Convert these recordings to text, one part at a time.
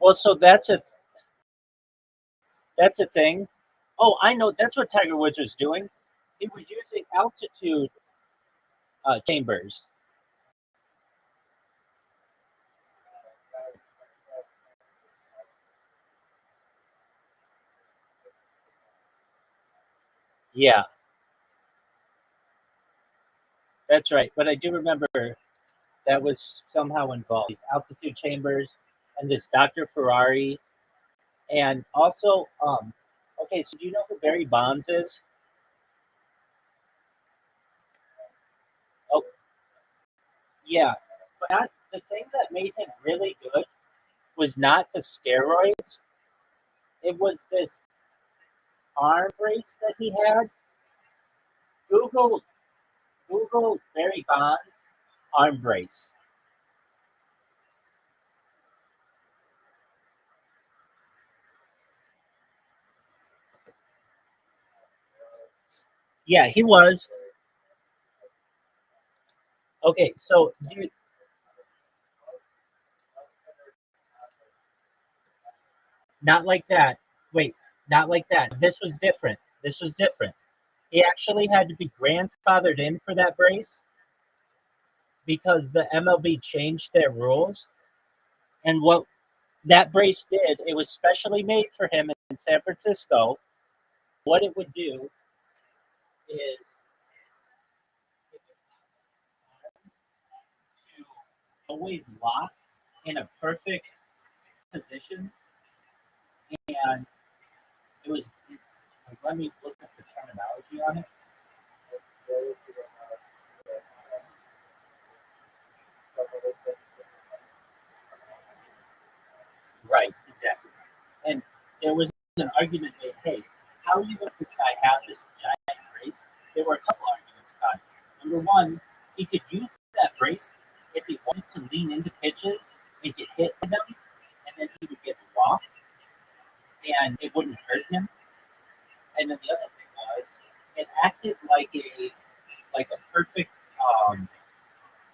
Well, so that's a thing. Oh, I know. That's what Tiger Woods was doing. He was using altitude chambers. Yeah, that's right. But I do remember that was somehow involved. These altitude chambers and this Dr. Ferrari, and also, okay. So do you know who Barry Bonds is? Oh, yeah. But the thing that made him really good was not the steroids. It was this arm brace that he had. Google Google Barry Bonds arm brace. Yeah, he was. Okay, so not like that. Wait, not like that. This was different. This was different. He actually had to be grandfathered in for that brace because the MLB changed their rules. And what that brace did, it was specially made for him in San Francisco. What it would do is it would to always lock in a perfect position, and it was. Let me look at the terminology on it. Right, exactly. And there was an argument made, hey, how are you going to let this guy have this giant brace? There were a couple arguments about it. Number one, he could use that brace if he wanted to lean into pitches and get hit with them, and then he would get walked, and it wouldn't hurt him. And then the other thing was, it acted like a perfect um,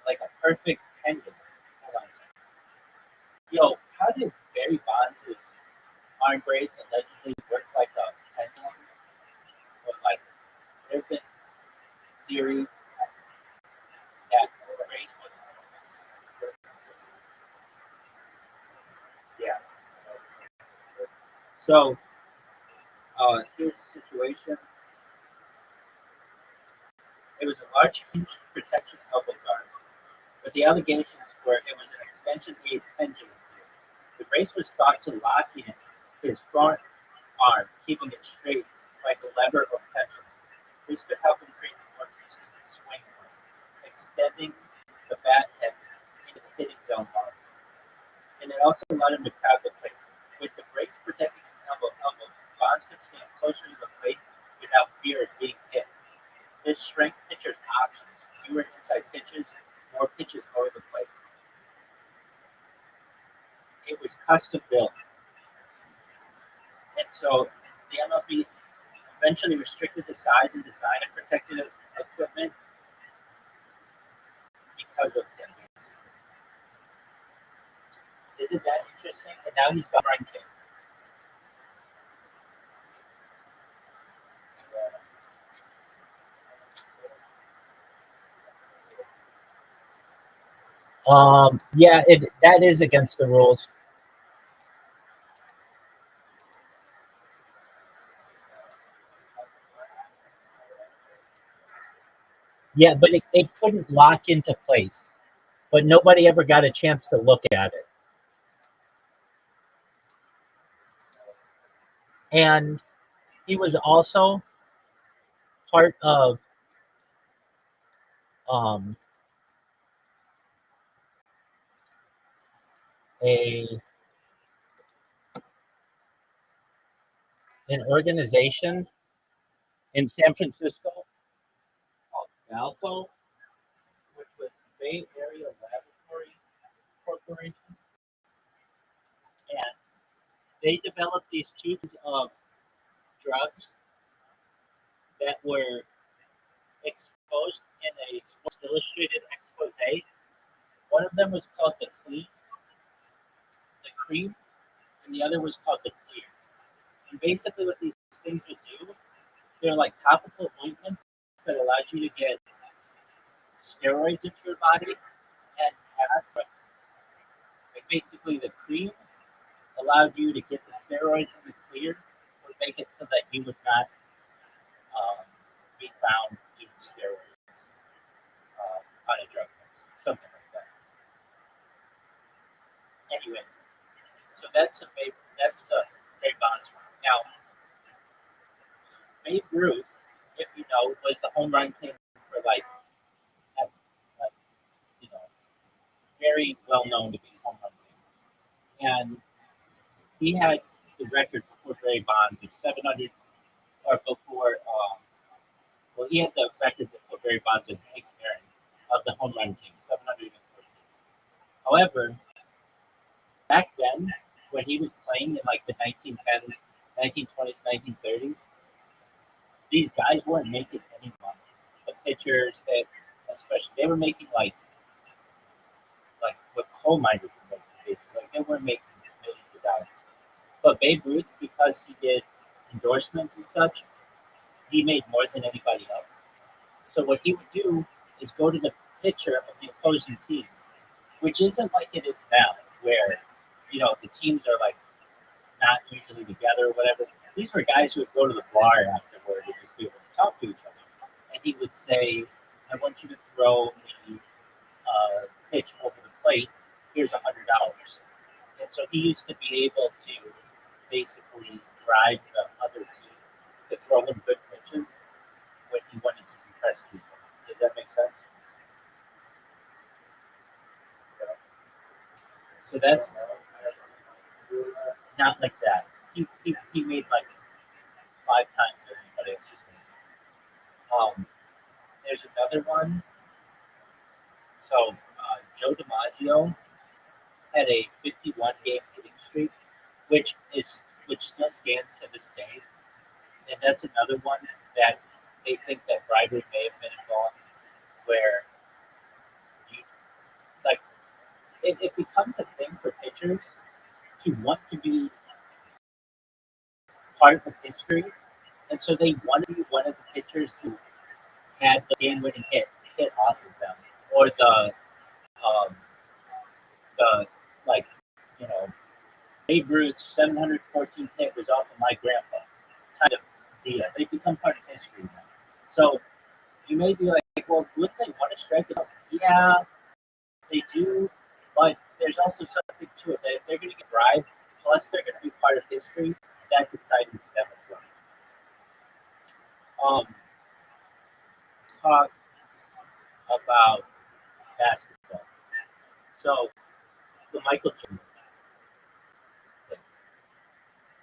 like a perfect pendulum. Hold on a second. Yo, how did Barry Bonds' arm brace allegedly work like a pendulum? Or like there have been theory that the brace was yeah. So here's the situation. It was a large hinge protection elbow guard, but the allegations were it was an extension aid pendulum. The brace was thought to lock in his front arm, keeping it straight like a lever or pendulum. This could help him create a more consistent swing point, extending the bat head into the hitting zone bar. And it also allowed him to crowd the plate. With the brakes protecting his elbow, Bonds could stand closer to the plate without fear of being hit. This shrank pitchers' options, fewer inside pitches, more pitches over the plate. It was custom built. And so the MLB eventually restricted the size and design of protective equipment because of him. Isn't that interesting? And now he's got ranking. Yeah, that is against the rules. Yeah, but it couldn't lock into place. But nobody ever got a chance to look at it. And he was also part of um, a an organization in San Francisco called Valco, which was Bay Area Laboratory Corporation, and they developed these tubes of drugs that were exposed in a Sports Illustrated expose. One of them was called the cream, the other was called the Clear. And basically, what these things would do, they're like topical ointments that allows you to get steroids into your body and pass. Like basically, the cream allowed you to get the steroids and the Clear would make it so that you would not be found doing steroids on a drug test, something like that. Anyway, so that's the Barry Bonds one. Now, Babe Ruth, if you know, was the home run king for like you know, very well known to be home run king, and he had the record before Barry Bonds of 700, or before. Well, he had the record before Barry Bonds and Hank Aaron of the home run king, 714. However, back then, when he was playing in like the 1910s, 1920s, 1930s, these guys weren't making any money. The pitchers, that especially, they were making like what coal miners were making, basically. Like, they weren't making millions of dollars. But Babe Ruth, because he did endorsements and such, he made more than anybody else. So what he would do is go to the pitcher of the opposing team, which isn't like it is now, where the teams are like not usually together or whatever. These were guys who would go to the bar afterward and just be able to talk to each other. And he would say, "I want you to throw me pitch over the plate. Here's $100." And so he used to be able to basically bribe the other team to throw him good pitches when he wanted to impress people. Does that make sense? So that's not like that. He made like 5 times what anybody else was making. There's another one. So Joe DiMaggio had a 51 game hitting streak, which still stands to this day. And that's another one that they think that bribery may have been involved, where you like it becomes a thing for pitchers to want to be part of history, and so they want to be one of the pitchers who had the game-winning hit off of them, or the like Babe Ruth's 714th hit was off of my grandpa kind of deal. They become part of history now. So you may be like, well, would they want to strike it out? Yeah, they do, but there's also something to it that if they're going to get bribed, plus they're going to be part of history, that's exciting for them as well. Talk about basketball. So the Michael Jordan thing.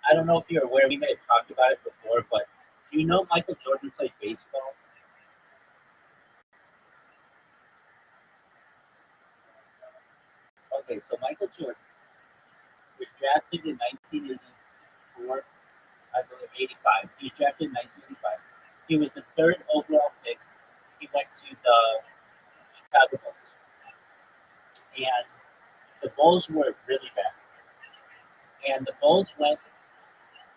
I don't know if you're aware, we may have talked about it before, but do you know Michael Jordan played baseball? Okay, so Michael Jordan was drafted in 1984, I believe 85. He was drafted in 1985. He was the third overall pick. He went to the Chicago Bulls. And the Bulls were really bad. And the Bulls went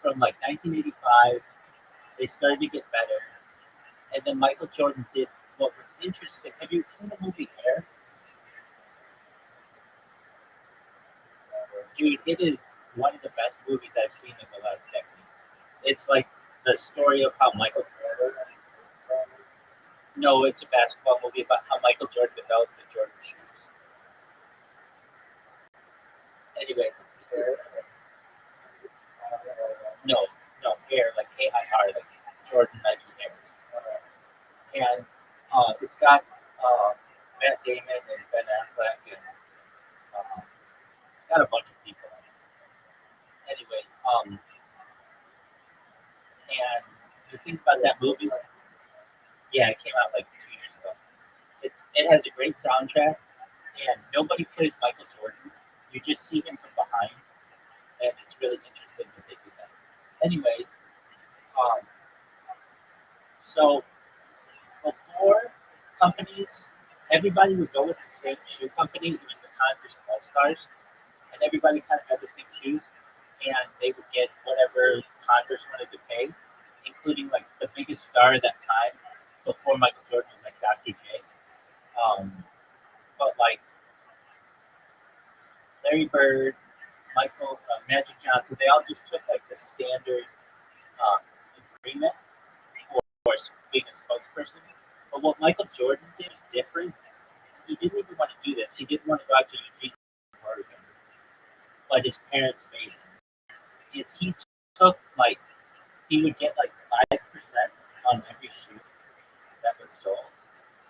from like 1985, they started to get better. And then Michael Jordan did what was interesting. Have you seen the movie Hair? Dude, it is one of the best movies I've seen in the last decade. It's like the story of how Michael Jordan. No, it's a basketball movie about how Michael Jordan developed the Jordan shoes. Anyway, no, Air, like AIR, like Jordan Nike Airs. And it's got Matt Damon and Ben Affleck, and it's got a bunch of people in it. Anyway, and the thing about that movie, yeah, it came out like 2 years ago. It has a great soundtrack, and nobody plays Michael Jordan. You just see him from behind, and it's really interesting that they do that. Anyway, so before companies, everybody would go with the same shoe company. It was the Converse All Stars, and everybody kind of had the same shoes. and they would get whatever Congress wanted to pay, including like the biggest star at that time before Michael Jordan was like Dr. J. But like Larry Bird, Michael Magic Johnson, they all just took like the standard um, agreement for being a spokesperson. But what Michael Jordan did is different. He didn't even want to do this. He didn't want to go out to Eugene, Oregon, but his parents made him. Is he took like he would get like 5% on every shoe that was sold,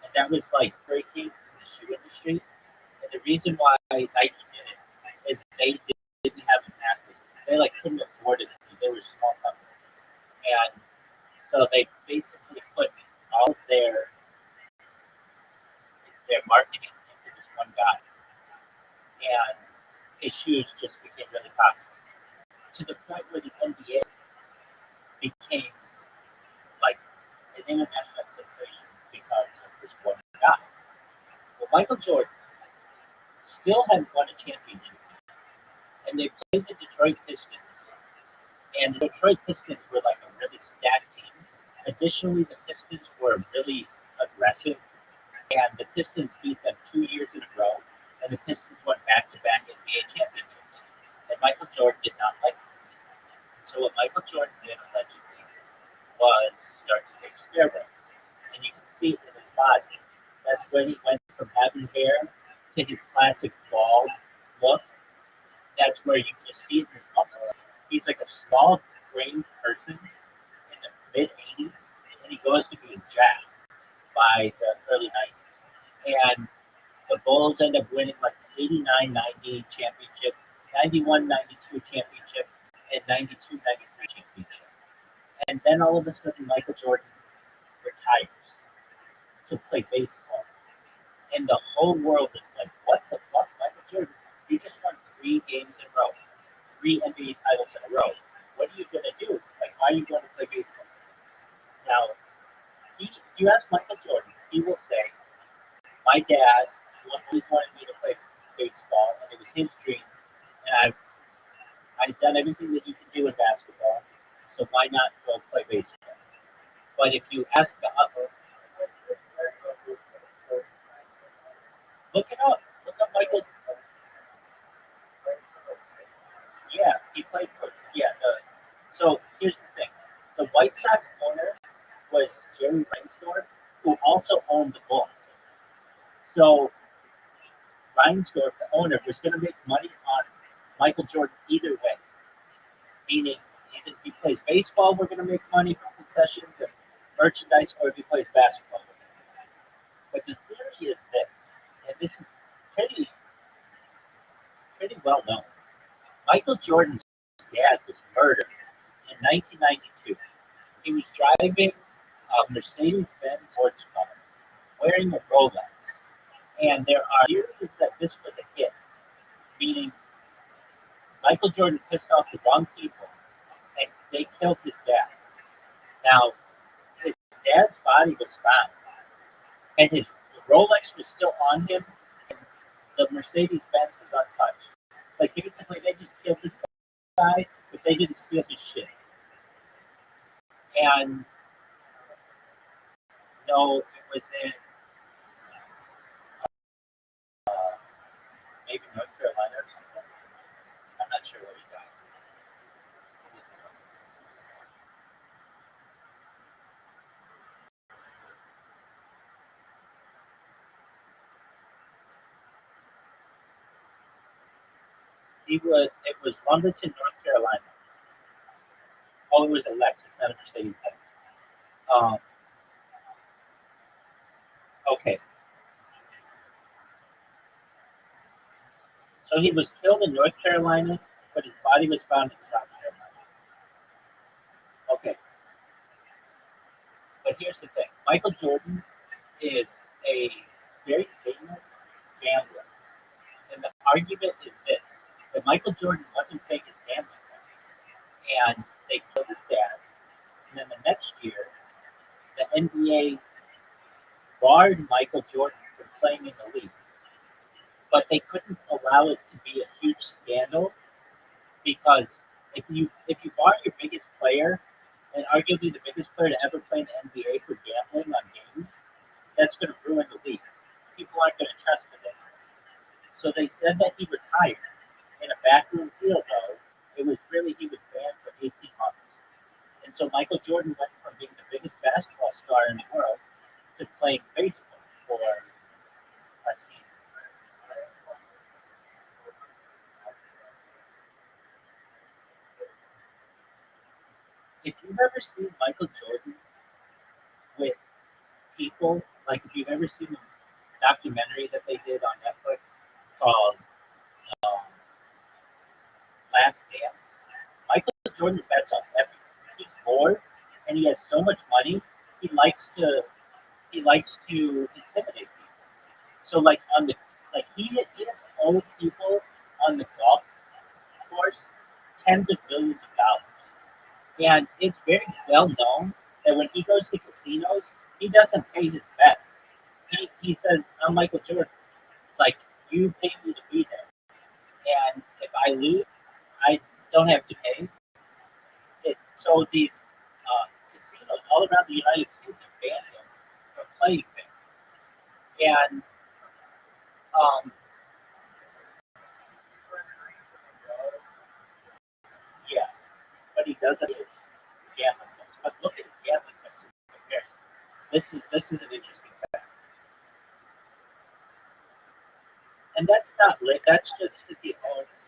and that was like breaking the shoe industry. And the reason why Nike did it is they didn't have an athlete. They like couldn't afford it. They were small companies, and so they basically put all of their marketing into this one guy, and his shoes just became really popular to the point where the NBA became like an international sensation because of this one guy. Well, Michael Jordan still hadn't won a championship, and they played the Detroit Pistons, and the Detroit Pistons were like a really stacked team. Additionally, the Pistons were really aggressive, and the Pistons beat them 2 years in a row, and the Pistons went back-to-back NBA championships. And Michael Jordan did not like this. So what Michael Jordan did allegedly was start to take steroids, and you can see it in his body. That's when he went from having hair to his classic bald look. That's where you can just see it in his muscles. He's like a small framed person in the mid 80s, and he goes to being jacked by the early 90s. And the Bulls end up winning like the 89-90 championship, 91-92 championship, and 92-93 championship. And then all of a sudden, Michael Jordan retires to play baseball. And the whole world is like, what the fuck, Michael Jordan? You just won 3 games in a row, 3 NBA titles in a row. What are you going to do? Like, why are you going to play baseball? Now, if you ask Michael Jordan, he will say, my dad always wanted me to play baseball, and it was his dream. And I've done everything that you can do in basketball, so why not go play baseball? But if you ask the other, look it up. Look up Michael. Yeah, he played for, yeah. So here's the thing. The White Sox owner was Jerry Reinsdorf, who also owned the Bulls. So Reinsdorf, the owner, was going to make money on Michael Jordan either way. Meaning, either if he plays baseball, we're going to make money from concessions and merchandise, or if he plays basketball. But the theory is this, and this is pretty well known. Michael Jordan's dad was murdered in 1992. He was driving a Mercedes-Benz sports car, wearing a Rolex. And there are theories that this was a hit, meaning Michael Jordan pissed off the wrong people, and they killed his dad. Now, his dad's body was found, and his Rolex was still on him, and the Mercedes-Benz was untouched. Like, basically, they just killed this guy, but they didn't steal his shit. And, no, it was in maybe North Carolina or something. I'm not sure where he died. It was Lumberton, North Carolina. Oh, it was a Lexus, not a Mercedes Benz. Um, okay. So he was killed in North Carolina, but his body was found in South Carolina. Okay. But here's the thing. Michael Jordan is a very famous gambler. And the argument is this, that Michael Jordan wasn't paying his gambling debts. And they killed his dad. And then the next year, the NBA barred Michael Jordan from playing in the league. But they couldn't allow it to be a huge scandal because If you bar your biggest player and arguably the biggest player to ever play in the NBA for gambling on games, that's going to ruin the league. People aren't going to trust it anymore. So they said that he retired in a backroom deal, though. It was really he was banned for 18 months. And so Michael Jordan went from being the biggest basketball star in the world to playing baseball for a season. If you've ever seen Michael Jordan with people, like if you've ever seen the documentary that they did on Netflix called um, Last Dance, Michael Jordan bets on everything. He's bored and he has so much money. He likes to intimidate people. So he has owed people on the golf course tens of billions of dollars. And it's very well known that when he goes to casinos, he doesn't pay his bets. He says, I'm Michael Jordan. Like, you paid me to be there. And if I lose, I don't have to pay. So these casinos all around the United States have banned him from playing there. And um, yeah, but he doesn't his gambling bets. But look at his gambling bets in comparison. This is an interesting fact. And that's not lit. That's just because he owns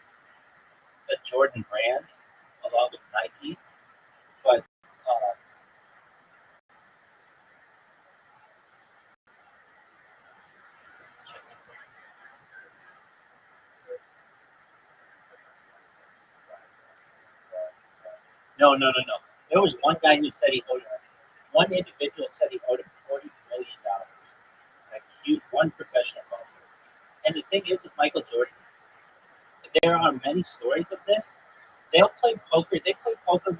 the Jordan brand along with Nike. But no. There was one guy who said he owed him. One individual said he owed him $40 million. Like huge, one professional golfer. And the thing is with Michael Jordan, there are many stories of this. They'll play poker. They played poker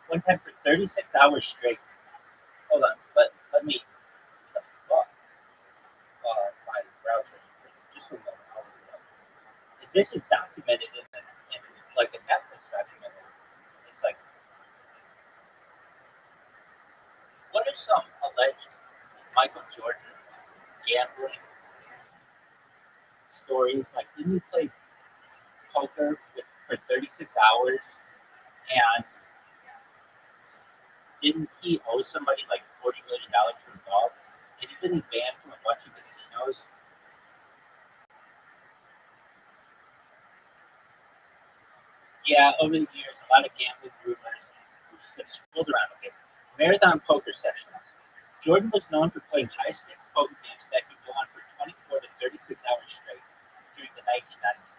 one time for 36 hours straight. Hold on, let me. Fuck, my browser. Just a moment. This is documented in like a Netflix documentary. It's like, what are some alleged Michael Jordan gambling stories? Like, didn't he play poker for 36 hours? And didn't he owe somebody like $40 million for golf? And isn't he banned from a bunch of casinos? Yeah, over the years, a lot of gambling rumors have swirled around. Okay, marathon poker sessions. Jordan was known for playing high-stakes poker games that could go on for 24 to 36 hours straight during the 1990s.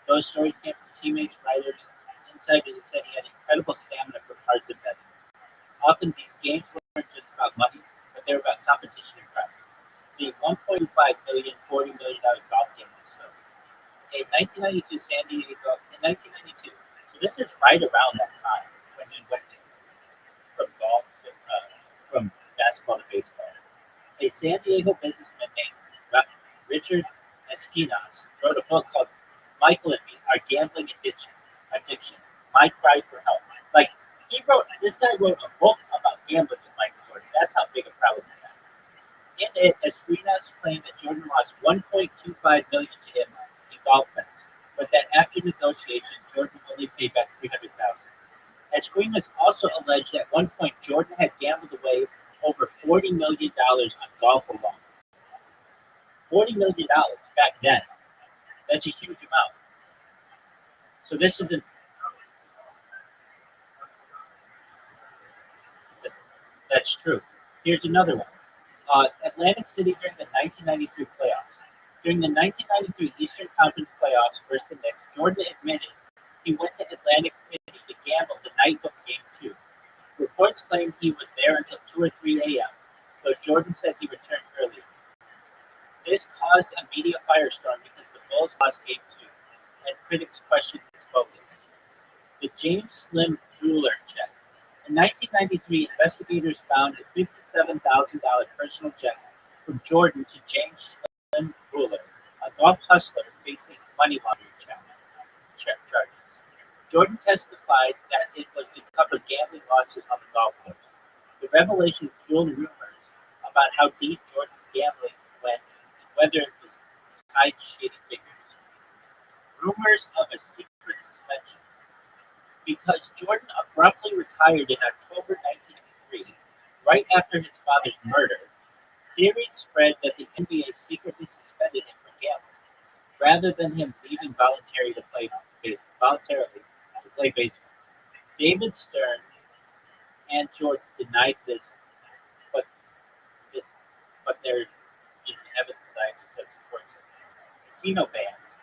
Those stories came from teammates, writers, insiders who said he had incredible stamina for cards and betting. Often these games weren't just about money, but they were about competition and pride. The 1.5 million, $40 million golf game was filmed. In 1992, San Diego, in 1992. So this is right around that time when he went from golf to, from basketball to baseball. A San Diego businessman named Richard Esquinas wrote a book called Michael and Me, Our Gambling Addiction, My Cry for Help. Like, this guy wrote a book about gambling with Michael Jordan. That's how big a problem he had. In it, Esquinas claimed that Jordan lost 1.25 million to him in golf bets, but that after negotiation, Jordan only paid back 300,000. Esquinas also alleged at one point Jordan had gambled away over $40 million on golf alone. $40 million back then. That's a huge amount. So this isn't. That's true. Here's another one. Atlantic City during the 1993 playoffs. During the 1993 Eastern Conference playoffs versus the Knicks, Jordan admitted he went to Atlantic City to gamble the night of Game 2. Reports claim he was there until 2 or 3 a.m., though Jordan said he returned earlier. This caused a media firestorm because the Bulls lost Game 2, and critics questioned his focus. The James Slim Ruler check. In 1993, investigators found a $57,000 personal check from Jordan to James Slim Ruler, a golf hustler facing money laundering charges. Jordan testified that it was to cover gambling losses on the golf course. The revelation fueled rumors about how deep Jordan's gambling went and whether it was tied to shady figures. Rumors of a secret suspension. Because Jordan abruptly retired in October 1993, right after his father's murder, theories spread that the NBA secretly suspended him for gambling, rather than him leaving voluntarily to play baseball. David Stern and Jordan denied this, but but there is evidence scientists that supports it. Casino bans.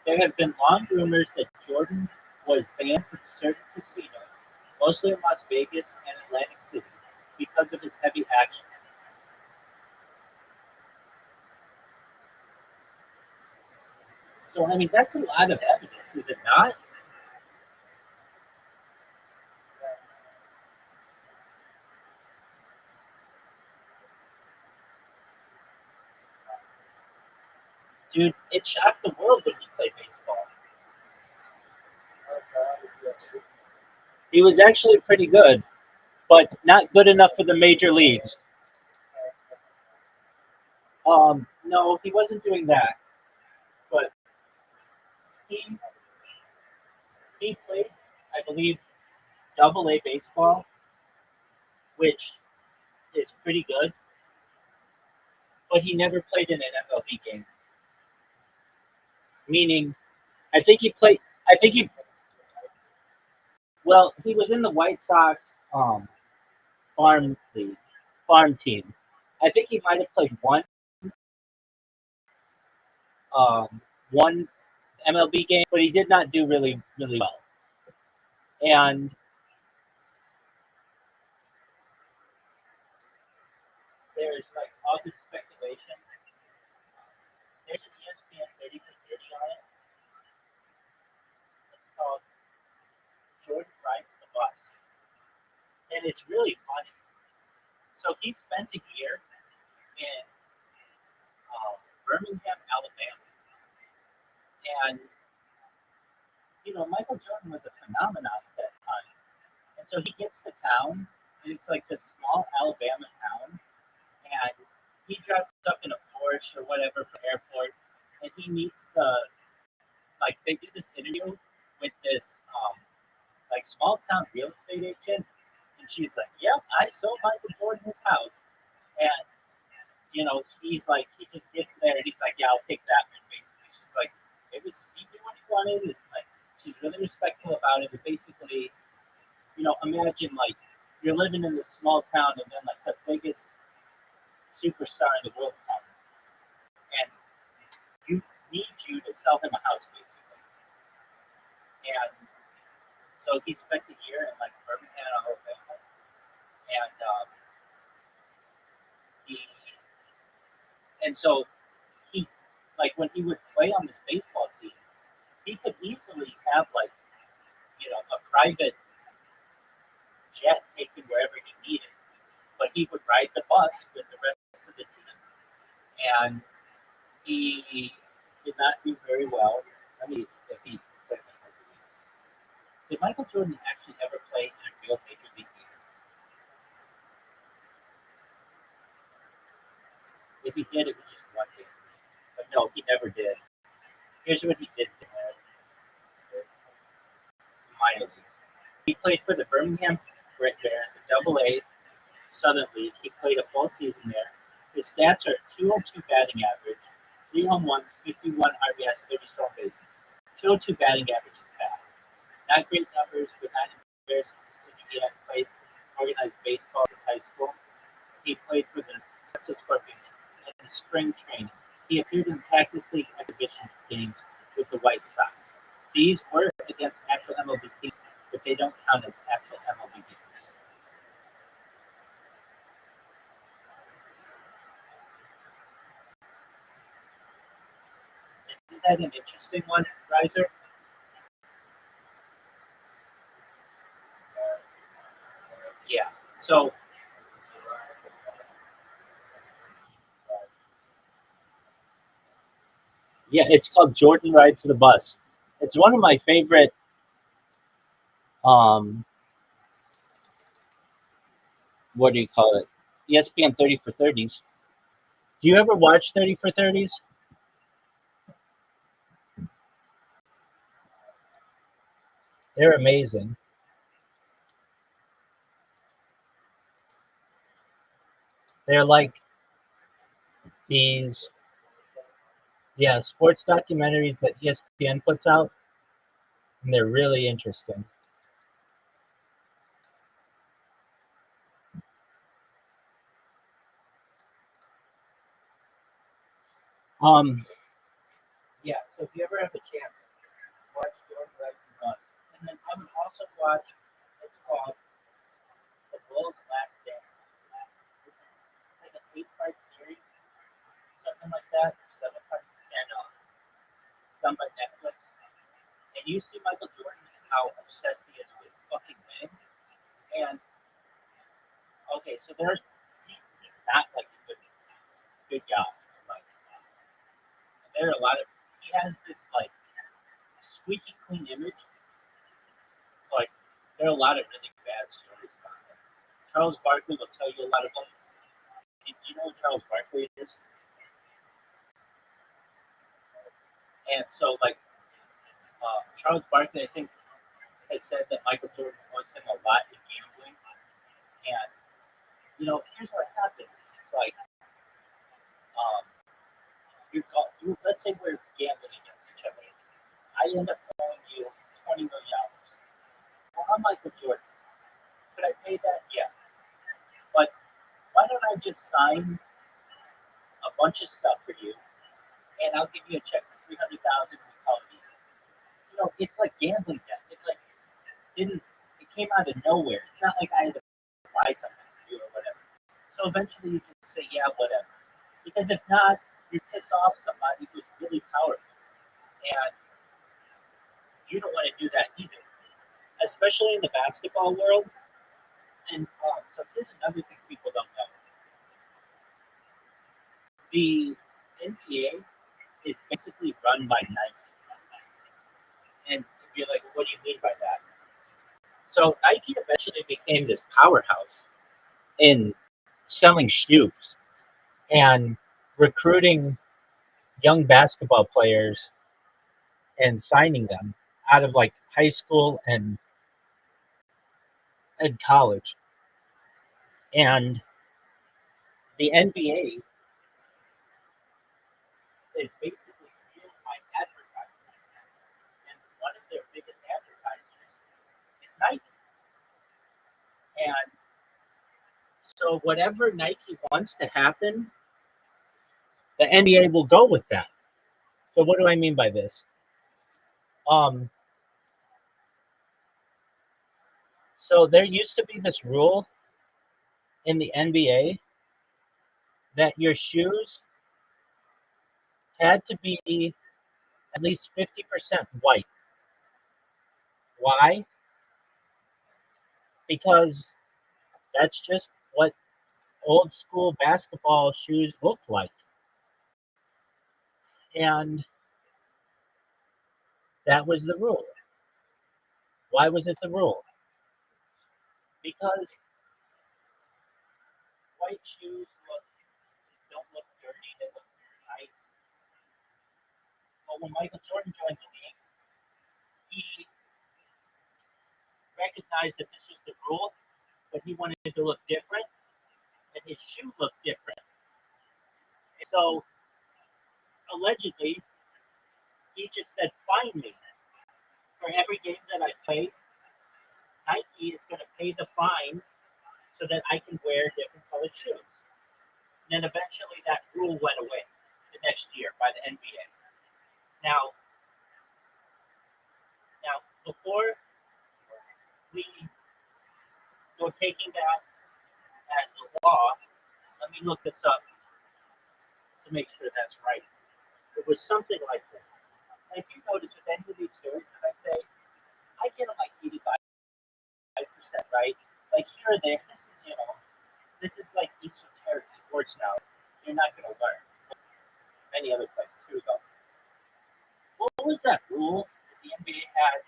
There have been long rumors that Jordan was banned from certain casinos, mostly in Las Vegas and Atlantic City, because of his heavy action. So, I mean, that's a lot of evidence, is it not? Dude, it shocked the world when he played baseball. He was actually pretty good, but not good enough for the major leagues. No, he wasn't doing that, but he he played, I believe, Double A baseball, which is pretty good, but he never played in an MLB game. Meaning, I think he played. I think he well, he was in the White Sox farm league, farm team. I think he might have played one MLB game, but he did not do really well. And there's like all this speculation. There's an ESPN 30 for 30 on it. It's called Jordan Rides the Bus, and it's really funny. So he spent a year in Birmingham, Alabama, and Michael Jordan was a phenomenon at that time. And so he gets to town, and it's like this small Alabama town, and he drives up in a Porsche or whatever from the airport, and he meets they do this interview with this like small town real estate agent, and she's like, "Yep, I sold Michael Jordan his house," and he's like, he just gets there, and he's like, "Yeah, I'll take that one." Basically, she's like, "It was he knew what he wanted," and like she's really respectful about it. But basically, imagine like you're living in this small town, and then like the biggest superstar in the world comes, and you need you to sell him a house, basically. And so he spent a year in like Birmingham, Alabama, and he and so he like when he would play on this baseball team, he could easily have like a private jet take him wherever he needed, but he would ride the bus with the rest of the team, and he did not do very well. I mean, if he did Michael Jordan actually ever play in a real major league game? If he did, it was just one game. But no, he never did. Here's what he did in the minor leagues. He played for the Birmingham Barons in Double A Southern League. He played a full season there. His stats are 202 batting average, 3 home runs, 51 RBIs, 30 stolen bases. 202 batting average is bad. Not great numbers, but not embarrassing considering he had played organized baseball since high school. He played for the Texas Scorpions in the spring training. He appeared in Cactus League exhibition games with the White Sox. These were against actual MLB teams, but they don't count as actual MLB games. Isn't that an interesting one, Riser? Yeah. So yeah, it's called Jordan Ride to the Bus. It's one of my favorite um, what do you call it? ESPN 30 for 30s. Do you ever watch 30 for 30s? They're amazing. They're like these, yeah, sports documentaries that ESPN puts out, and they're really interesting. Um, yeah, so if you ever have a chance, watch Jordan Rides the Bus. And then I would also watch, it's called The Bulls Last Dance. It's like an 8-part series, something like that, 7 part, and it's done by Netflix. And you see Michael Jordan and how obsessed he is with fucking winning. And okay, so he's not like a good guy. Like there are a lot of he has this like squeaky clean image, but there are a lot of really bad stories about him. Charles Barkley will tell you a lot of them. Do you know who Charles Barkley is? And so like Charles Barkley, I think, has said that Michael Jordan owes him a lot in gambling. And here's what happens. It's like um, let's say we're gambling against each other. I end up owing you $20 million. Well, I'm Michael Jordan. Could I pay that? Yeah. But why don't I just sign a bunch of stuff for you, and I'll give you a check for 300,000. We call it even. It's like gambling debt. It like didn't. It came out of nowhere. It's not like I had to buy something for you or whatever. So eventually, you just say, yeah, whatever. Because if not, you piss off somebody who's really powerful, and you don't want to do that either. Especially in the basketball world. And so here's another thing people don't know: the NBA is basically run by Nike. And if you're like, what do you mean by that? So Nike eventually became this powerhouse in selling shoes and recruiting young basketball players and signing them out of like high school and college. And the NBA is basically fueled by advertising. And one of their biggest advertisers is Nike. And so whatever Nike wants to happen, the NBA will go with that. So what do I mean by this? Um, so there used to be this rule in the NBA that your shoes had to be at least 50% white. Why? Because that's just what old school basketball shoes looked like. And that was the rule. Why was it the rule? Because white shoes don't look dirty, they look nice. But when Michael Jordan joined the league, he recognized that this was the rule, but he wanted it to look different, and his shoe looked different. So allegedly, he just said, "Fine me for every game that I play. Nike is going to pay the fine so that I can wear different colored shoes." And then eventually, that rule went away the next year by the NBA. Now, before we go taking that as the law, let me look this up to make sure that's right. It was something like this. And if you notice with any of these stories that I say, I get them like 85% right. Like here or there, this is like esoteric sports now. You're not going to learn many other places. Here we go. What was that rule that the NBA had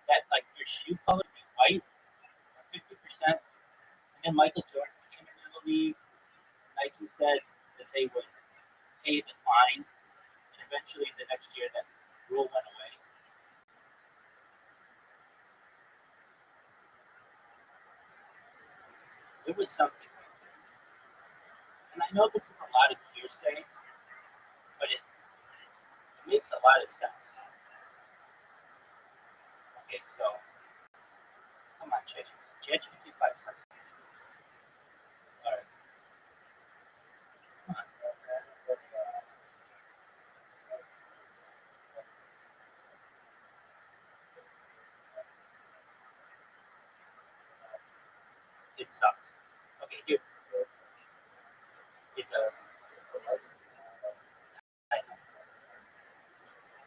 that like their shoe color be white or 50%. And then Michael Jordan came into the league. Nike said that they would pay the fine, and eventually the next year that rule went away. It was something like this. And I know this is a lot of hearsay, but it makes a lot of sense. Okay, so come on, ChatGPT 5 cents. All right, come on. It sucks. Okay, here. It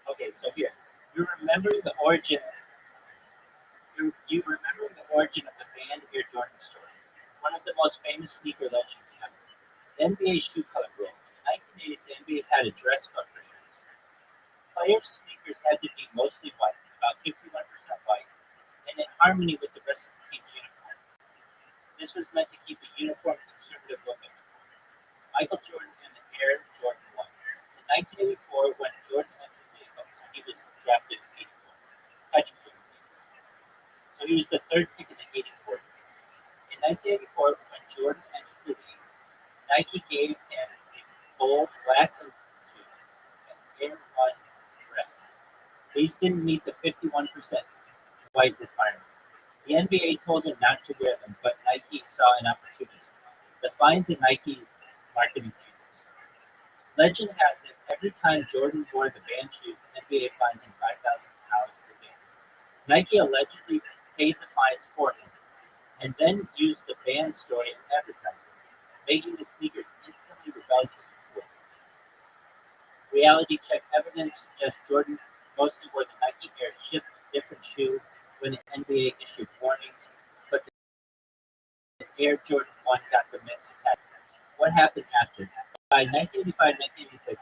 okay, so here. You're remembering the origin. You remembering the origin of the band Air Jordan story. One of the most famous sneaker legends ever. The NBA shoe color rule. In the 1980s, the NBA had a dress code for shoes. Players' sneakers had to be mostly white, about 51% white, and in harmony with the rest of the team's uniform. This was meant to keep a uniform, conservative look of it. Michael Jordan and the Air Jordan 1. In 1984, when Jordan entered the league, he was drafted in 84. So he was the third pick in the 84. In 1984, when Jordan entered the league, Nike gave him the bold black and blue shoes and Air 1 red. These didn't meet the 51% white requirement. The NBA told him not to wear them, but Nike saw an opportunity. The fines in Nike's marketing genius. Legend has it, every time Jordan wore the band shoes, the NBA fined him $5,000 per game. Nike allegedly paid the fines for him, and then used the band story in advertising, making the sneakers instantly rebellious. Reality check evidence suggests Jordan mostly wore the Nike Air shipped a different shoe when the NBA issued warnings, but the Air Jordan 1 got the myth intact. What happened after? By 1985-1986,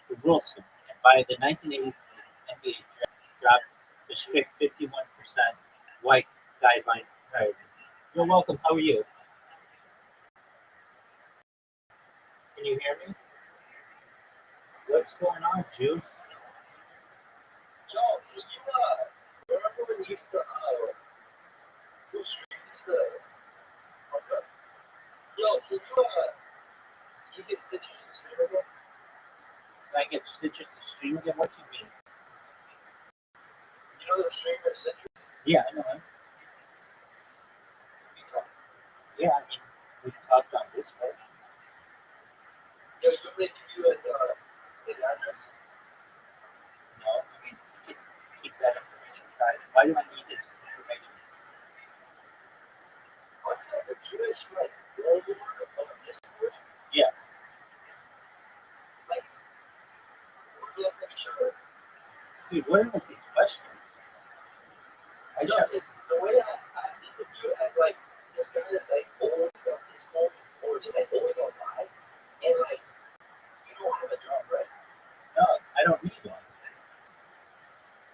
the rules, and by the 1980s, the NBA dropped the strict 51% white guideline. You're welcome. How are you? Can you hear me? What's going on, Juice? Yo, can you remember when you used to do streams okay. Yo, can you get Citrus to stream again? Can I get Citrus to stream again? What do you mean? You know the streamer Citrus? Yeah, I know him. Yeah, I mean, we talked on Discord. Yo, you want me to give you his address? No, I mean, you can keep that information private. Why do I need this information? What's that? The Jewish, like, war on Discord? Yeah. Like, would you like to show it? Dude, what are these questions? No, it's the way I think of you as, like, this guy that's, like, always on his phone, or just, like, always online, and, like, you don't have a job, right? No, I don't need one.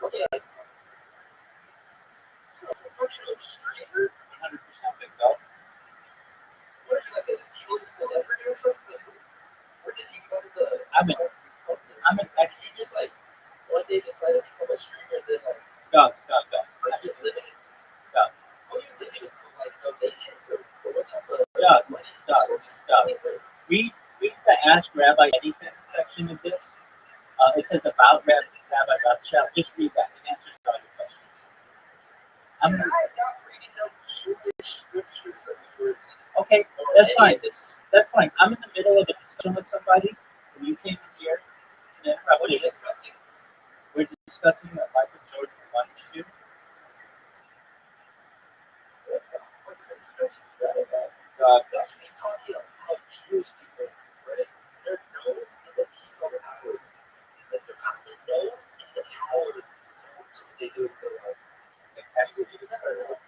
Okay, like, you're a professional streamer? 100% big dog. What are you, like, a C-list celebrity or something? Where did you find the... I'm an ex. You just, like, one day decided to become a streamer, then, like, Dog. like, just living it? Dog. What are you living it from, like, donations, or what type of Dog. money? Dog. Read the Ask Rabbi Anything section of this. It says about Rabbi Rothschild. Just read that. It answers all your questions. I'm not reading no Jewish scriptures of yours. Okay, that's fine. That's fine. I'm in the middle of a discussion with somebody, and you came in here and What are you interrupted it. discussing? We're discussing the Michael Jordan 1 shoe. What's the discussion about? That's me talking about how Jewish people, right? Their nose is a key of power. Like, their nose is the power to do what they do in their life. Like, have you even ever heard of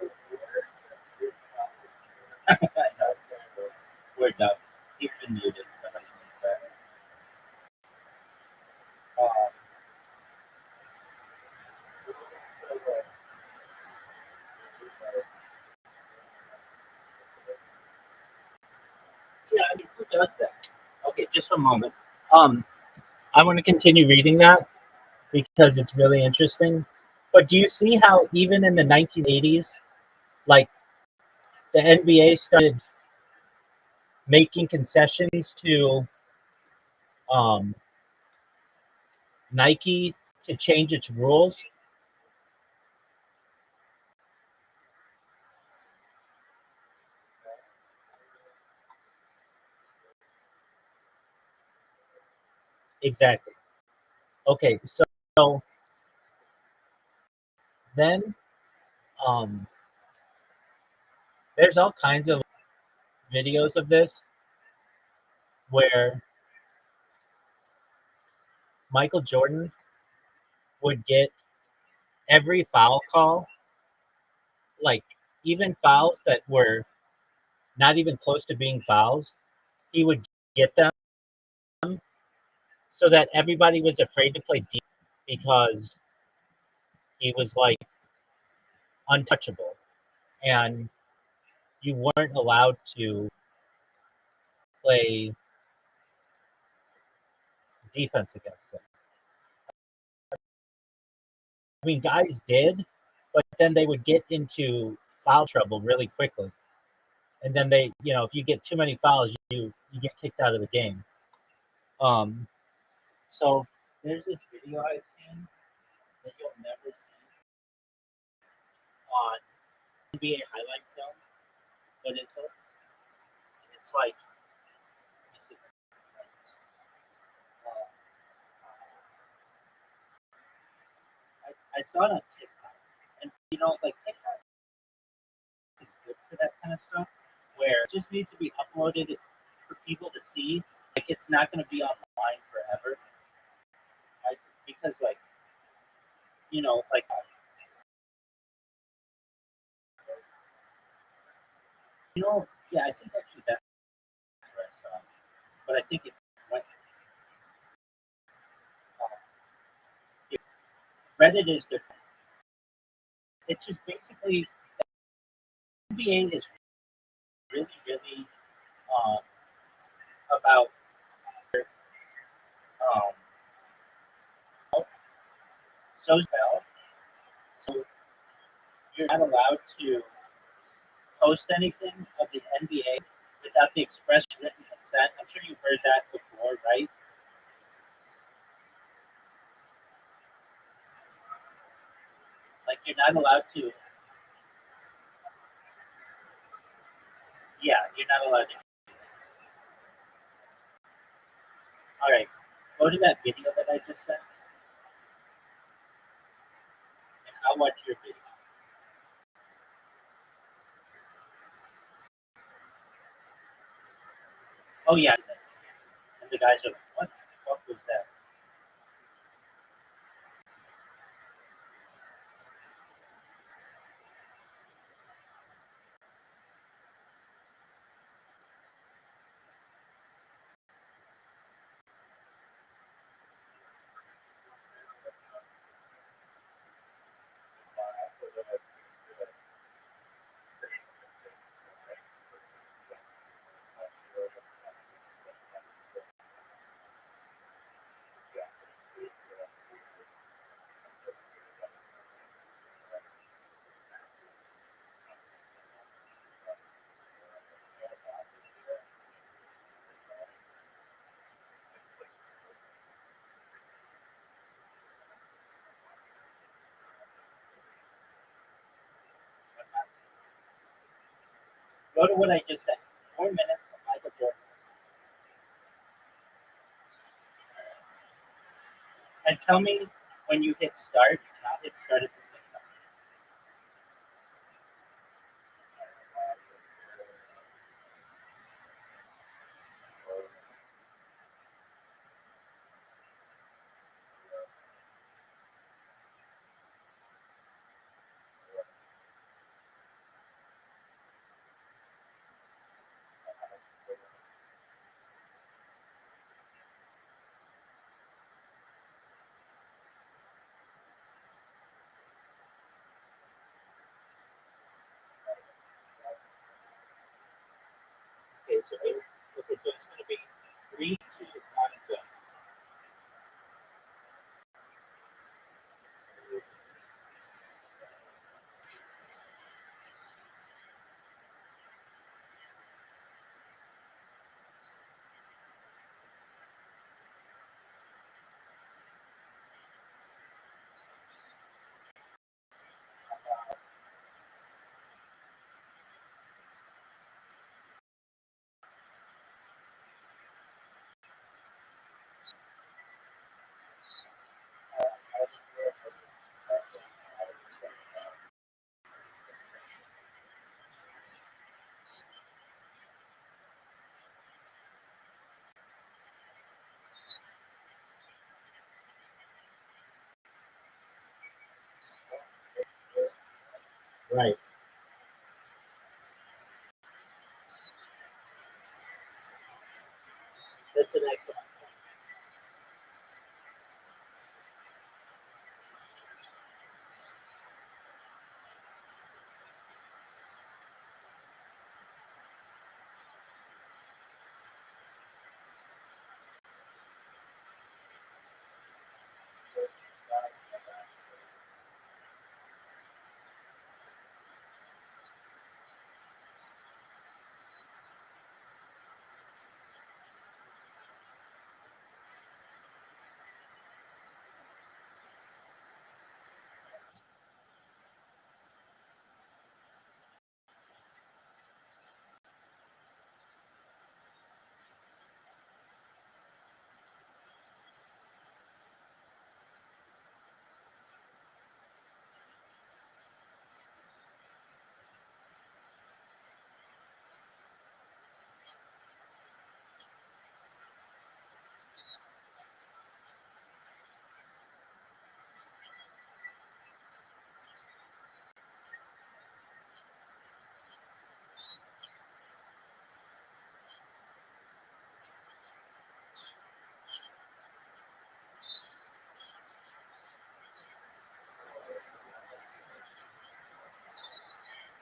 I know. We're done. He's been muted. Nobody needs that. does that? Okay, just a moment. I want to continue reading that because it's really interesting. But do you see how even in the 1980s, like the NBA started making concessions to um, Nike to change its rules? Exactly. Okay, so then um, there's all kinds of videos of this where Michael Jordan would get every foul call, like even fouls that were not even close to being fouls, he would get them so that everybody was afraid to play deep because he was like untouchable and you weren't allowed to play defense against him. I mean, guys did, but then they would get into foul trouble really quickly. And then if you get too many fouls, you get kicked out of the game. Um, so there's this video I've seen that you'll never see on NBA highlight film, but it's like let me see. Uh, I saw it on TikTok, and like TikTok is good for that kind of stuff, where it just needs to be uploaded for people to see. Like it's not going to be online forever, right? Because like yeah, I think actually that's where I saw it, but I think it went. Yeah, Reddit is good. It's just basically NBA is really, really um, about um, so well. So you're not allowed to post anything of the NBA without the express written consent. I'm sure you've heard that before, right? Like you're not allowed to. Yeah, you're not allowed to. All right, go to that video that I just sent, and I'll watch your video. Oh yeah, and the guys are like, "What the fuck was that?" Go to what I just said. 4 minutes of Michael Jordan, and tell me when you hit start, and I'll hit start at the same time. Okay, so it's going to be Right. That's an excellent point.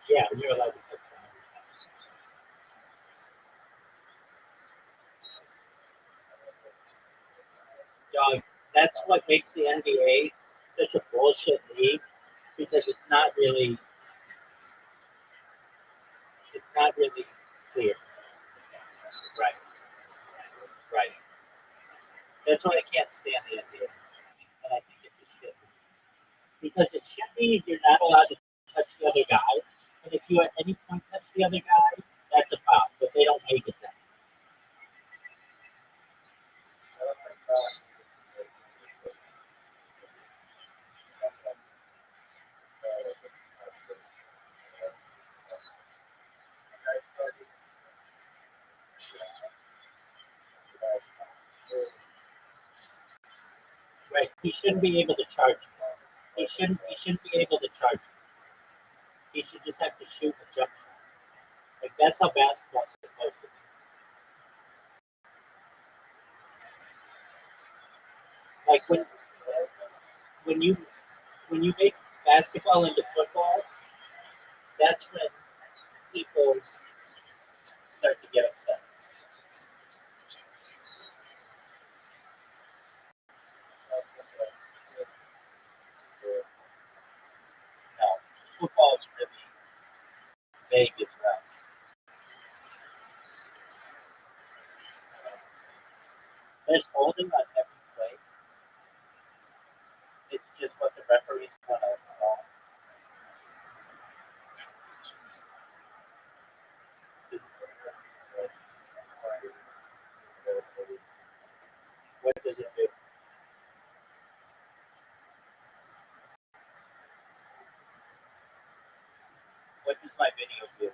Yeah, you're allowed to touch that. Dog, that's what makes the NBA such a bullshit league because it's not really clear. Right, right. That's why I can't stand the NBA. And I think it's a shit because it should be you're not allowed to touch the other guy, and if you at any point touch the other guy, that's a foul. But they don't make it that. Right? He shouldn't be able to charge. He shouldn't be able to charge. He should just have to shoot a jump shot. Like that's how basketball's supposed to be. Like when you when you make basketball into football, that's when people start to get upset. No, football is really vague as well. There's holding on every play. It's just what the referees want to call. What does it do? What does my video do?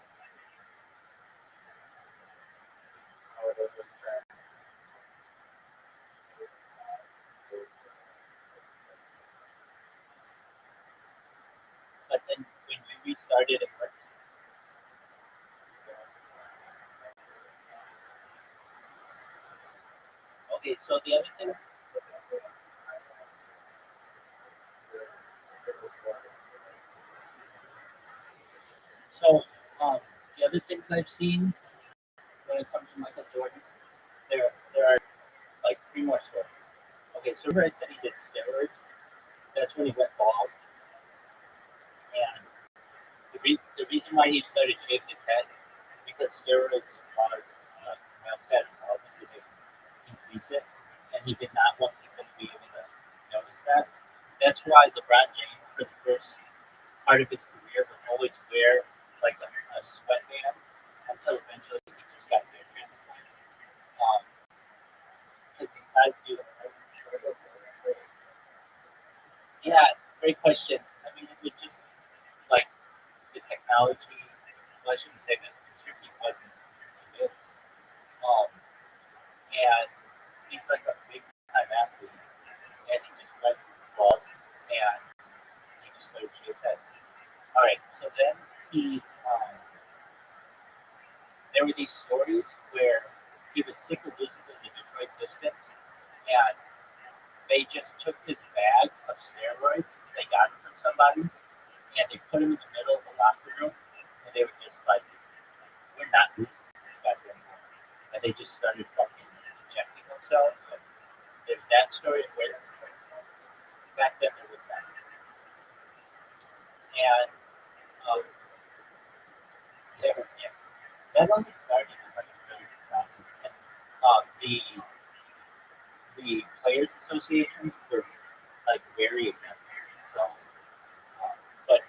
But then when you restart it, it works. Okay, so the other thing, so the other things I've seen when it comes to Michael Jordan, there are like three more stories. Okay, so remember I said he did steroids. That's when he went bald, and the reason why he started shaving his head because steroids cause male fat involvement to increase it, and he did not want people to be able to notice that. That's why LeBron James, for the first part of his career, would always wear like a sweatband until eventually he just got there. Because these guys do it. Yeah, great question. I mean, it was just like the technology. Well, I shouldn't say that Turkey wasn't good. And he's like a big time athlete, and he just went bald and he just started to his head. All right, so then he there were these stories where he was sick of losing to the Detroit Pistons, and they just took his bag of steroids. They got it from somebody, and they put him in the middle of the locker room, and they were just like, "We're not losing this guy anymore," and they just started fucking injecting themselves. And there's that story where back then there was that, and um, yeah, that only started in like the early 2000s. And, the players' associations were like very against it. So, but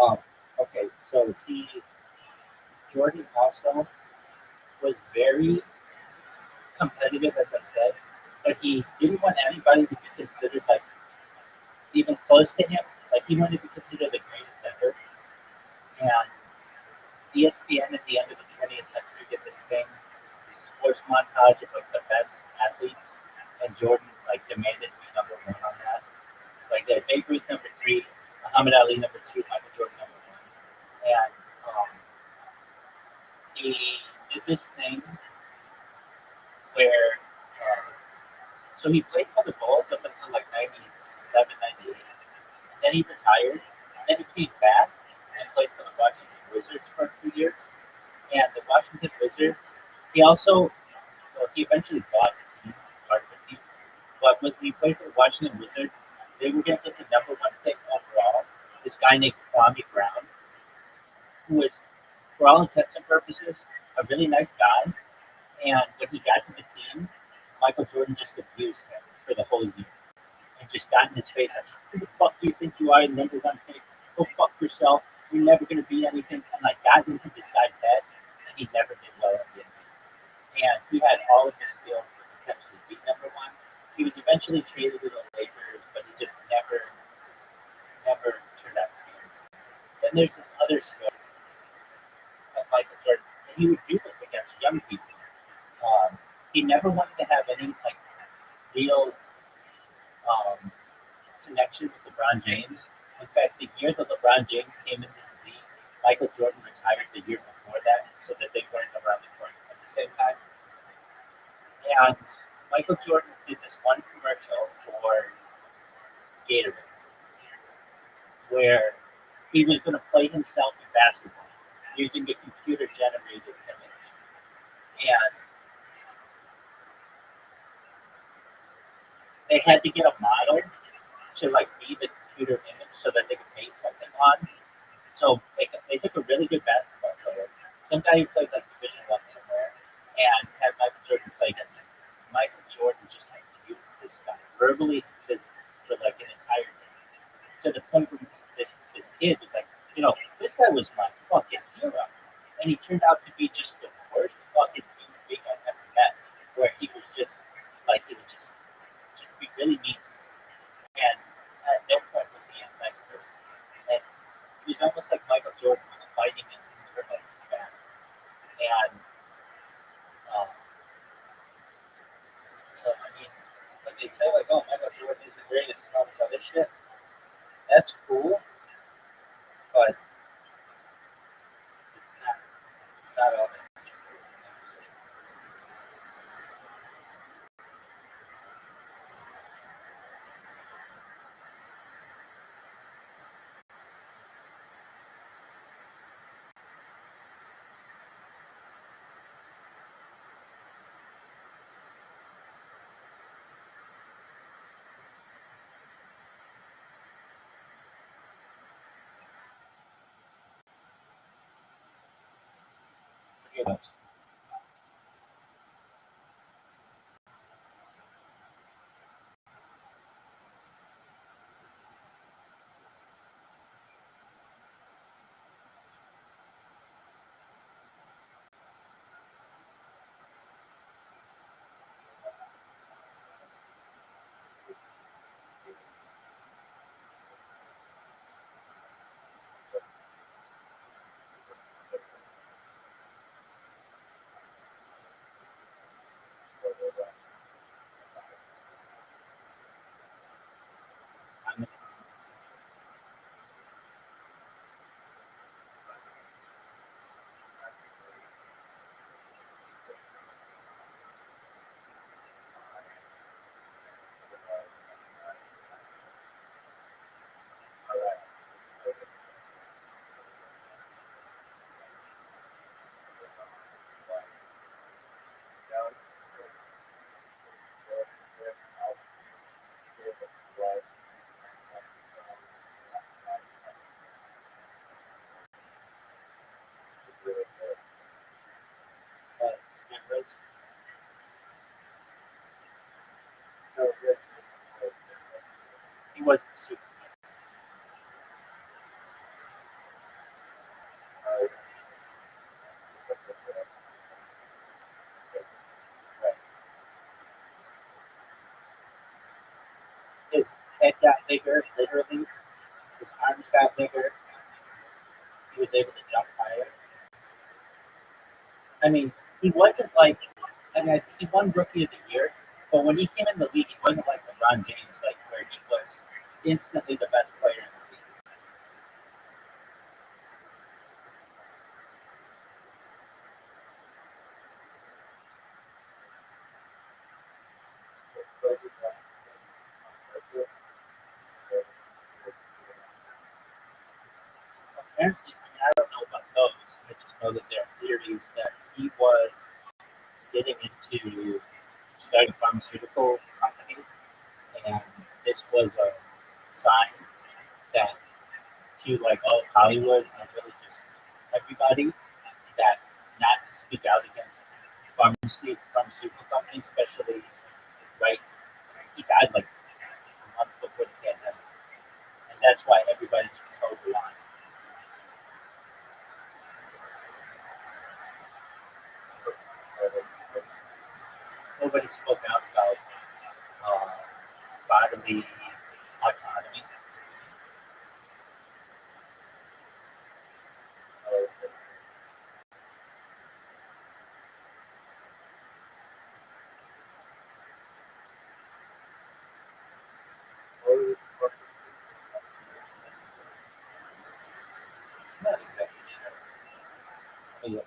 um, okay, so Jordan also was very competitive, as I said, but he didn't want anybody to be considered like even close to him. Like he wanted to be considered the greatest ever. And ESPN at the end of the 20th century did this thing, this sports montage of like the best athletes, and Jordan like demanded to be number one on that. Like Babe Ruth number three, Muhammad Ali number two, Michael Jordan number one, and he did this thing where so he played for the Bulls up until like 97, 98. Then he retired. Then he came back and played for the Washington Wizards for a few years. And the Washington Wizards, he also, well, he eventually bought the team, part of the team. But when he played for the Washington Wizards, they were going to get the number one pick overall. This guy named Kwame Brown, who was, for all intents and purposes, a really nice guy. And when he got to the team, Michael Jordan just abused him for the whole year and just got in his face like, "Who the fuck do you think you are, the number one pick? Go fuck yourself. You're never gonna be anything." And like got into this guy's head, and he never did well at the NBA. And he had all of the skills to potentially be number one. He was eventually traded to the Lakers, but he just never turned out to be. Then there's this other story of Michael Jordan, and he would do this against young people. He never wanted to have any like real um, connection with LeBron James. In fact, the year that LeBron James came into the league, Michael Jordan retired the year before that so that they weren't around the court at the same time. And Michael Jordan did this one commercial for Gatorade where he was going to play himself in basketball using a computer generated image. And they had to get a model to like be the computer image so that they could base something on. So they took a really good basketball player, some guy who played like Division One somewhere, and had Michael Jordan play against him. Michael Jordan just had used this guy verbally and physically for like an entire game, to the point where this kid was like, this guy was my fucking hero, and he turned out to be just the worst fucking human being I've ever met. Where he was just like he would just be really mean, and at no point was he a nice person. And it was almost like Michael Jordan was fighting an internal battle. And um, shit. That's cool, but it's not all that. Forget us. I'm steroids. He wasn't super. Right. His head got bigger, literally. His arms got bigger. He was able to jump higher. I mean, he wasn't like. I mean, I think he won Rookie of the Year, but when he came in the league, he wasn't like LeBron James, like where he was instantly the best player in the league. Apparently, I mean, I don't know about those. I just know that there are theories that he was getting into starting a pharmaceutical company, and this was a sign that to like all of Hollywood and really just everybody that not to speak out against pharmaceutical companies, especially right. He died like a month before the pandemic, and that's why everybody's just totally on. Nobody spoke out about uh, bodily autonomy. I'm not exactly sure. But yeah,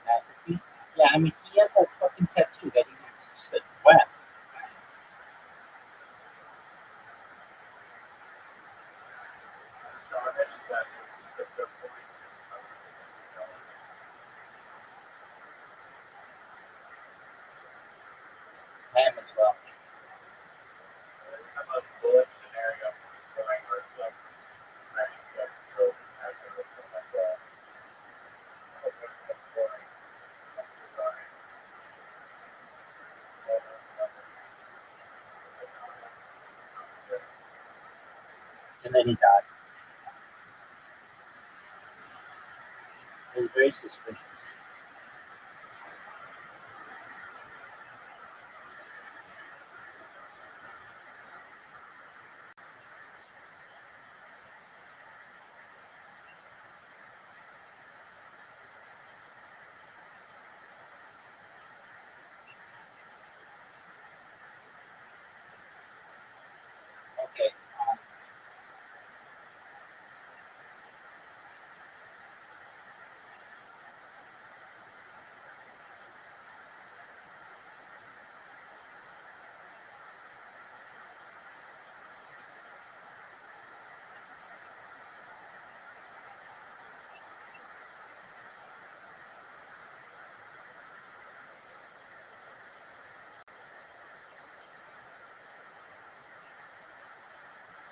McAfee. Yeah, I mean, he had that fucking tattoo that he said West. Ham as well. and then he died. It was very suspicious. Okay.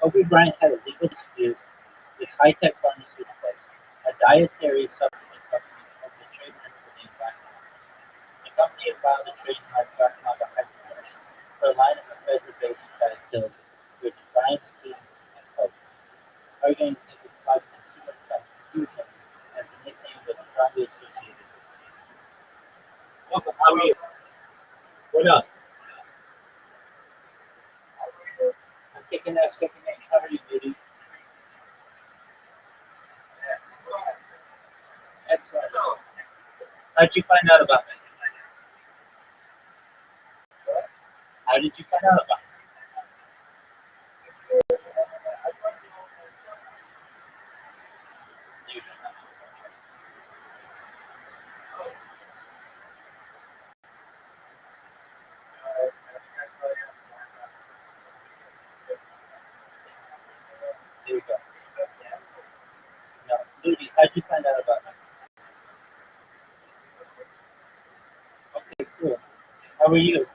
Kobe Bryant had a legal dispute with high-tech pharmaceuticals, a dietary supplement company of the trademark for the name Blackmon. The company had filed a trademark Blackmon Hyperwash for a line of ephedra-based diet pills, which Bryant sued and opposed, arguing it would cause consumer confusion as the nickname was strongly associated with pain. Welcome, how are you? What up? I'm kicking that second name. How are you, dude? Excellent. How'd you find out about me? How did you find out about me? You don't know. There you go. No, Ludi, how'd you find out about me? Okay, cool. How are you?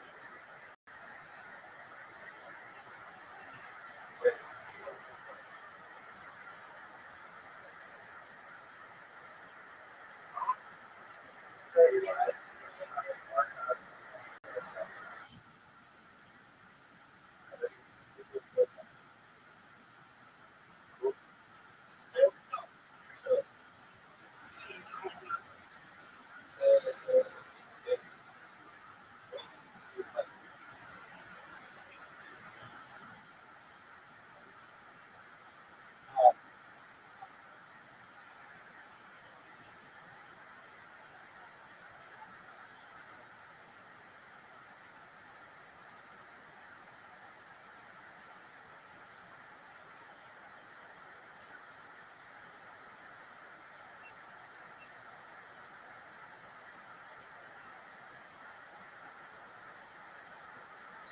Uh,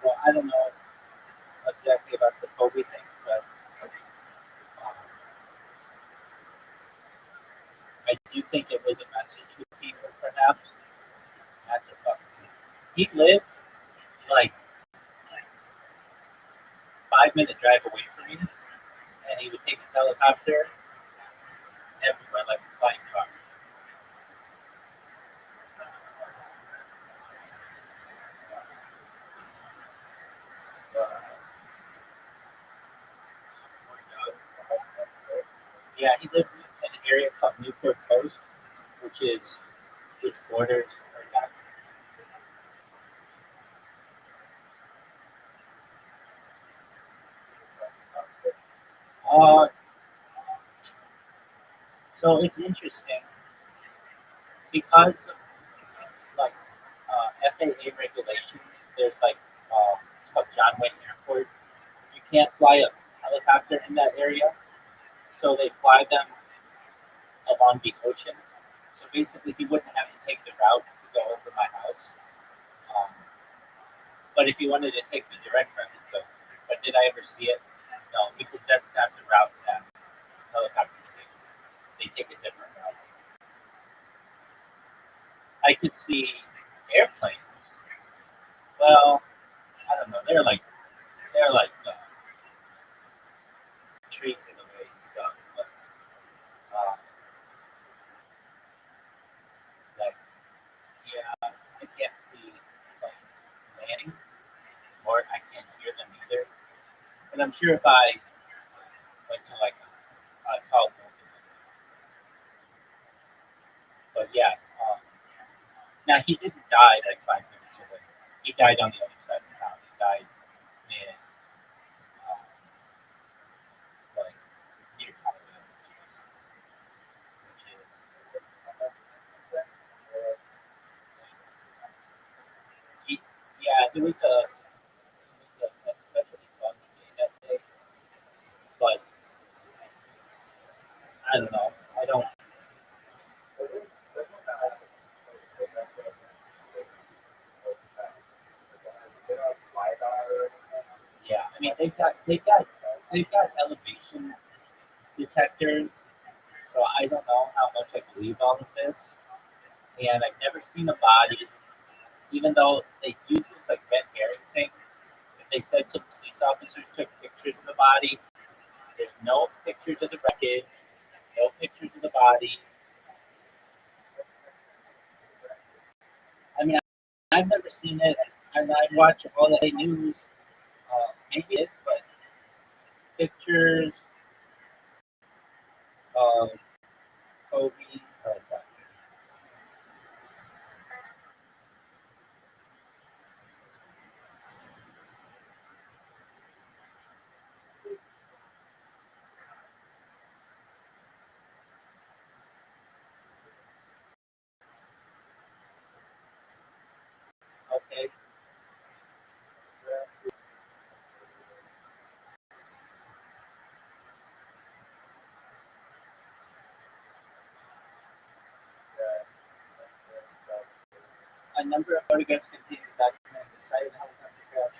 so I don't know exactly about the Kobe thing, but I do think it was a message to people, perhaps, not to fucking see. He lived like 5 minute drive away from me, and he would take his helicopter everywhere like a flying car. Yeah, he lived in an area called Newport Coast, which is which borders are that. Uh, so it's interesting because of like FAA regulations. There's like it's called John Wayne Airport. You can't fly a helicopter in that area, so they fly them along the ocean. So basically, he wouldn't have to take the route to go over my house. Um, but if he wanted to take the direct route, he could. But did I ever see it? No, because that's not the route that helicopters take. They take a different route. I could see airplanes. Well, I don't know. They're like trees in the way and stuff. But uh, like, yeah, I can't see planes landing, or I can't hear them either. But I'm sure if I went to Now he didn't die like 5 minutes away. He died on the other side of town. He died in like near Colorado, which is he, yeah. It was a especially fun day that day, but I don't know. I don't. Yeah, I mean they've got elevation detectors, so I don't know how much I believe all of this. And I've never seen a body, even though they use this like red herring thing. If they said some police officers took pictures of the body, there's no pictures of the wreckage, no pictures of the body. I mean, I've never seen it, and I watch all the news. Maybe it's, but pictures of Kobe. Uh, okay, a number of photographs containing the document the site of the helicopter crash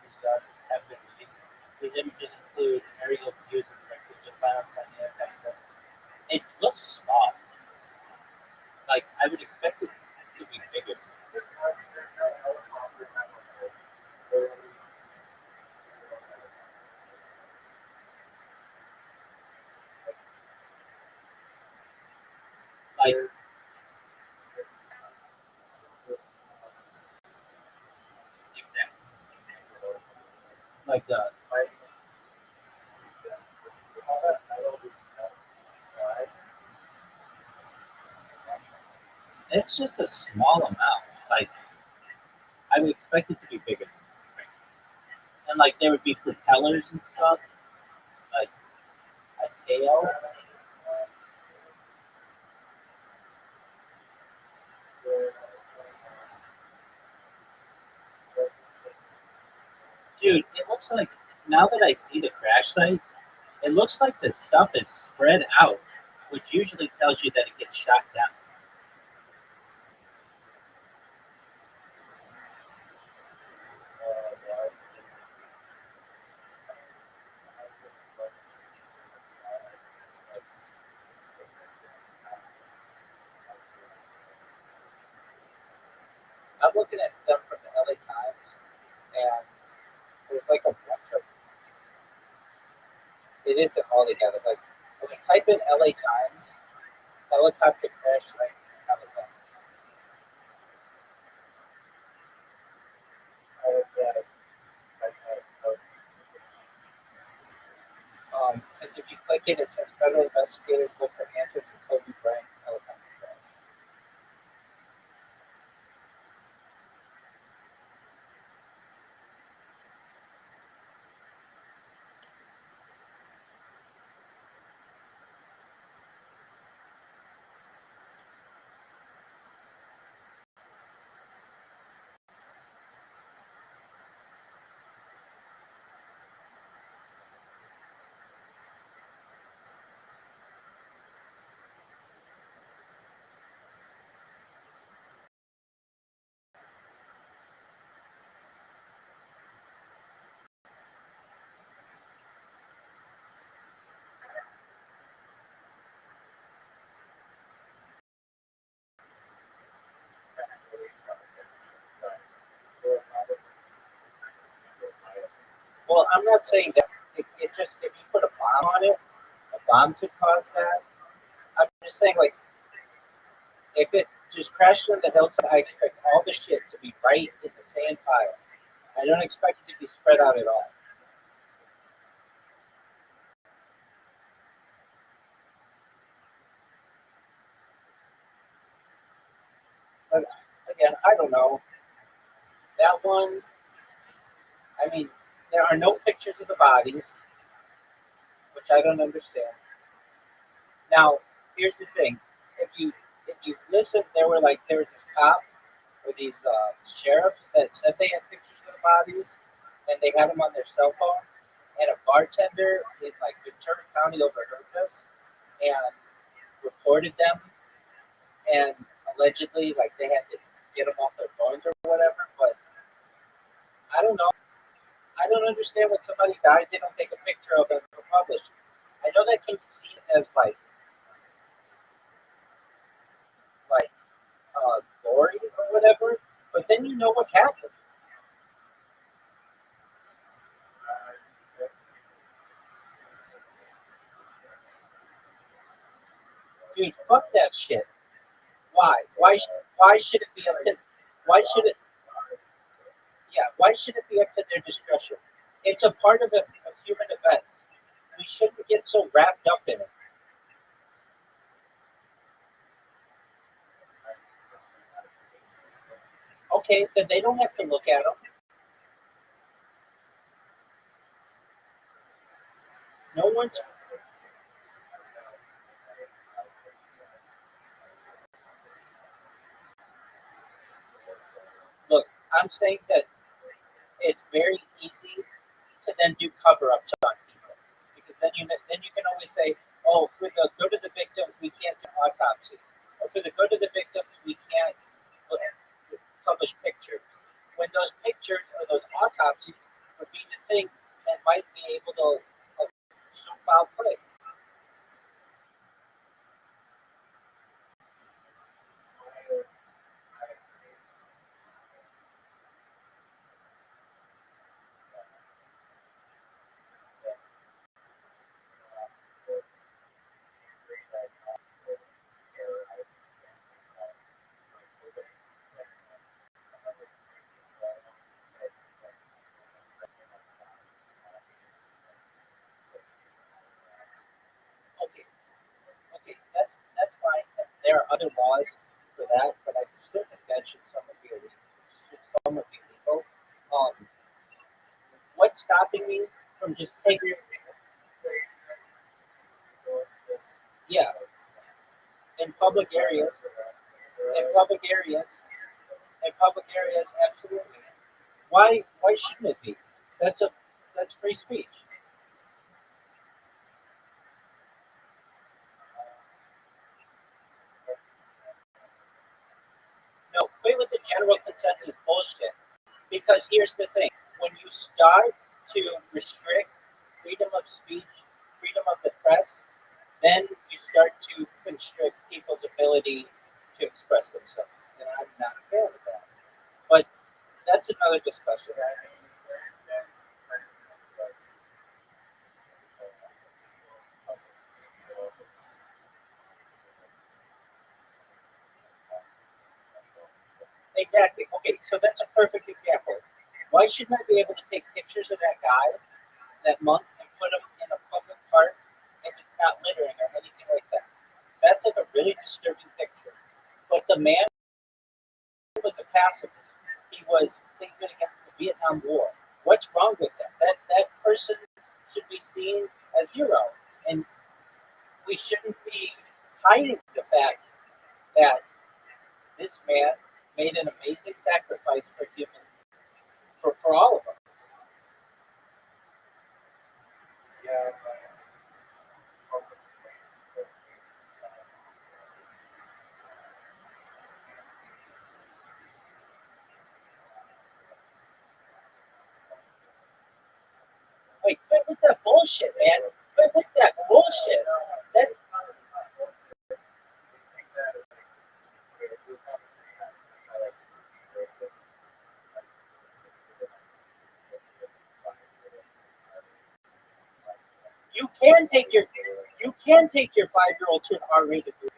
these documents have been released. These images include aerial views of the wreckage of farms on the impact test. It looks small. Like I would expect it to be bigger. Like like it's just a small amount. Like I would expect it to be bigger. And like there would be propellers and stuff, like a tail. Dude, it looks like now that I see the crash site, it looks like the stuff is spread out, which usually tells you that it gets shot down. I'm looking at them from the LA Times, and there's like a bunch of it isn't all together. Like when you type in LA Times, helicopter crash site Halifax. Because if you click it, it says federal investigators look for answers to Kobe Bryant helicopter crash. Well, I'm not saying that it just if you put a bomb on it, a bomb could cause that. I'm just saying like if it just crashes on the hillside, I expect all the shit to be right in the same pile. I don't expect it to be spread out at all. But again, I don't know. That one, I mean, there are no pictures of the bodies, which I don't understand. Now, here's the thing: if you listen, there was this cop or these sheriffs that said they had pictures of the bodies, and they had them on their cell phones, and a bartender in like Ventura County overheard this and reported them, and allegedly like they had to get them off their phones or whatever. But I don't know. I don't understand when somebody dies, they don't take a picture of it or publish it. I know that can be seen as like glory or whatever, but then you know what happened. Dude, fuck that shit. Why? Why should it be up to? Why should it? Yeah. Why should it be up to their discretion? It's a part of human events. We shouldn't get so wrapped up in it. Okay, then they don't have to look at them. No one's look. I'm saying that it's very easy to then do cover-ups on people because then you can always say, oh, for the good of the victims, we can't do autopsy, or for the good of the victims, we can't publish pictures. When those pictures or those autopsies would be the thing that might be able to show foul play. Okay, okay, that's fine. There are other laws for that, but I still think that should somewhat be illegal. Should somewhat be legal. Um, what's stopping me from just taking? Yeah, in public areas, in public areas, in public areas, absolutely. Why shouldn't it be? That's a that's free speech. No, quit with the general consensus bullshit. Because here's the thing: when you start to restrict freedom of speech, freedom of the press, then you start to constrict people's ability to express themselves. And I'm not a fan of that. But that's another discussion. Exactly. Okay, so that's a perfect example. Why shouldn't I be able to take pictures of that guy that month and put them in a public park if it's not littering or anything like that? That's like a really disturbing picture. But the man was a pacifist. He was thinking against the Vietnam War. What's wrong with that? That person should be seen as hero, and we shouldn't be hiding the fact that this man made an amazing sacrifice for all of us. Wait, quit with that bullshit, man. Quit with that bullshit. That you can take your 5-year-old to an R-rated movie.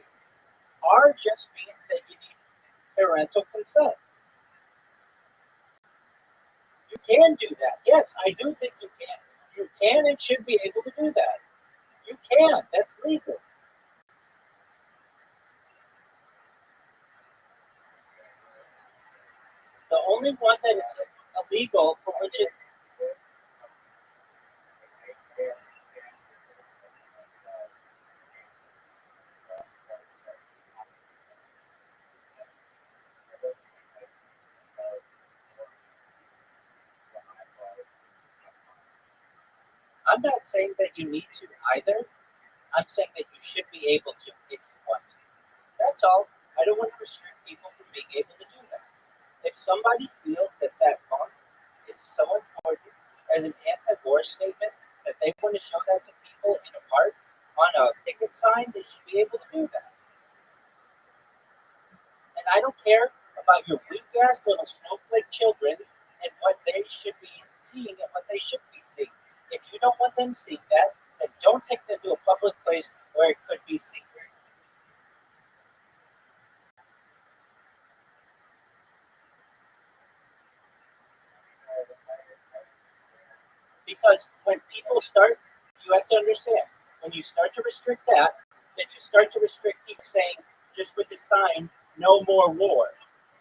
R just means that you need parental consent. You can do that. Yes, I do think you can. You can and should be able to do that. You can. That's legal. The only one that it's illegal for which it. I'm not saying that you need to either. I'm saying that you should be able to if you want to. That's all. I don't want to restrict people from being able to do that. If somebody feels that that month is so important as an anti-war statement that they want to show that to people in a park on a picket sign, they should be able to do that. And I don't care about your weak ass little snowflake children and what they should be seeing and what they should be seeing. If you don't want them seeing that, then don't take them to a public place where it could be seen. Because when people start, you have to understand, when you start to restrict that, then you start to restrict people saying, just with the sign, no more war.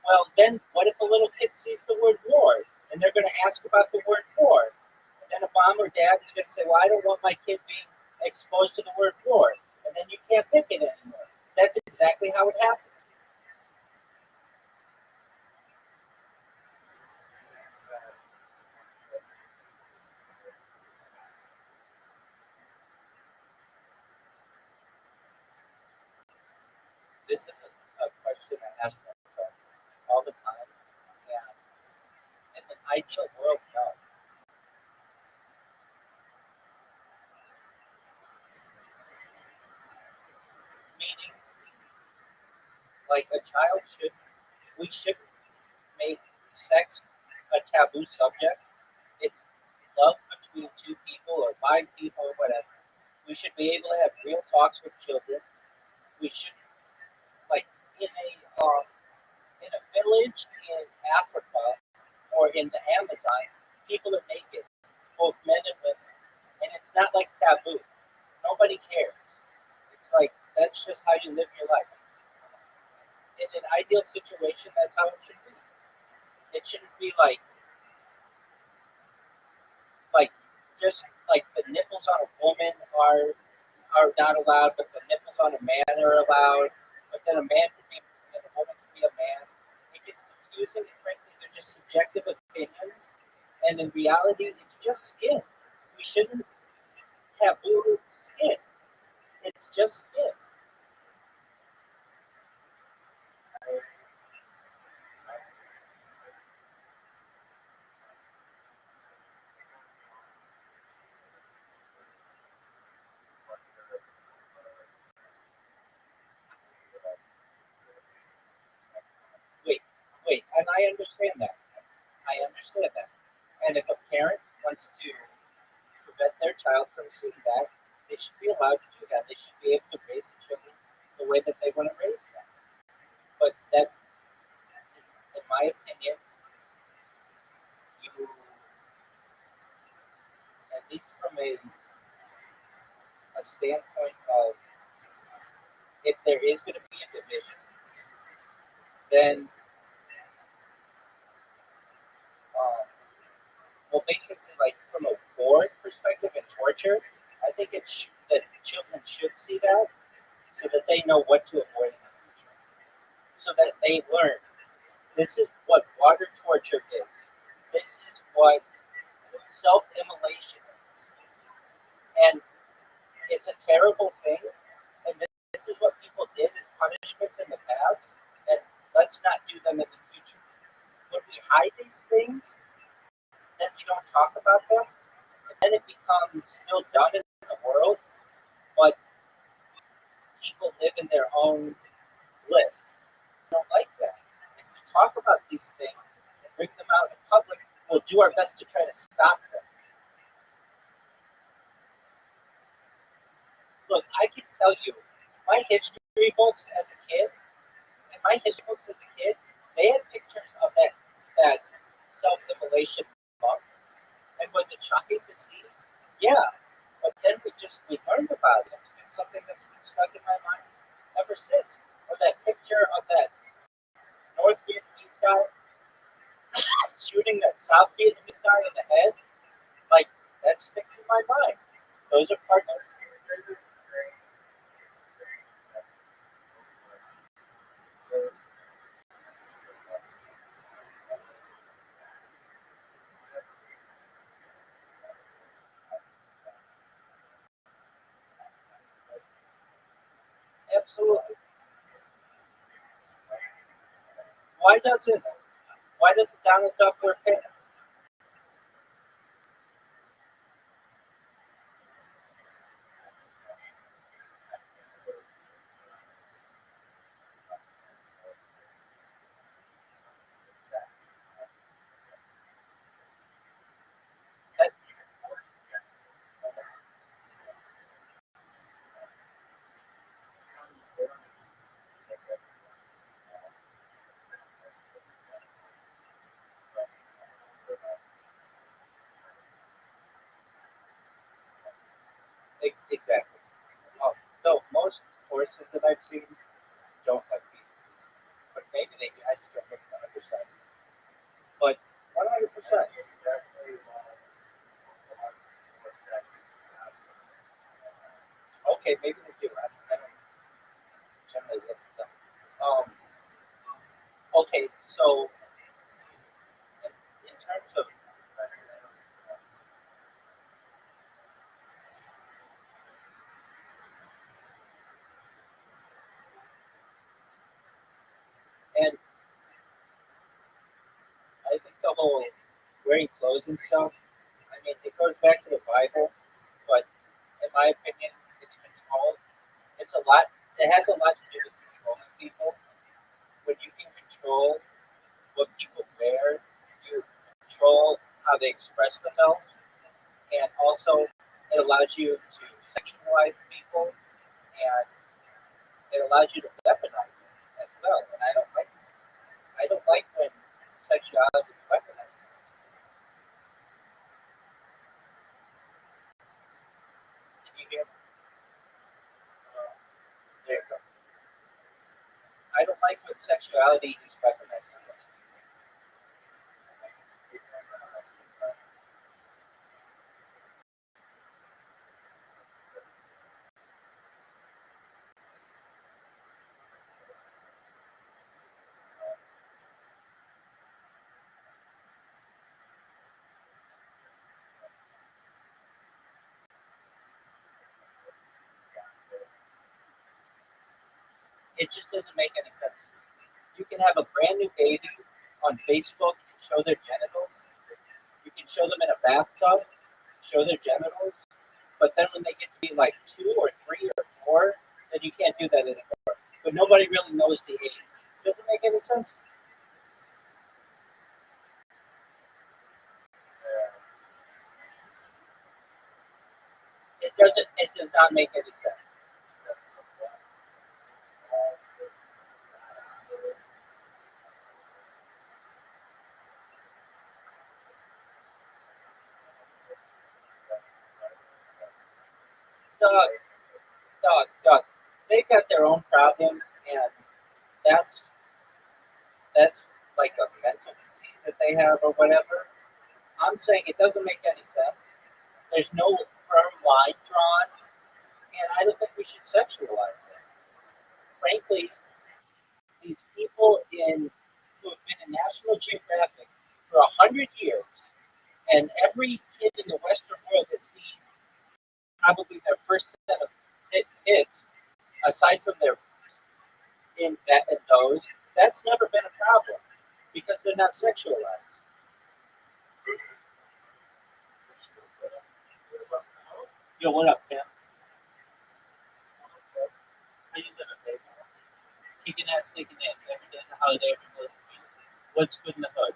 Well, then what if a little kid sees the word war and they're going to ask about the word war? And then a mom or dad is going to say, well, I don't want my kid being exposed to the word war. And then you can't pick it anymore. That's exactly how it happens. This is a question I ask myself all the time. And in an ideal world, no. Meaning, like a child should, we shouldn't make sex a taboo subject. It's love between two people or five people or whatever. We should be able to have real talks with children. We should, like, in a village in Africa or in the Amazon, people are naked, both men and women, and it's not like taboo. Nobody cares. It's like that's just how you live your life. In an ideal situation, that's how it should be. It shouldn't be like just like the nipples on a woman are not allowed, but the nipples on a man are allowed. But then a man can be and a woman can be a man. It gets confusing, and frankly, they're just subjective opinions. And in reality, it's just skin. We shouldn't taboo skin. It's just skin. Wait, wait, and I understand that. I understand that. And if a parent wants to prevent their child from seeing that, they should be allowed to do that. They should be able to raise the children the way that they want to raise them. But that, in my opinion, you, at least from a standpoint of if there is going to be a division, then, um, well, basically, like from a board perspective and torture, I think that children should see that so that they know what to avoid in the future, so that they learn. This is what water torture is. This is what self-immolation is. And it's a terrible thing. And this is what people did as punishments in the past. And let's not do them in the future. When we hide these things and we don't talk about them, and then it becomes still done in the world, but people live in their own bliss. I don't like that. If we talk about these things and bring them out in public, we'll do our best to try to stop them. Look, I can tell you, my history books as a kid, and my history books as a kid, they had pictures of that self-immolation monk. And was it shocking to see? Yeah. But then we learned about it. It's been something that's been stuck in my mind ever since. Or that picture of that North Vietnamese guy South Vietnamese guy in the head, like that sticks in my mind. Those are parts of absolutely. Why doesn't Donald Duck wear pants? That, exactly. Though most horses that I've seen don't have feet, but maybe they do. I just don't look at the underside. But 100%. Okay, maybe they do. I don't generally look at them. Okay, so in terms of, and I think the whole wearing clothes and stuff, I mean, it goes back to the Bible, but in my opinion, it's control. It's a lot, it has a lot to do with controlling people. When you can control what people wear, you control how they express themselves, and also it allows you to sexualize people, and it allows you to weaponize them as well. And I don't like when sexuality is weaponized. Can you hear? There you go. I don't like when sexuality is weaponized. It just doesn't make any sense. You can have a brand new baby on Facebook and show their genitals. You can show them in a bathtub, show their genitals. But then when they get to be like 2 or 3 or 4, then you can't do that anymore. But nobody really knows the age. Doesn't make any sense. It doesn't. It does not make any sense. Dog, dog. They got their own problems, and that's that's like a mental disease that they have or whatever. I'm saying it doesn't make any sense. There's no firm line drawn, and I don't think we should sexualize it. Frankly, these people who have been in National Geographic for 100 years, and every kid in the Western world has seen probably their first set of hits, aside from their in those. That's never been a problem because they're not sexualized. Yo, what up, Pam? How you doing, baby? Kicking ass, taking ass. Every day's a holiday, every day's a feast. What's good in the hood?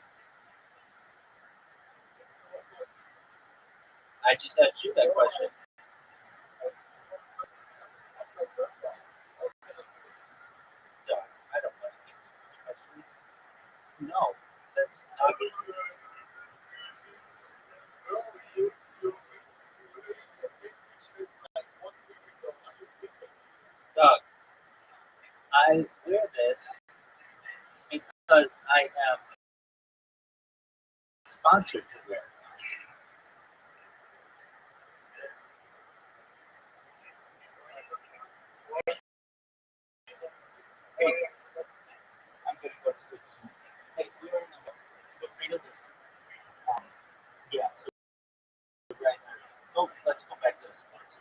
I just asked you that question. So, I don't want to answer questions. No, that's not. Doug, I wear this because I am sponsored to wear. Hey, I'm gonna go to sleep soon. Hey, we are in the middle. Feel free to listen. Yeah, so right now. Oh, let's go back to the sports.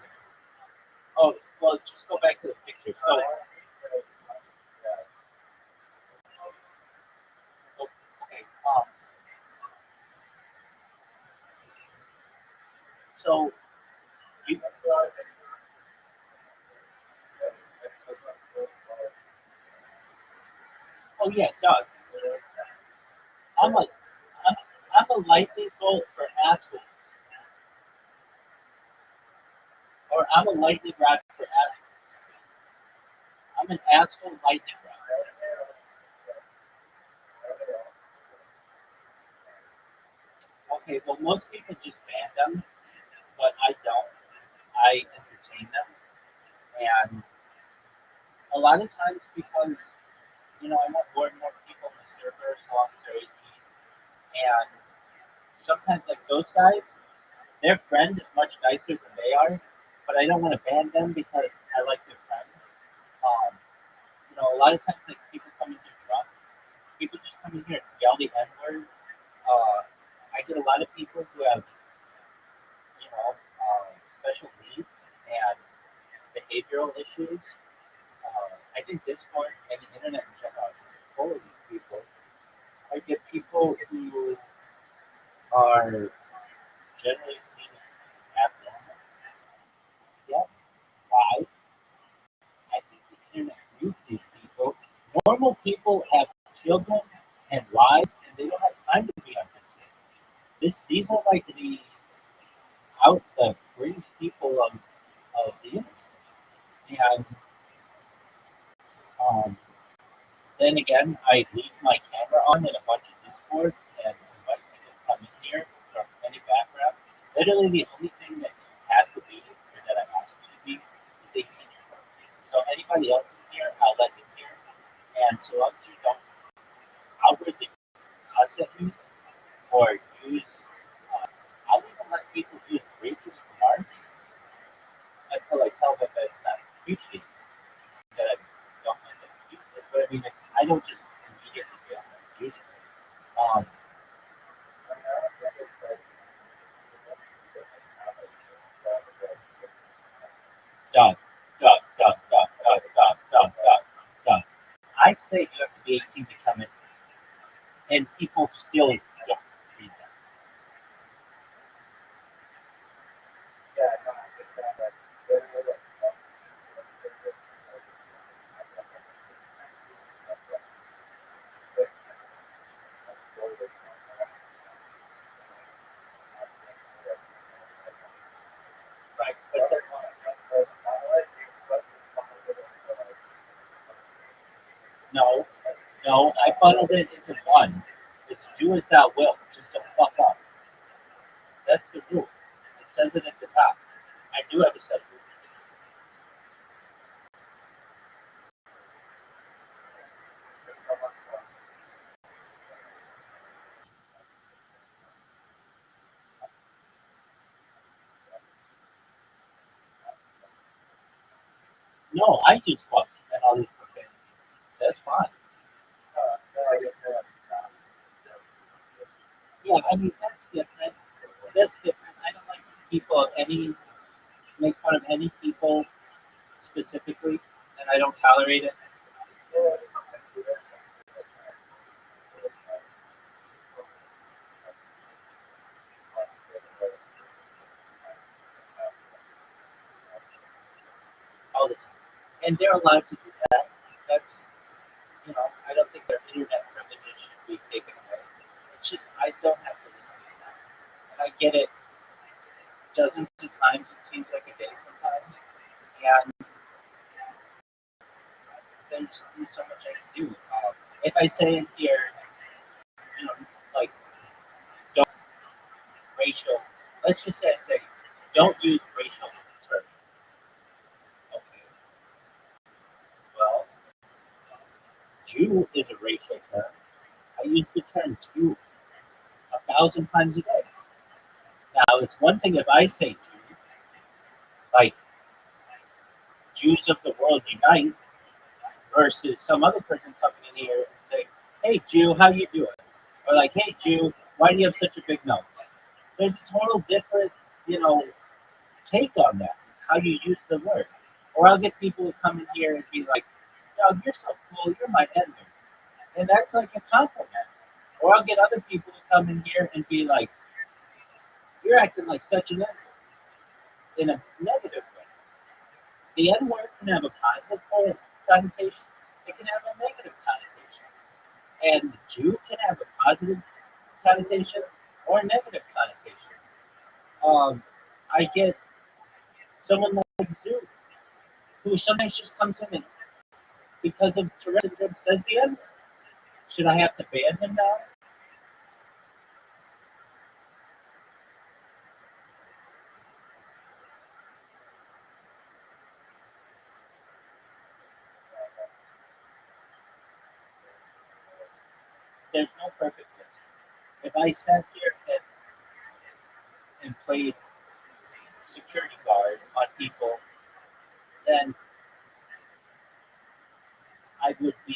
Oh, well, just go back to the picture. So, okay. So you. Oh yeah, Doug. I'm a, I'm a lightning bolt for asshole, or I'm a lightning rod for asshole. I'm an asshole lightning rod. Okay, well, most people just ban them, but I don't. I entertain them, and a lot of times because I want more and more people in the server as long as they're 18, and sometimes like those guys, their friend is much nicer than they are, but I don't want to ban them because I like their friend. A lot of times like people come in here drunk, people just come in here and yell the N word. I get a lot of people who have special needs and behavioral issues. I think Discord and the internet in general is full of these people. I get people who are generally seen as abnormal. Yeah, why? I think the internet needs these people. Normal people have children and lives, and they don't have time to be on these are like the fringe people of the internet. And um, then again, I leave my camera on in a bunch of discords and invite people to come in here from any background. Literally, the only thing that you have to be or that I ask you to be is 18 years old. So anybody else in here, I'll let them here. And so long as you don't outwardly cuss at me or use, I'll even let people use racist remarks until I tell them that it's not appreciated, that I don't let them use it. But I mean, I don't just immediately get them use it. Um, done, done. I say you have to be 18 to come in, and people still don't read that. Right? No, no, I funneled it into one. It's do as thou wilt, just don't fuck up. That's the rule. It says it at the top. I do have a set of rules. No, I use fuck and all these profanities. That's fine. Yeah, I mean that's different. That's different. I don't like people any make fun of any people specifically, and I don't tolerate it all the time. And they're allowed to do that. That's I don't think their internet privileges should be taken away. It's just I don't have to listen to that. And I get it dozens of times, it seems like a day sometimes. And there's only so much I can do. If I say in here, you know, like don't racial, let's just say don't use racial terms. Okay, well, Jew is a racial term. I use the term Jew 1,000 times a day. Now, it's one thing if I say Jew, like Jews of the world unite, versus some other person coming in here and saying, "Hey, Jew, how you doing?" Or like, "Hey, Jew, why do you have such a big nose?" There's a total different, take on that. It's how you use the word. Or I'll get people who come in here and be like, "Doug, you're so cool. You're my enemy," and that's like a compliment. Or I'll get other people who come in here and be like, "You're acting like such an enemy," in a negative way. The N word can have a positive connotation. It can have a negative connotation. And Jew can have a positive connotation or a negative connotation. I get someone like Zeus, who sometimes just comes in and, because of Tourette's syndrome, says the N word. Should I have to ban him now? There's no perfect list. If I sat here and played security guard on people, then I would be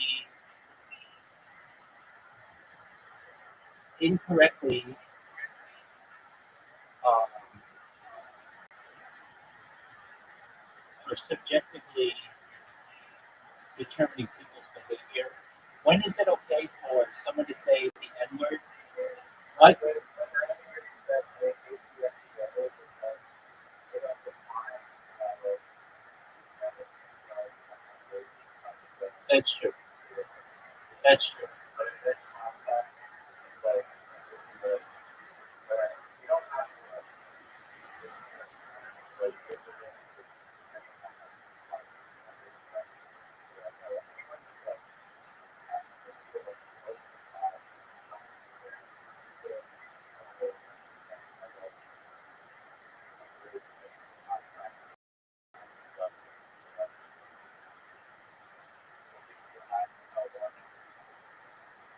incorrectly um, or subjectively determining people's behavior. When is it okay for someone to say the N word? What? That's true. That's true.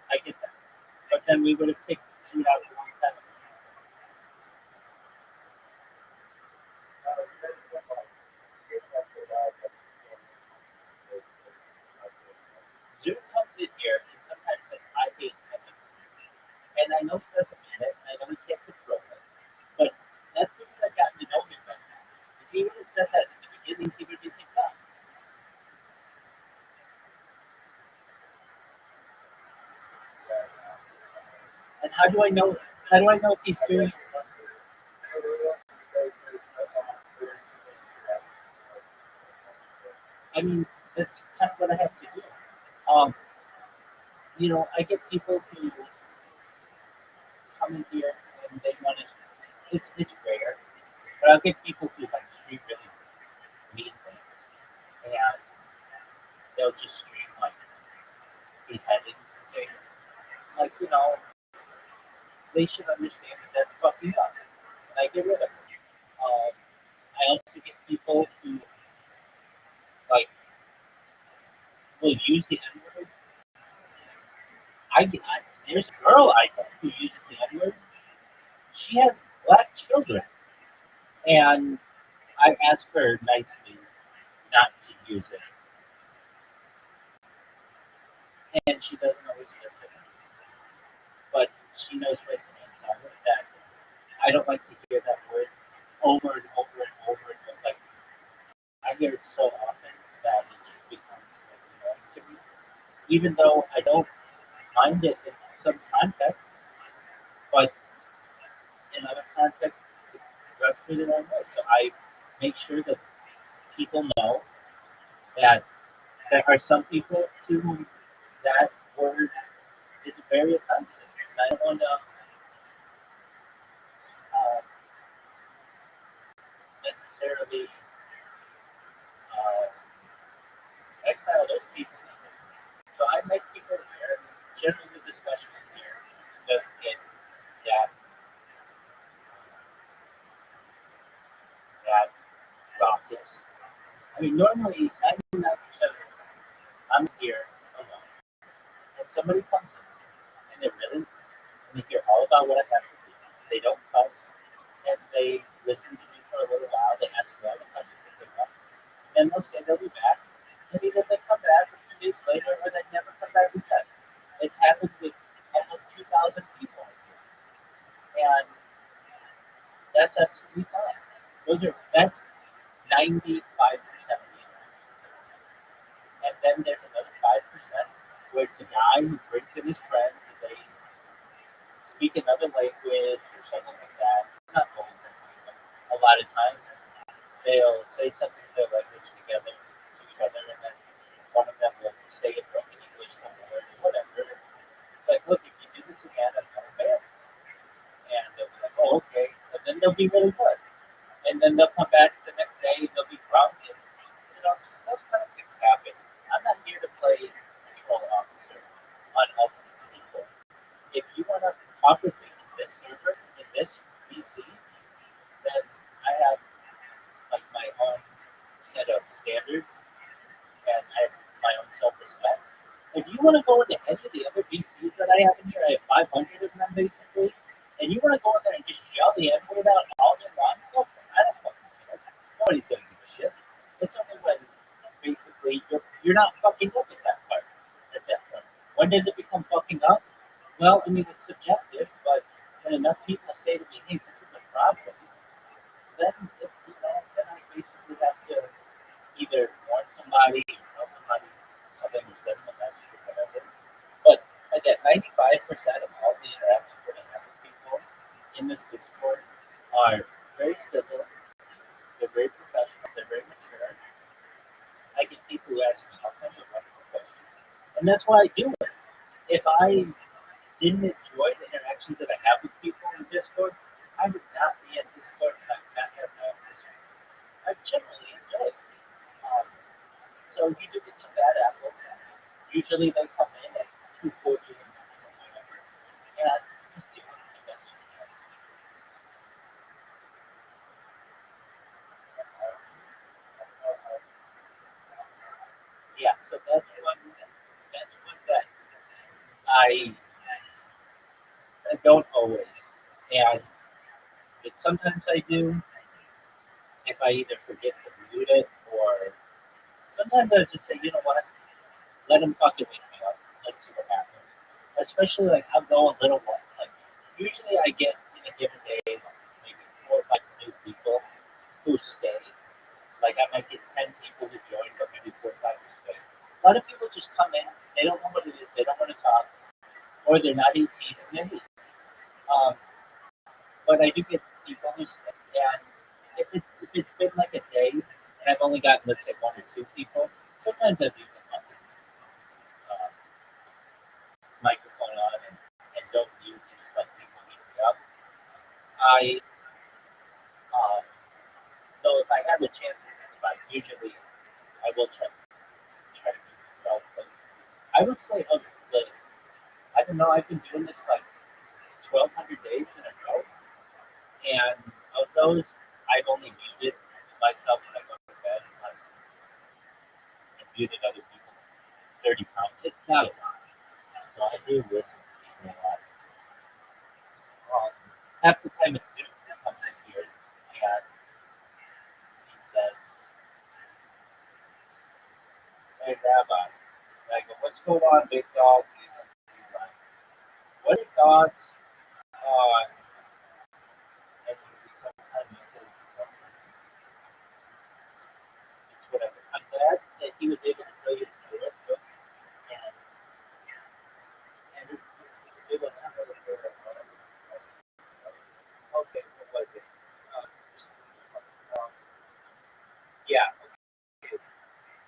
I get that. But then we would have kicked the suit out a long time ago. Zoom comes in here and sometimes says, "I hate heaven." And I know he doesn't mean it. I know he can't control it. But that's because I've gotten to know him better. If he would have said that at the beginning, he would be kicked out. And how do I know? How do I know if he's doing? I mean, that's kind of what I have to do. Um, I get people who come in here and they want to. It's rare, but I'll get people who like stream really mean things, and they'll just stream like beheadings and things. Like they should understand that that's fucking up, and I get rid of it. Um, I also get people who like will use the N word. There's a girl I know who uses the N word. She has black children, and I ask her nicely not to use it, and she doesn't always listen. But she knows my stance on it, that I don't like to hear that word over and over and over and over. Like I hear it so often that it just becomes like annoying to me. Even though I don't mind it in some contexts, but in other contexts, it rubs me the wrong way. So I make sure that people know that there are some people to whom that word is very offensive. And I don't want to uh, necessarily uh, exile those people. So I make people aware. Generally, the discussion in here doesn't get that that raucous. I mean, normally 99% of the time, I'm here alone, and somebody comes in and they're really, and they hear all about what I have to listen to me for a little while. They ask me all the questions that they want. Then they'll say they'll be back. And either they come back a few days later or they never come back again. It's happened with almost 2,000 people and that's absolutely fine. That's 95% of the interactions. And then there's another 5% where it's a guy who brings in his friends and they speak another language or something like that. It's not always that way, but a lot of times they'll say something in their language together to each other, and then one of them will say it broken English somewhere or whatever. It's like, look, if you do this again, I'm going to ban you. And they'll be like, oh, okay. And then they'll be really good. And then they'll come back the next day and they'll be drunk. And, just those kind of things happen. I'm not here to play control officer on other people. If you want to talk with me in this server, in this VC, then I have like my own set of standards and I have my own self-respect. If you want to go into any of the other VCs that I have in here, I have 500 of them basically, and you want to go in there and just yell the N-word out all day long, go for it. I don't fucking care. Nobody's going to give a shit. It's only when basically you're not fucking up at that part. At that point, when does it become fucking up? Well, I mean it's subjective, but when enough people say to me, "Hey, this is a problem," then I basically have to either warn somebody, or tell somebody something, or send them a message or whatever. But again, 95% of all the interactions that I have with people in this Discord are very civil. They're very professional. They're very mature. I get people who ask me all kinds of wonderful questions, and that's why I do it. If I didn't enjoy the interactions that I have with people in Discord, I would not be in Discord, and I would not have my own Discord. I generally enjoy it. So you do get some bad apples. Usually they come in at 2:40 in the morning or whatever, and I just do it the best you can. Yeah, so that's one that I don't always, and sometimes I do if I either forget to mute it or sometimes I just say, you know what, let them fucking wake me up. Let's see what happens. Especially like I'll go a little while. Like usually I get in a given day like maybe 4 or 5 new people who stay. Like I might get 10 people to join, but maybe 4 or 5 to stay. A lot of people just come in, they don't know what it is, they don't want to talk, or they're not 18 and they leave. Um, but I do get people who stay, and if it's been like a day and I've only got let's say 1 or 2 people, sometimes I leave the fucking uh, microphone on and don't mute and just let people eat me up. I though if I have a chance to think about it, usually I will try to mute myself. But I would say of the I don't know, I've been doing this like 1,200 days in a row, and of those I've only muted myself when I go to bed. Like I muted other people 30 times. It's not a lot. So I do listen to people a lot. Half the time it's Zoom that comes in here and he says, "Hey Rabbi," and I go, "What's going on, big dog?" He's like, "What are your thoughts on?" And he sometimes it's whatever. I'm glad that he was able to tell you to do it, and he was able to tell me okay, what was it? Yeah. Okay.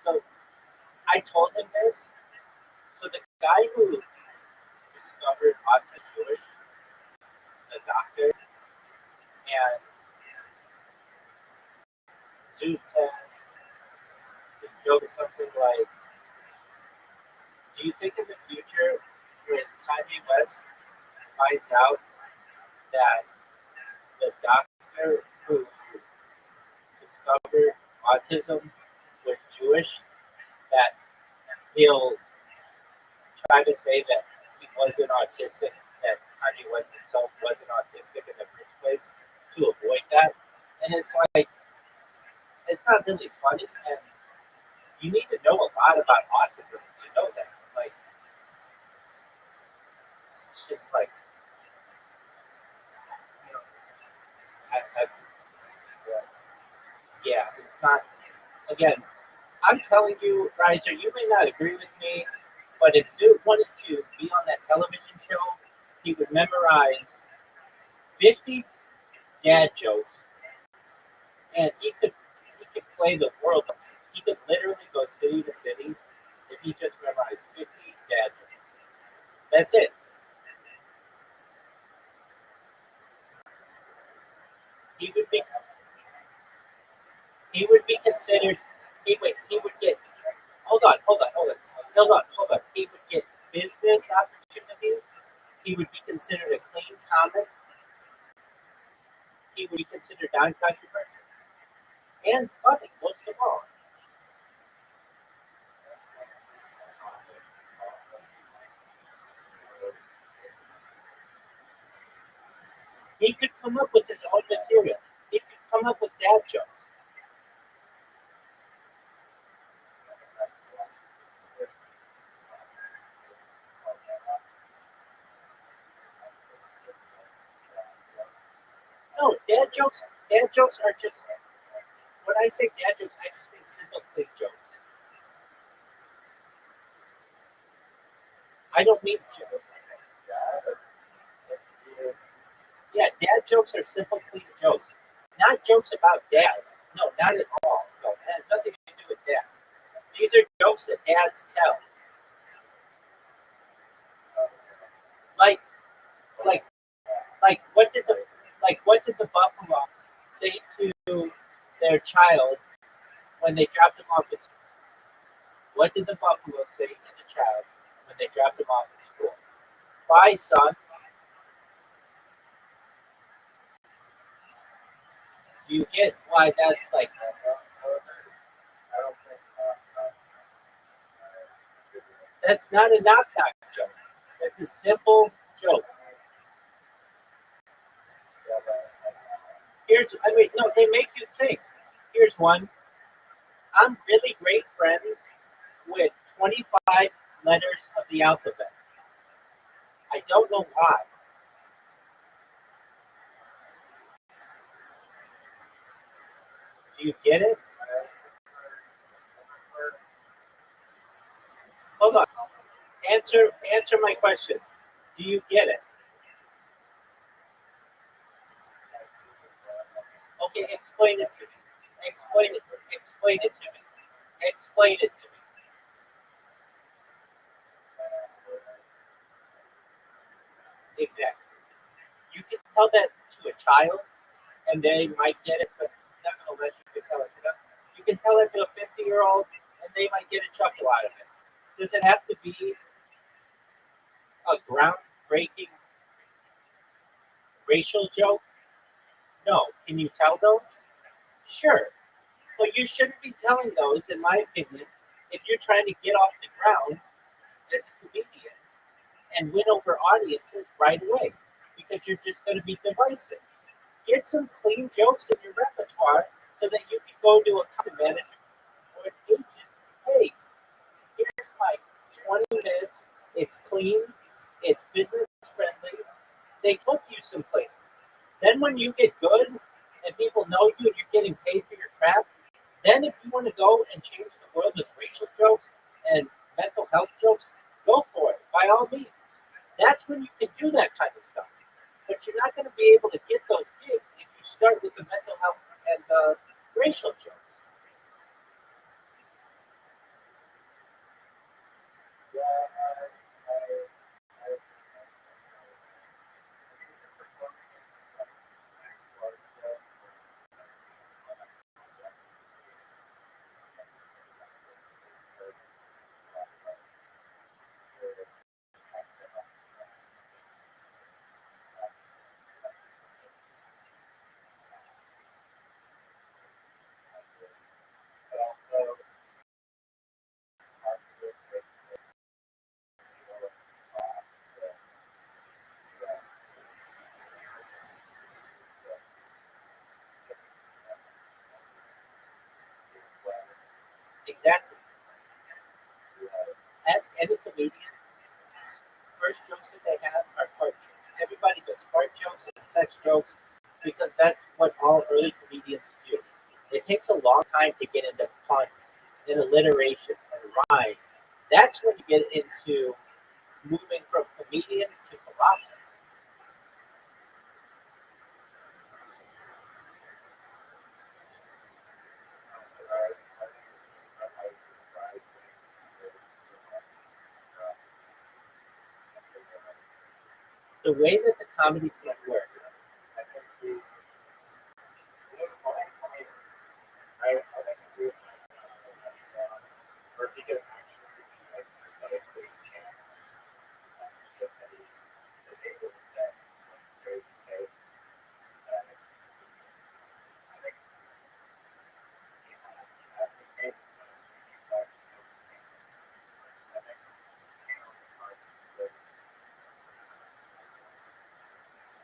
So I told him this. So the guy who discovered autism Jewish, the doctor, and Jude says the joke is something like, "Do you think in the future when Kanye West finds out that the doctor who discovered autism was Jewish, that he'll try to say that he wasn't autistic, that Kanye West himself wasn't autistic in the first place to avoid that?" And it's like it's not really funny, and you need to know a lot about autism to know that. Like it's just like you know, I yeah, it's not. Again, I'm telling you, Riser, you may not agree with me, but if Zoot wanted to be on that television show, he would memorize 50 dad jokes, and he could play the world. He could literally go city to city if he just memorized 50 dad jokes. That's it. He would be he would be considered. He would get. Hold on. He would get business opportunities. He would be considered a clean comic. He would be considered non-controversial and funny most of all. He could come up with his own material. He could come up with dad jokes. No, dad jokes. Dad jokes are just when I say dad jokes, I just mean simple clean jokes. I don't mean jokes. Yeah, dad jokes are simple clean jokes, not jokes about dads. No, not at all. No, it has nothing to do with dads. These are jokes that dads tell. Like, like, like, what did the buffalo say to their child when they dropped him off at school? What did the buffalo say to the child when they dropped him off at school? Bye, son. Do you get why that's like? That's not a knock knock joke. That's a simple joke. I mean, no, they make you think. Here's one. I'm really great friends with 25 letters of the alphabet. I don't know why. Do you get it? Hold on. Answer my question. Do you get it? Okay, explain it to me. Explain it. Explain it to me. Explain it to me. Exactly. You can tell that to a child, and they might get it, but nevertheless, you can tell it to them. You can tell it to a 50-year-old, and they might get a chuckle out of it. Does it have to be a groundbreaking racial joke? No. Can you tell those? Sure. But you shouldn't be telling those, in my opinion, if you're trying to get off the ground as a comedian and win over audiences right away because you're just going to be divisive. Get some clean jokes in your repertoire so that you can go to a company manager or an agent. Hey, here's my 20 minutes. It's clean. It's business friendly. They took you some places. Then when you get good and people know you and you're getting paid for your craft, then if you want to go and change the world with racial jokes and mental health jokes, go for it by all means. That's when you can do that kind of stuff. But you're not going to be able to get those gigs if you start with the mental health and the racial jokes. Exactly. Ask any comedian. First jokes that they have are fart jokes. Everybody does fart jokes and sex jokes because that's what all early comedians do. It takes a long time to get into puns and alliteration and rhyme. That's when you get into moving from comedian to philosopher. The way that the comedy scene works,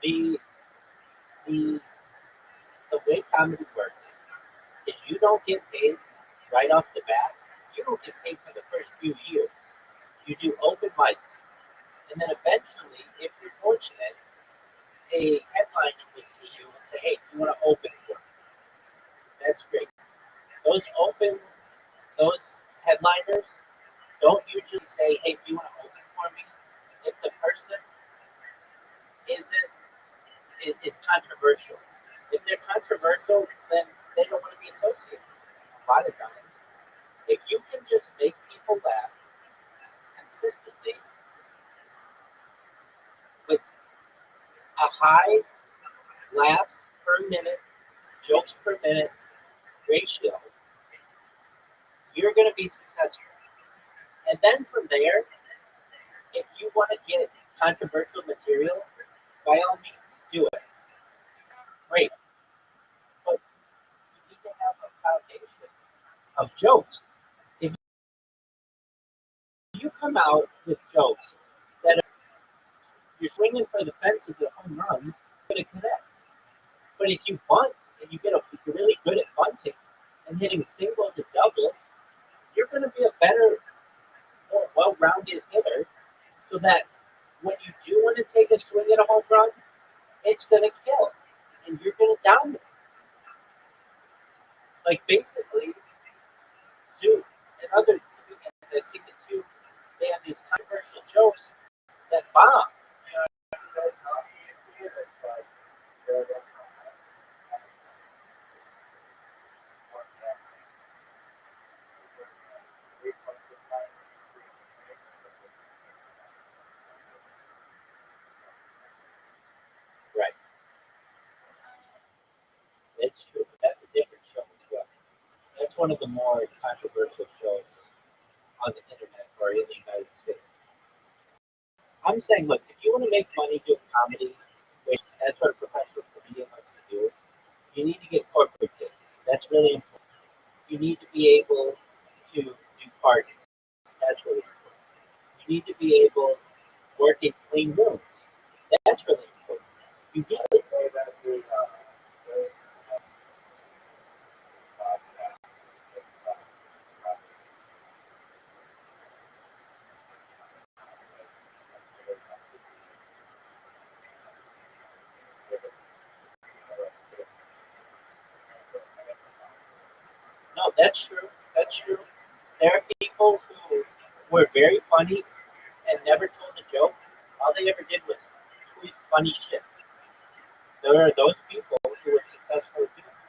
the the the way comedy works is you don't get paid right off the bat. You don't get paid for the first few years. You do open mics, and then eventually, if you're fortunate, a headliner will see you and say, "Hey, you want to open for me?" That's great. Those open, those headliners don't usually say, "Hey, do you want to open for me?" If the person isn't is controversial. If they're controversial, then they don't want to be associated. A lot of times, if you can just make people laugh consistently with a high laughs per minute, jokes per minute ratio, you're going to be successful. And then from there, if you want to get controversial material, by all means, do it. Great. But you need to have a foundation of jokes. If you come out with jokes that you're swinging for the fences at home runs, you're going to connect. But if you bunt and you're really good at bunting and hitting singles and doubles, you're going to be a better, more well-rounded hitter so that when you do want to take a swing at a home run, it's going to kill and you're going to dominate. Like basically, Zoo and other comedians I've seen it too, they have these controversial jokes that bomb. Right. It's true. That's a different show as well. That's one of the more controversial shows on the internet or in the United States. I'm saying, look, if you want to make money doing comedy, which that's what a professional comedian wants to do, you need to get corporate gigs. That's really important. You need to be able to do parties. That's really important. You need to be able to work in clean rooms. That's really important. You need to no, that's true. That's true. There are people who were very funny and never told a joke. All they ever did was tweet funny shit. There are those people who were successful at doing that.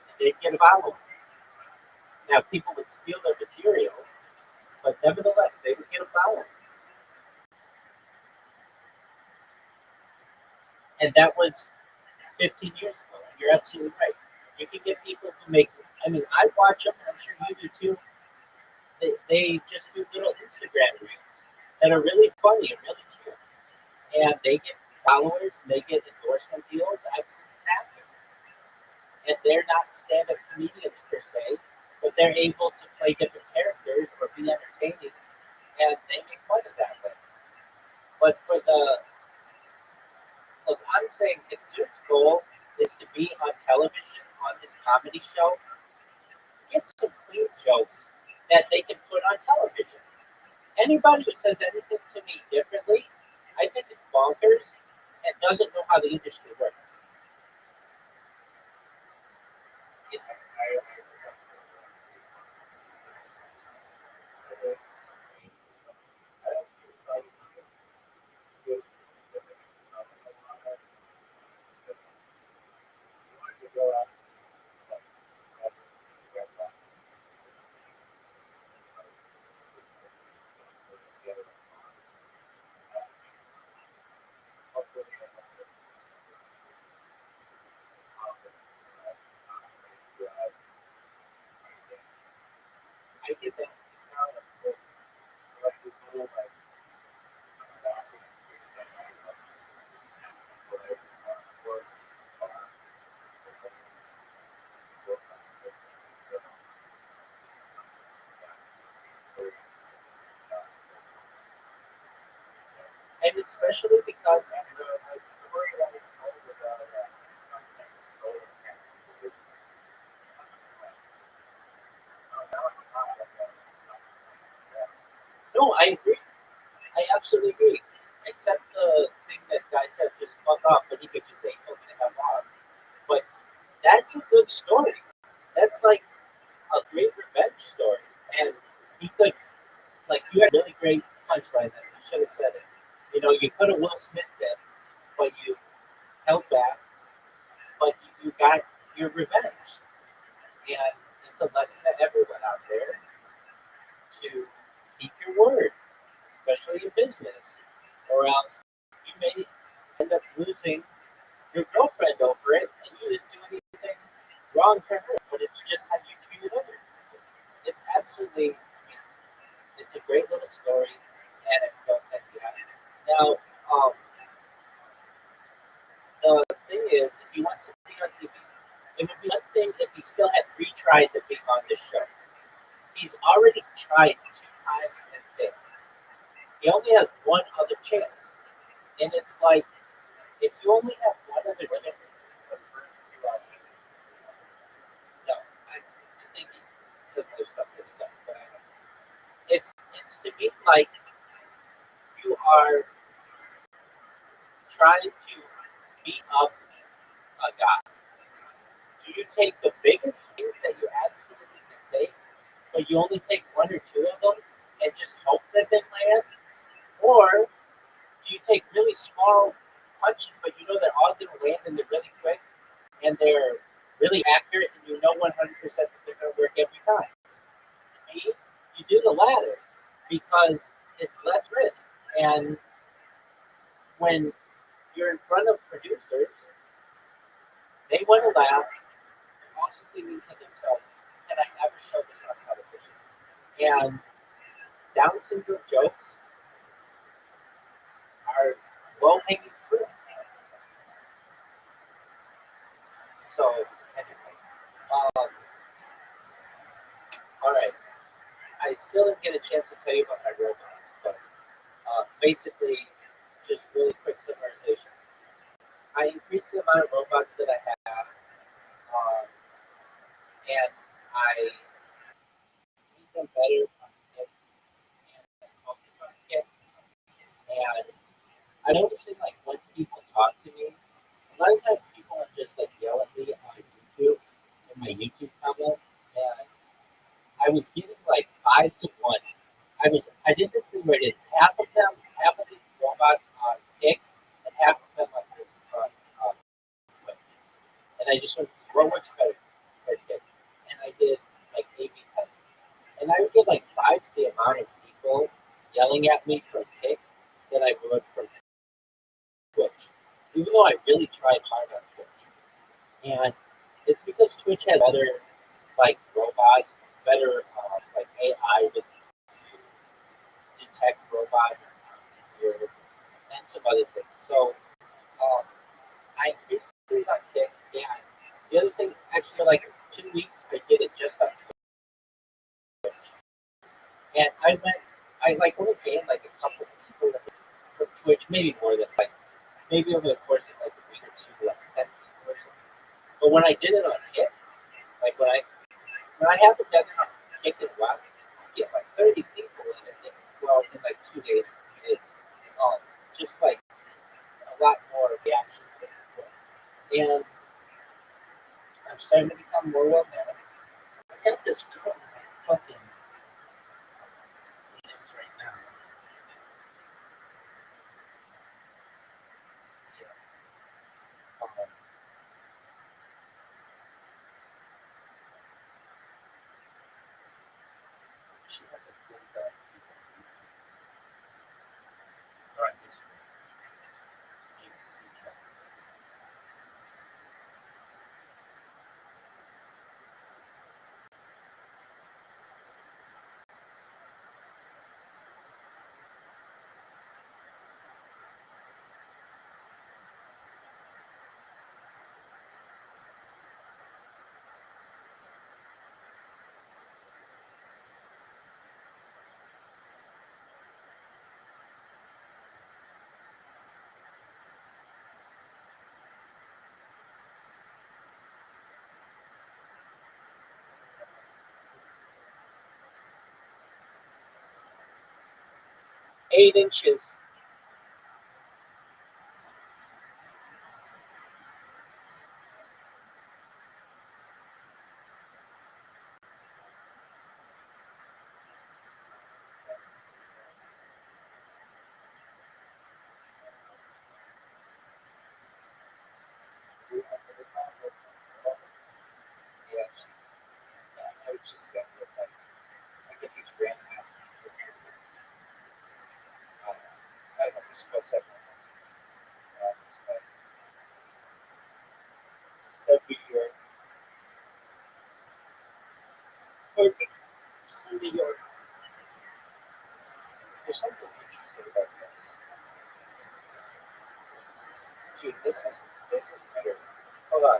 And they'd get a following. Now, people would steal their material, but nevertheless, they would get a following. And that was 15 years ago. And you're absolutely right. You can get people who make, I mean, I watch them, and I'm sure you do too. They just do little Instagram reels that are really funny and really cute. And they get followers and they get endorsement deals. I've seen this happen. And they're not stand-up comedians per se, but they're able to play different characters or be entertaining, and they make money that way. But for the look, I'm saying if Zoot's goal is to be on television on this comedy show, get some clean jokes Anybody who says anything to me differently, I think it's bonkers and doesn't know how the industry works. I get that. And especially because no, I agree. I absolutely agree. Except the thing that guy said, just fuck off, but he could just say, "Told me to have off." But that's a good story. That's like a great revenge story. And he could, like, you had a really great punchline that you should have said it. You know, you could have Will Smith it, but you held back, but you got your revenge. And it's a lesson to everyone out there to keep your word, especially in business, or else you may end up losing your girlfriend over it, and you didn't do anything wrong to her, but it's just how you treated others. It's absolutely, I mean, it's a great little story, anecdote that you have. Now, the thing is, if he wants to be on TV, it would be one thing if he still had 3 tries at being on this show. He's already tried 2 times and failed. He only has one other chance. And it's like, if you only have one other chance, no, I think similar stuff is done, but it's to me like you are trying to beat up a guy. Do you take the biggest things that you absolutely can take, but you only take 1 or 2 of them and just hope that they land? Or do you take really small punches, but you know they're all going to land and they're really quick and they're really accurate and you know 100% that they're going to work every time? To me, you do the latter because it's less risk. And when you're in front of producers, they want to laugh, also thinking to themselves, can I ever show this on television? And Down syndrome jokes are low hanging fruit. So, anyway, um, all right. I still didn't get a chance to tell you about my robots, but basically, just really quick summarization. I increased the amount of robots that I have, um, and I make them better on kit and focus on kit. And I noticed it like when people talk to me, a lot of times people are just like yell at me on YouTube in my YouTube comments, and I was getting like 5 to 1. I did this thing where I did half of these robots on Kick, and half of them on Twitch, and I just went throw much better per Kick, and I did like A/B testing, and I would get like 5 to the amount of people yelling at me from Kick that I would from Twitch, even though I really tried hard on Twitch, and it's because Twitch has better like robots, better like AI with detect robot easier, and some other things. So I increased things on Kick, and the other thing, actually, like 2 weeks, I did it just on Twitch, and I like only gained like a couple of people from Twitch, maybe more than like maybe over the course of like a week or two, like 10 people or something. But when I did it on Kick, like when I haven't done it on Kick in a while, I get like 30 people in it. Well, in more well known. I got this girl in my fucking DMs right now. Um, She has a cool guy. All right, this one. You see, 8 inches. Yeah, I was just saying that I get these random ass pictures. I don't know, this goes up. Every year, perfect. Just in New York. There's something interesting about this. Dude, this is weird. Hold on.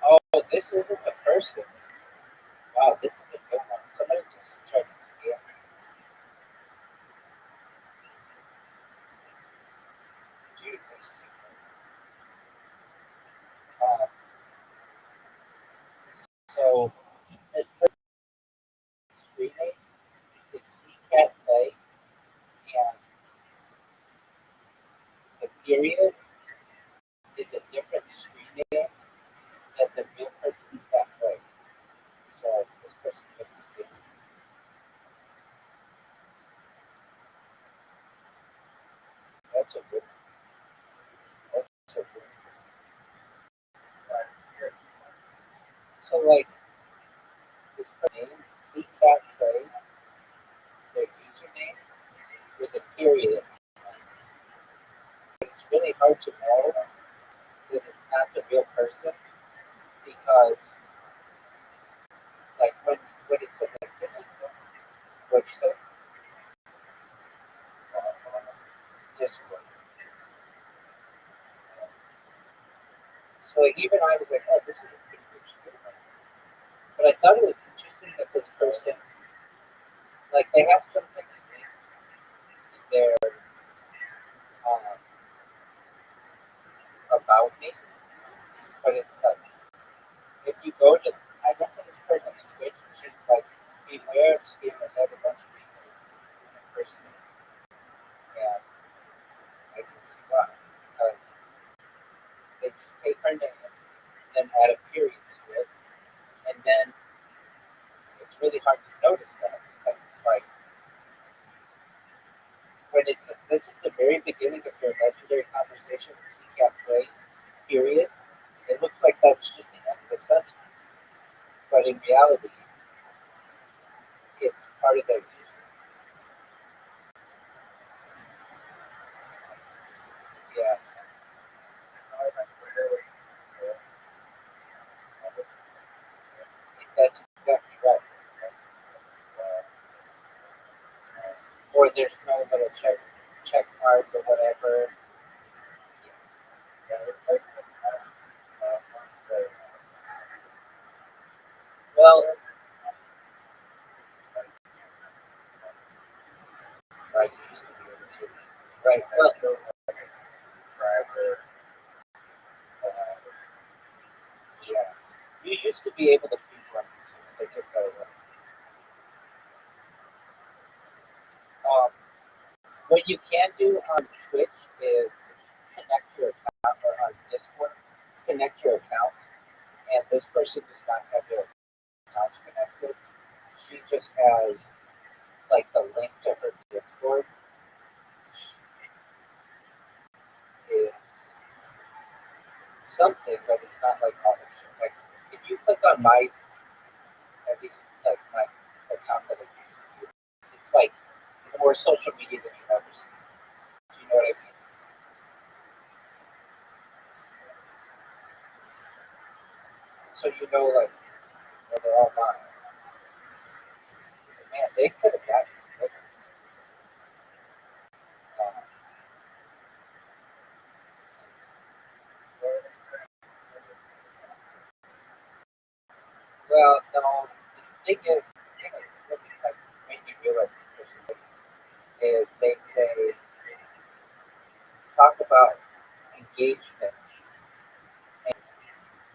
Oh, this isn't the person. Wow, this is a good one. Somebody just tried to scam me. Dude, this is a so this person's screen name is Cat Play, and the period is a different screen name than the real person Cat Play. So this person gets scammed. That's a good. That's a good. So like this name, C Cat Play, their username with a period. It's really hard to know that it's not the real person because like when it says like this is what you said, this one. So like even I was like, oh, this is a pretty good story. But I thought it was interesting that this person, like they have some things in their um, about me, but it's like if you go to, I went to this person's Twitch and she's like, beware of scammers. I have a bunch of people impersonating, and I can see why because they just take her name and add a period to it, and then it's really hard to notice that because it's like when it says this is the very beginning of your legendary conversation with CCAP Play, period, it looks like that's just the end of the sentence. But in reality, it's part of their user. Yeah. That's exactly right. Or there's no little check mark or whatever. Well, right, used to be able to. Right. Well, yeah. You used to be able to keep one. They took that away. What you can do on Twitch is connect your account or on Discord, connect your account, and this person does not have their accounts connected. She just has like the link to her Discord is something, but it's not like all the shit. Like if you click on my at least like my account that I use, it's like more social media than you've ever seen. Do you know what I mean? So you know like where they're all mine. Man, they could have gotten it. Uh, well, no, the thing is, what like made me realize this person is they say talk about engagement and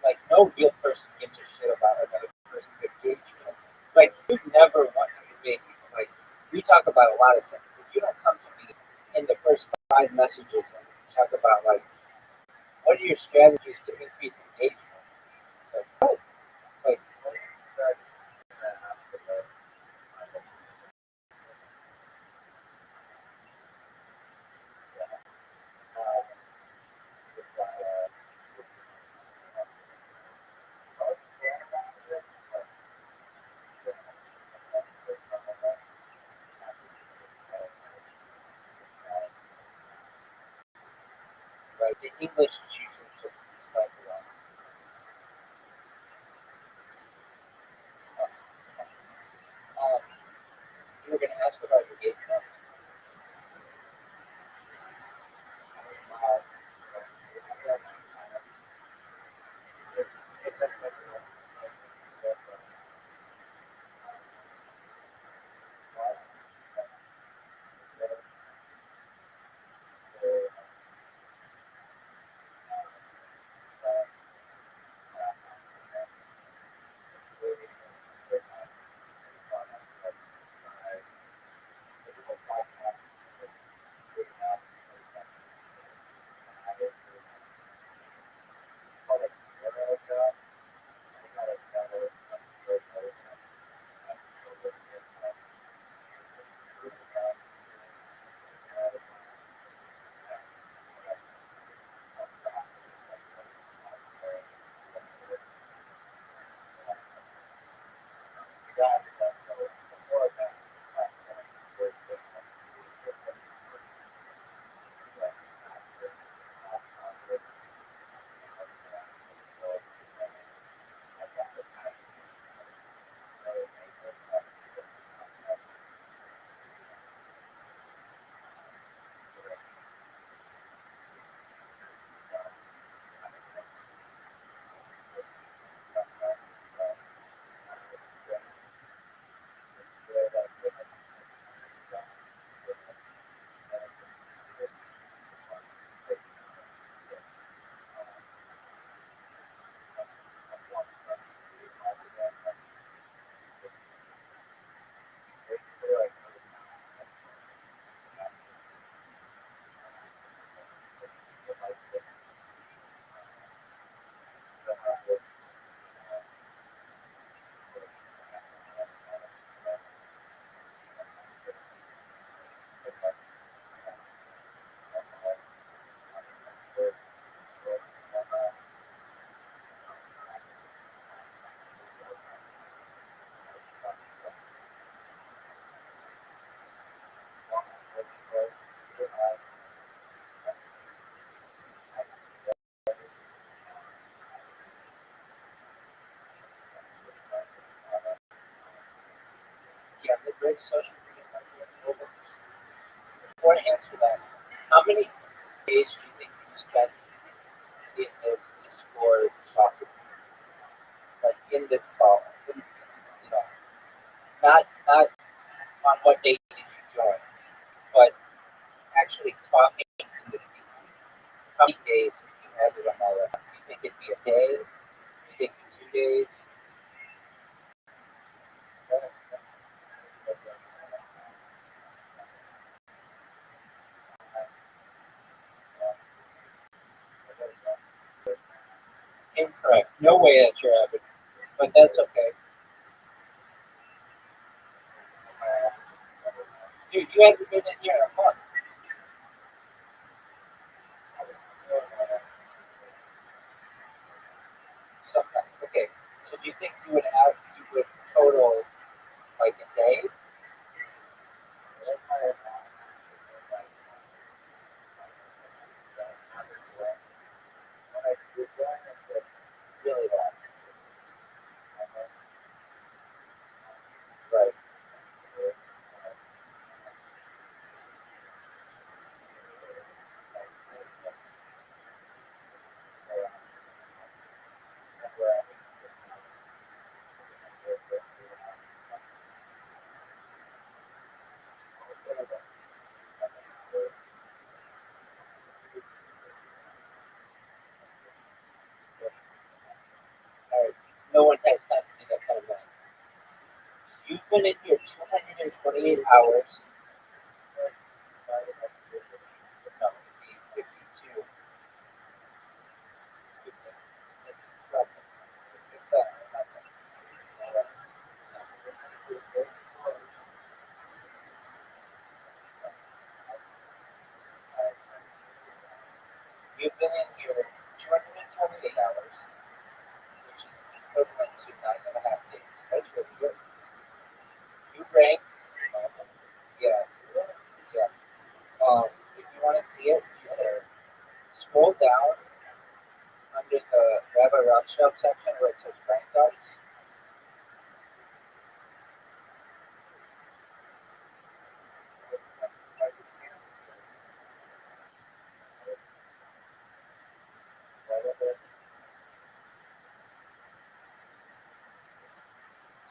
like no real person gives a shit about another person's engagement. Like you never want to be like we talk about a lot of things, but you don't come to me in the first 5 messages and talk about like what are your strategies to increase engagement? Like what? Like right? The English is usually just slightly off. Um, you were going to ask about engagement. Uh, yeah, the great social media marketing. Before I answer that, how many days do you think you spent in this Discord talking? Like in this call, you know, not on what date did you join, but actually talking in this PC. How many days if you had it on all that? Do you think it'd be a day? Do you think 2 days? no way that you're average, but that's okay. Dude, you haven't been in here in a month. Sometimes. Okay. So do you think you would total like a day? Really long. Right. All right. No one has time to do that kind of math. You've been in here 228 hours. No, 52. It's nothing. It's nothing. You've been in here 228 hours, which is equivalent to 9.5 days. That's really good. You rank, yeah, yeah. If you want to see it, scroll down under the Rabbi Rothschild section where it says rank dots.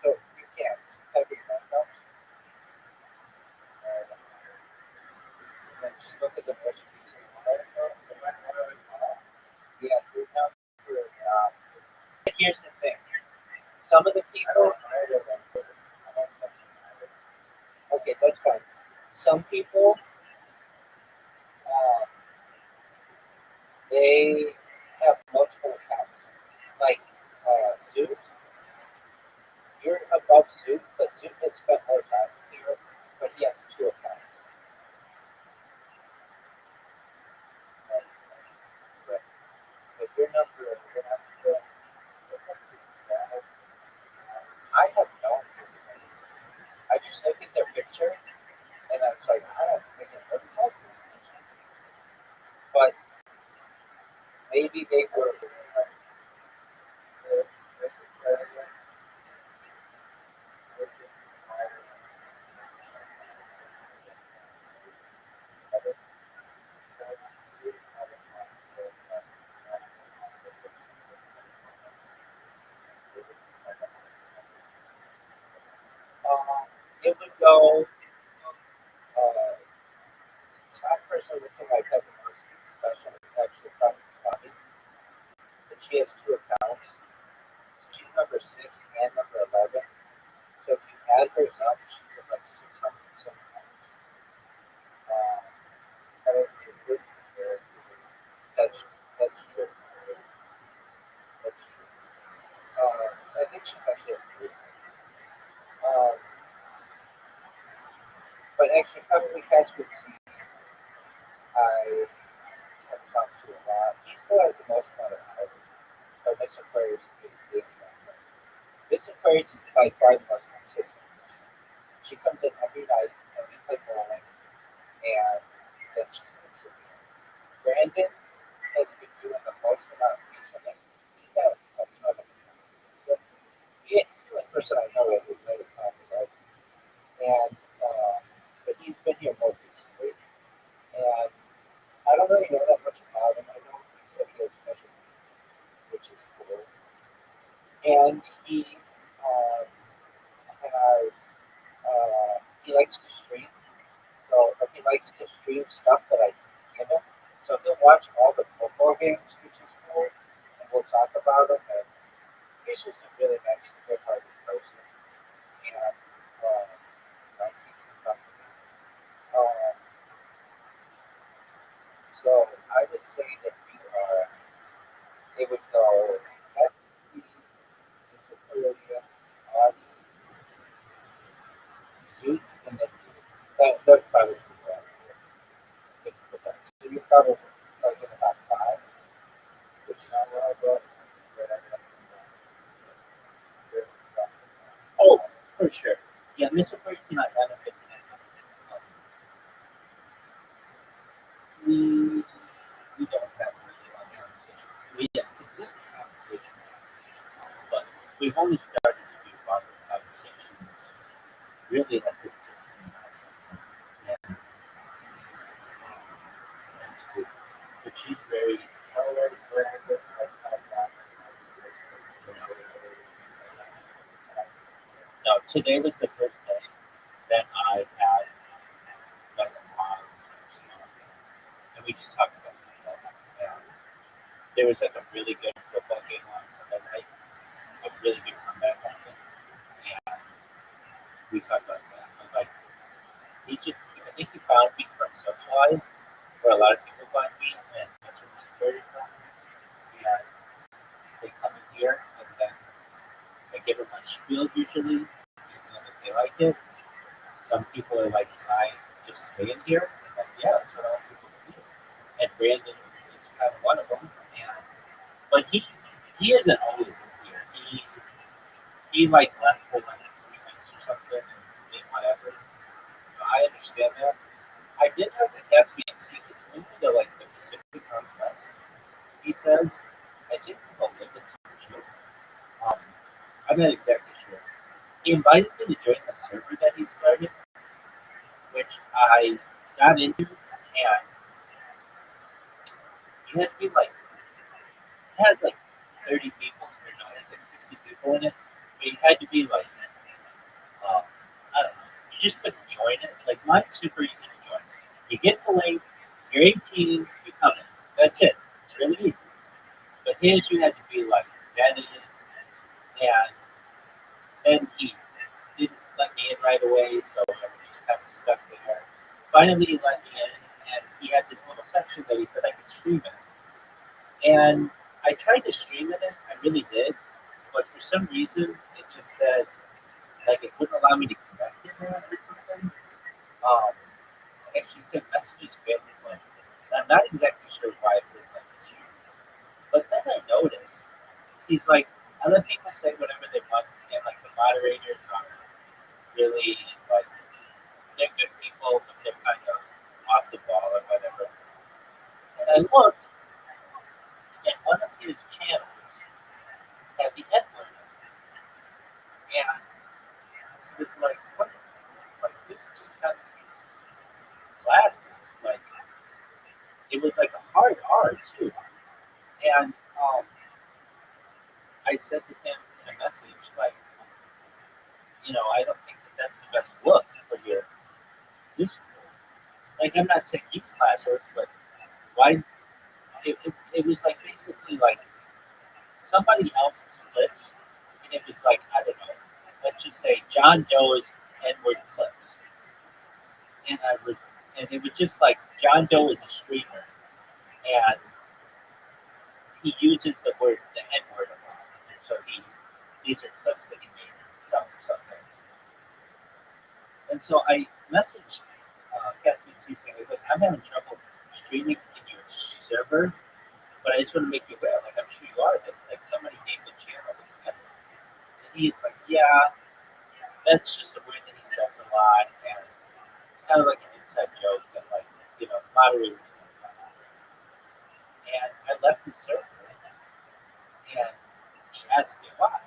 So you can type in rank dots and then just look at the most recent one. Yeah, you're down here. Here's the thing. Some of the people, okay, that's fine. Some people, uh, they have multiple accounts. Like Zoot, you're above Zoot, but Zoot has spent more time here, but he has two accounts. Right. But your number, I have no idea. I just look at their picture and I was like, I don't think it looks like this. But maybe they were. It would go. Top person within my cousin was special. Actually, probably, but she has two accounts. She's number 6 and number 11. So if you add hers up, she's at like 600 sometimes. That's that's true. That's true. I think she's actually at 3. Um, but actually, probably Cass would see. I have talked to a lot. He still has the most amount of hours. But Miss Aquarius is big. Miss Aquarius is by far the most consistent. She comes in every night and we play bowling, and then she sleeps with me. Brandon has been doing the most amount recently. He has a ton of accounts. He's the only person I know who's made a ton, right? And but he's been here more recently, and I don't really know that much about him. I know he said he has special needs, which is cool, and has he likes to stream. So he likes to stream stuff that I give him. So he'll watch all the football games, which is cool, and we'll talk about them. And he's just a really nice, good-hearted person. And I keep him company. Um, so I would say that we are. It would go. That probably be that. So you're probably like in about five, which is not what I got. Oh, for sure. Yeah, Mr. First, I haven't been. We we don't have really long conversations. We have consistent conversations, but we've only started to do longer conversations. Really, like this. And that's good. But she's very no. Today was the first day that I had like a long conversation, and we just talked about football. And there was like a really good football game on Sunday night, a really good comeback happened, and we talked about that. I'm like, I think he found me from socialize, where a lot of people find me, and that's where the security from. And they come in here, and then I give them my spiel usually, and if they like it, some people are like, can I just stay in here? And I'm like, yeah, that's what I want people to do. And Brandon is kind of one of them. And, but he isn't always in here. He like left for like 3 weeks or something and did whatever. I understand that. I did talk to Caspi and see if it's moving to like the Pacific Northwest. He says, I think the limits are too. Um, I'm not exactly sure. He invited me to join the server that he started, which I got into, and you had to be like, it has like 30 people, or no, it has like 60 people in it, but you had to be like, I don't know, you just couldn't join it. Like, mine's super easy to join. You get the link, you're 18, you come in. That's it. It's really easy. But his, you had to be like vetted, and then he didn't let me in right away, so I was just kind of stuck there. Finally, he let me in, and he had this little section that he said I could stream in. And I tried to stream in it, I really did, but for some reason, it just said, like, it wouldn't allow me to connect in there or something. Actually, it said messages failed to play. I'm not exactly sure why it wouldn't let me stream. But then I noticed, he's like, I let people say whatever they want, and like the moderators are really like they're good people, but they're kind of off the ball or whatever. And I looked, and one of his channels had the N word, and it's like, what? Like this just kind of seems classless. Like it was like a hard R too, and I said to him in a message like, I don't think that that's the best look for your Discord. Like I'm not saying he's classless, but why? It was like basically like somebody else's clips, and it was like I don't know, let's just say John Doe's N-word clips, and it was just like John Doe is a streamer, and he uses the N-word a lot, and so these are clips that he made himself or something, and so I messaged Caspian C saying, look, I'm having trouble streaming in your server, but I just want to make you aware, like I'm sure you are, that like somebody named the channel with the N-word. And he's like, yeah, that's just a word that he says a lot, and it's kind of like an inside joke that, like, moderators know about. And I left his server, and he asked me why.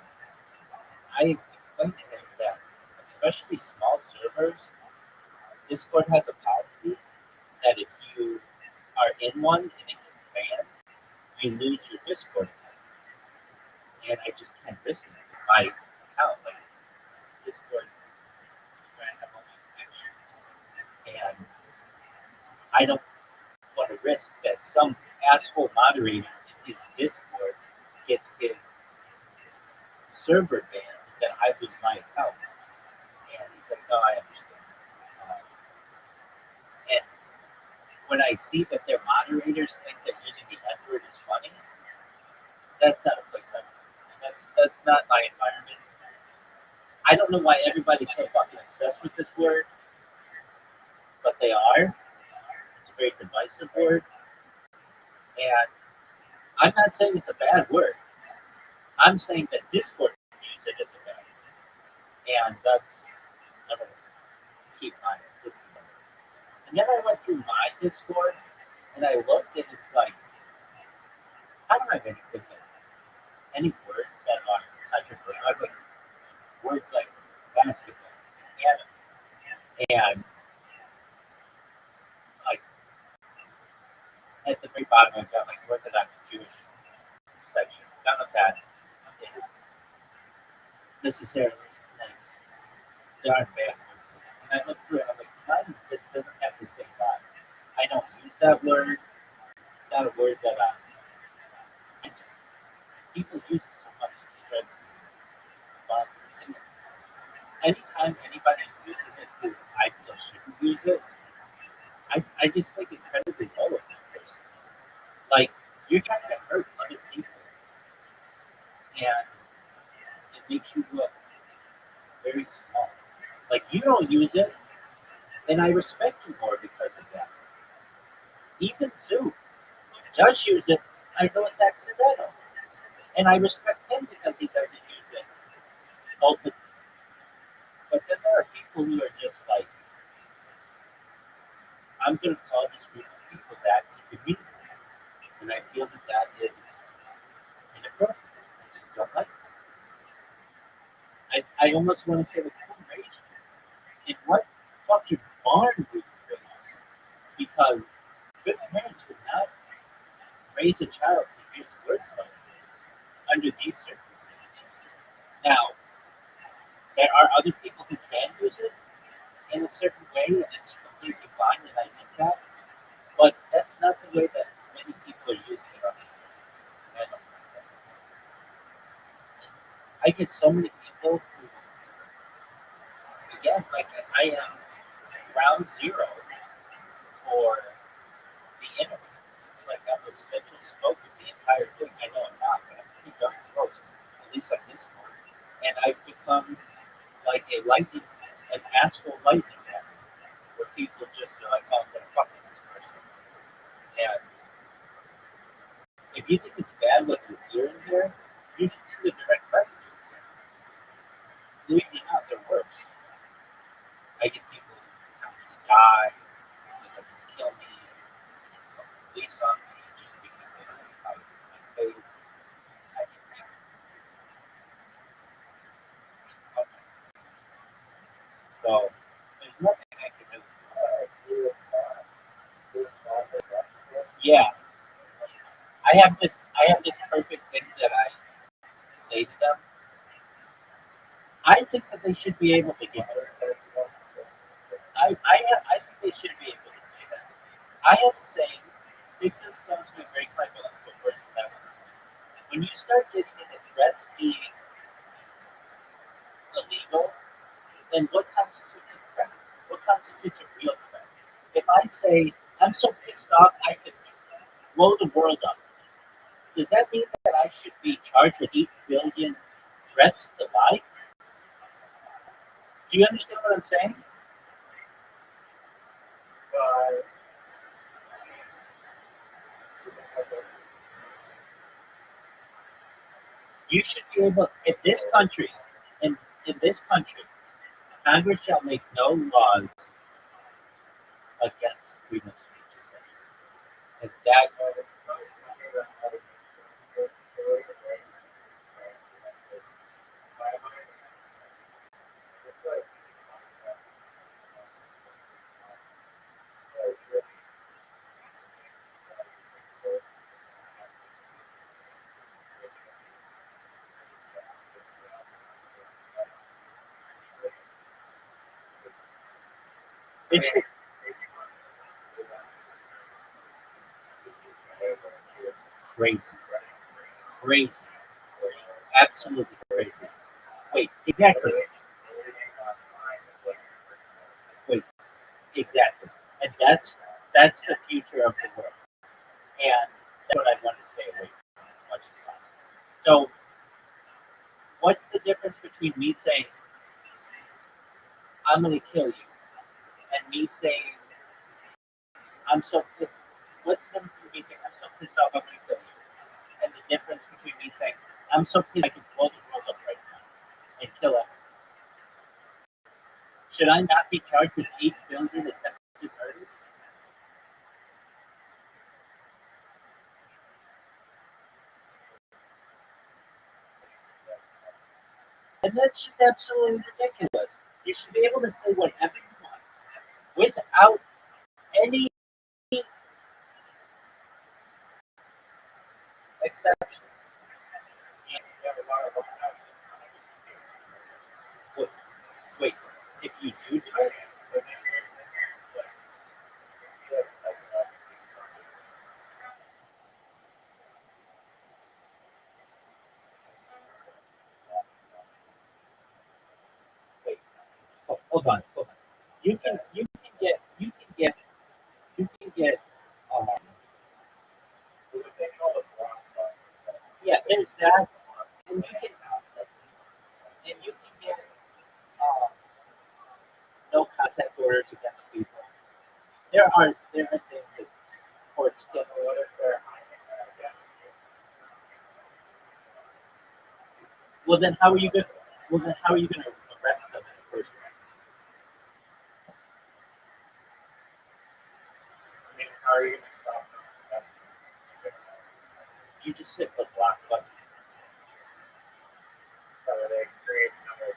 I explained to him that, especially small servers, Discord has a policy that if you are in one and it gets banned, you lose your Discord account. And I just can't risk it with my account. Like, Discord is where I have all my connections. And I don't want to risk that some asshole moderator in his Discord gets his server banned, then I lose my account. And he's like, no, I understand. And when I see that their moderators think that using the N word is funny, that's not a place I'm in. That's not my environment. I don't know why everybody's so fucking obsessed with this word. very divisive word. And I'm not saying it's a bad word. I'm saying that Discord views it as a bad word. And thus, I'm going to keep my Discord. And then I went through my Discord and I looked and it's like, I don't have anything that, any words that are controversial. I have like words like basketball, and like at the very bottom I've got like Orthodox Jewish section. None of that is necessarily like there aren't bad words. And I look through it, I'm like, mine just doesn't have the same vibe. I don't use that word. It's not a word that I just people use it so much to spread. But anytime anybody uses it who I feel shouldn't use it, I just think incredibly low of that person. Like you're trying to hurt other people, and it makes you look very small. Like you don't use it, and I respect you more because of that. Even Sue does use it. I know it's accidental, and I respect him because he doesn't use it openly. But then there are people who are just like, I'm going to call this group of people that to me, and I feel that that is inappropriate. I just don't like it. I almost want to say, like, who raised you? In what fucking barn were you raised? Because good parents would not raise a child to use words like this under these circumstances. Now, there are other people who can use it in a certain way, and it's completely fine, and I get that. But that's not the way that many people are using it. And I get so many people who, again, like I am ground zero for the internet. It's like I'm a central spoke of the entire thing. I know I'm not, but I'm pretty darn close, at least on this one. And I've become like a lightning, an asshole lightning rod, where people just are like, oh, I'm gonna fuck with this person. And if you think it's bad what you're hearing here, you should see the direct messages. Believe me or not, they're worse. I get people who want to die, they want to kill me, police on me just because they don't like my face. I get people. So there's nothing I can really do. Yeah, I have this perfect thing that I say to them. I think that they should be able to give it. I think they should be able to say that. I have a saying, sticks and stones may break my bones, but words will never. When you start getting into threats being illegal, then what constitutes a threat? What constitutes a real threat? If I say, I'm so pissed off I could blow the world up, does that mean that I should be charged with 8 billion threats to life? Do you understand what I'm saying? You should be able, in this country, Congress shall make no laws against freedom of speech, essentially. And that, it should, crazy, crazy, absolutely crazy. Wait, exactly. Wait, exactly. And that's the future of the world. And that's what I want to stay away from as much as possible. So, what's the difference between me saying, I'm going to kill you, and me saying, I'm so pissed. What's the difference between me saying I'm so pissed off I'm gonna kill you, and the difference between me saying I'm so pissed I can blow the world up right now and kill him? Should I not be charged with 8 billion attempted murders? And that's just absolutely ridiculous. You should be able to say whatever you want without any exception. Wait, wait, if you do it, wait, hold on, hold on. You can get yeah, there's that, and you can get um, no contact orders against people. There are things that courts can order for. Well, then how are you going? Well, then how are you going to arrest them in the first place? I mean, how are you going to stop them? You just hit the block button. So they create another.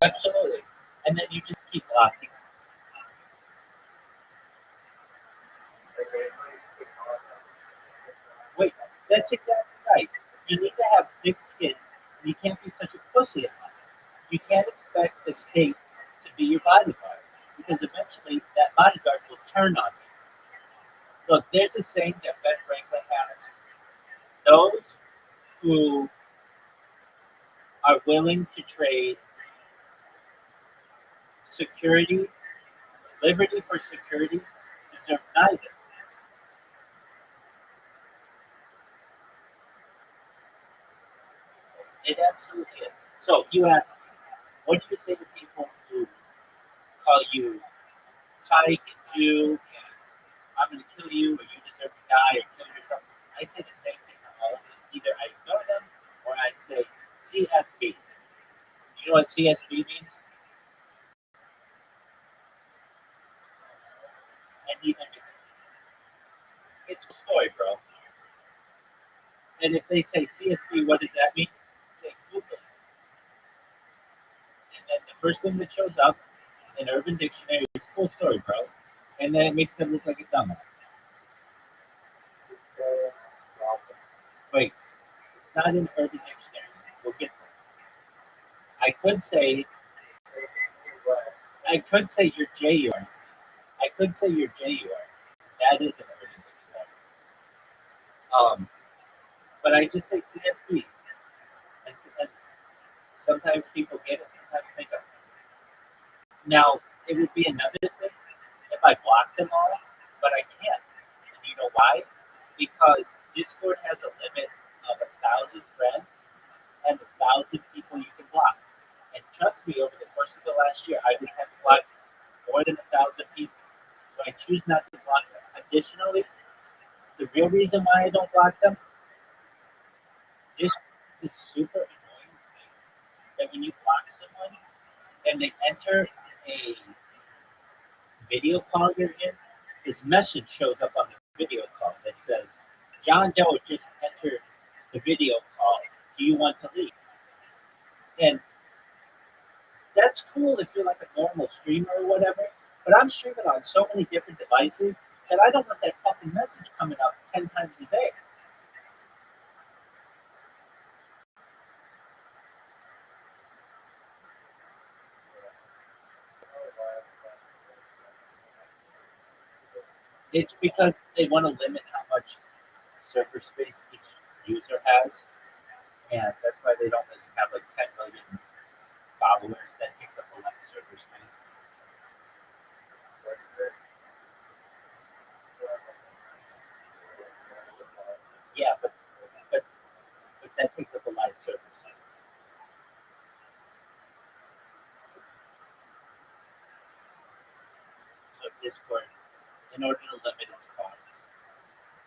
Absolutely, and then you just keep blocking. Wait, that's exactly right. You need to have thick skin. You can't be such a pussy about it. You can't expect the state to be your bodyguard because eventually that bodyguard will turn on you. Look, there's a saying that Ben Franklin has: those who are willing to trade security, liberty for security, deserve neither. It absolutely is. So you ask, what do you say to people who call you kike and Jew and I'm going to kill you or you deserve to die or kill yourself? I say the same thing to all of them. Either I ignore them or I say CSB. You know what CSB means? And even it's a story, bro. And if they say CSB, what does that mean? Say Google. And then the first thing that shows up in Urban Dictionary is cool story, bro. And then it makes them look like a dumbass. Wait, it's not in Urban Dictionary. We'll get there. I could say you're J-U-R. I could say you're J-U-R. That is an Urban Dictionary. But I just say CSP. And sometimes people get it, sometimes they don't. Now, it would be another thing if I blocked them all, but I can't. And you know why? Because Discord has a limit of 1,000 friends and 1,000 people you can block. And trust me, over the course of the last year, I would have blocked more than 1,000 people. So I choose not to block them. Additionally, the real reason why I don't block them is this super annoying thing that when you block someone and they enter a video call you're in, this message shows up on the video call that says, John Doe just entered the video call. Do you want to leave? And that's cool if you're like a normal streamer or whatever, but I'm streaming on so many different devices that I don't want that fucking message coming up 10 times a day. It's because they want to limit how much server space each user has, and that's why they don't let you have like 10 million followers. That takes up a lot of server space. Yeah, but but that takes up a lot of server space. So Discord, in order to limit its costs,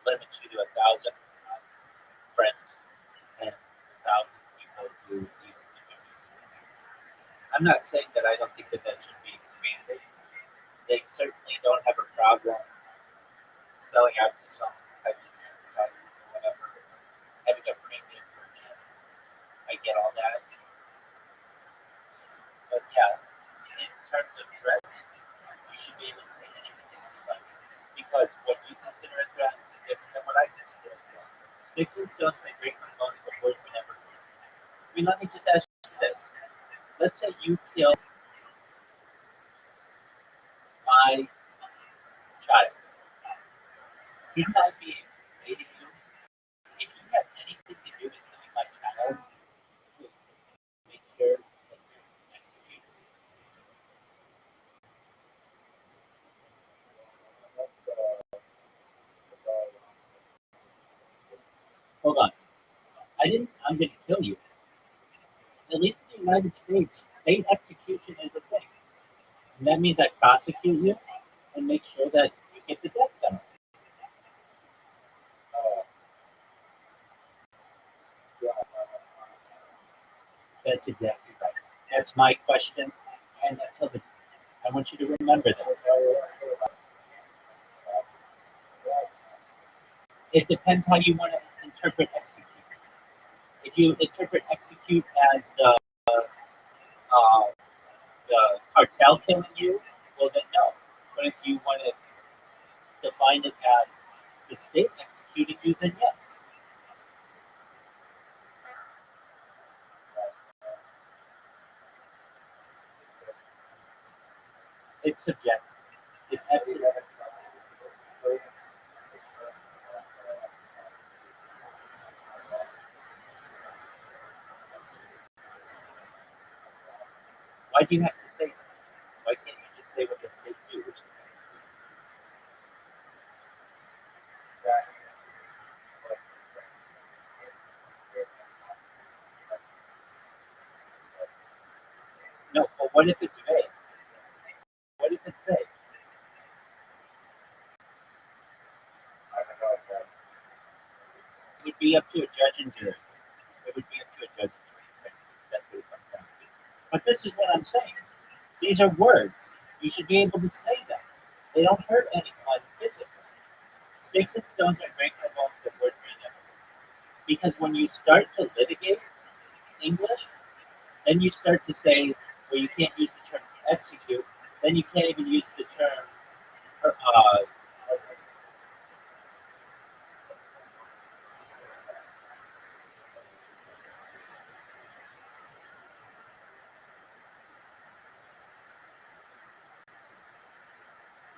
limits you to 1,000 friends and 1,000 people who even. I'm not saying that I don't think that that should be expanded. They certainly don't have a problem selling out to some types of advertising or whatever, having a premium version. I get all that. But yeah, in terms of threats, you should be able to say anything that you like. Because what you consider a threat is different than what I consider a threat. Sticks and stones may break my bones, but words may never hurt. I mean, let me just ask you this. Let's say you kill my child. Shouldn't I be hating you? If you have anything to do with killing my child, make sure that you're executed. Hold on. I didn't say I'm going to kill you. At least in the United States, state execution is a thing. And that means I prosecute you and make sure that you get the death penalty. That's exactly right. That's my question. And until the, I want you to remember that. It depends how you want to interpret execute. If you interpret execute as uh, the cartel killing you, well then no. But if you want to define it as the state executing you, then yes. It's subjective. It's absolutely. Why do you have to say that? Why can't you just say what the state do? Which no, but what if it's vague? What if it's vague? It would be up to a judge and jury. It would be up to a judge and jury. That's what it comes down to. But this is what I'm saying. These are words. You should be able to say them. They don't hurt anyone physically. Sticks and stones are great for bones, but words may never hurt. Because when you start to litigate English, then you start to say, well, you can't use the term execute. Then you can't even use the term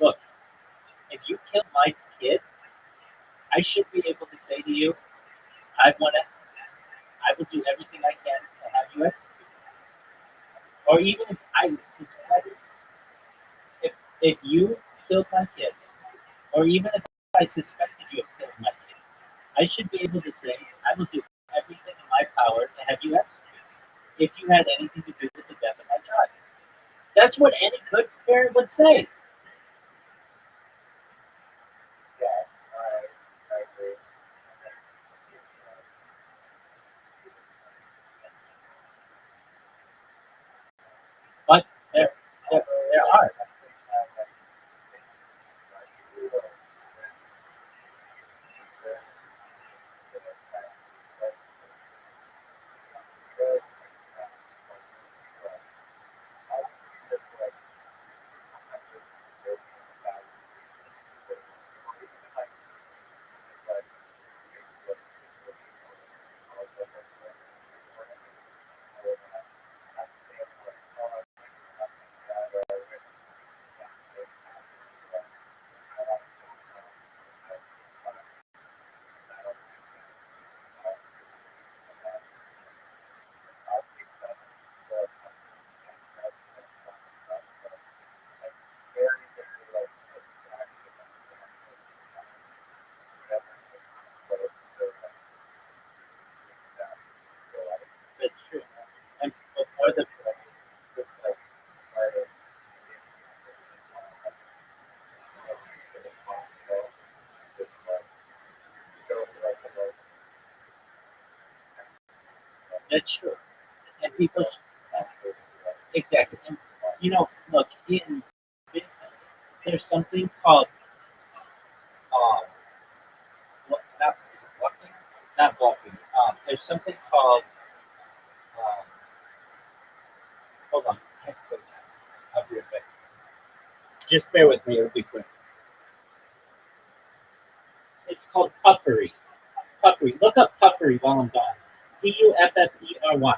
look, if you kill my kid, I should be able to say to you, I want to, I will do everything I can to have you executed. Or even if I suspect, if you killed my kid, or even if I suspected you of killing my kid, I should be able to say, I will do everything in my power to have you executed. If you had anything to do with the death of my child. That's what any good parent would say. Yes, I agree. But there are. That's true. And people, exactly. And, look, in business, there's something called, not bluffing, not bluffing. There's something called, um, hold on, I have to go back. I'll be right back. Just bear with me, it'll be quick. It's called puffery. Puffery. Look up puffery while I'm gone. Puffery.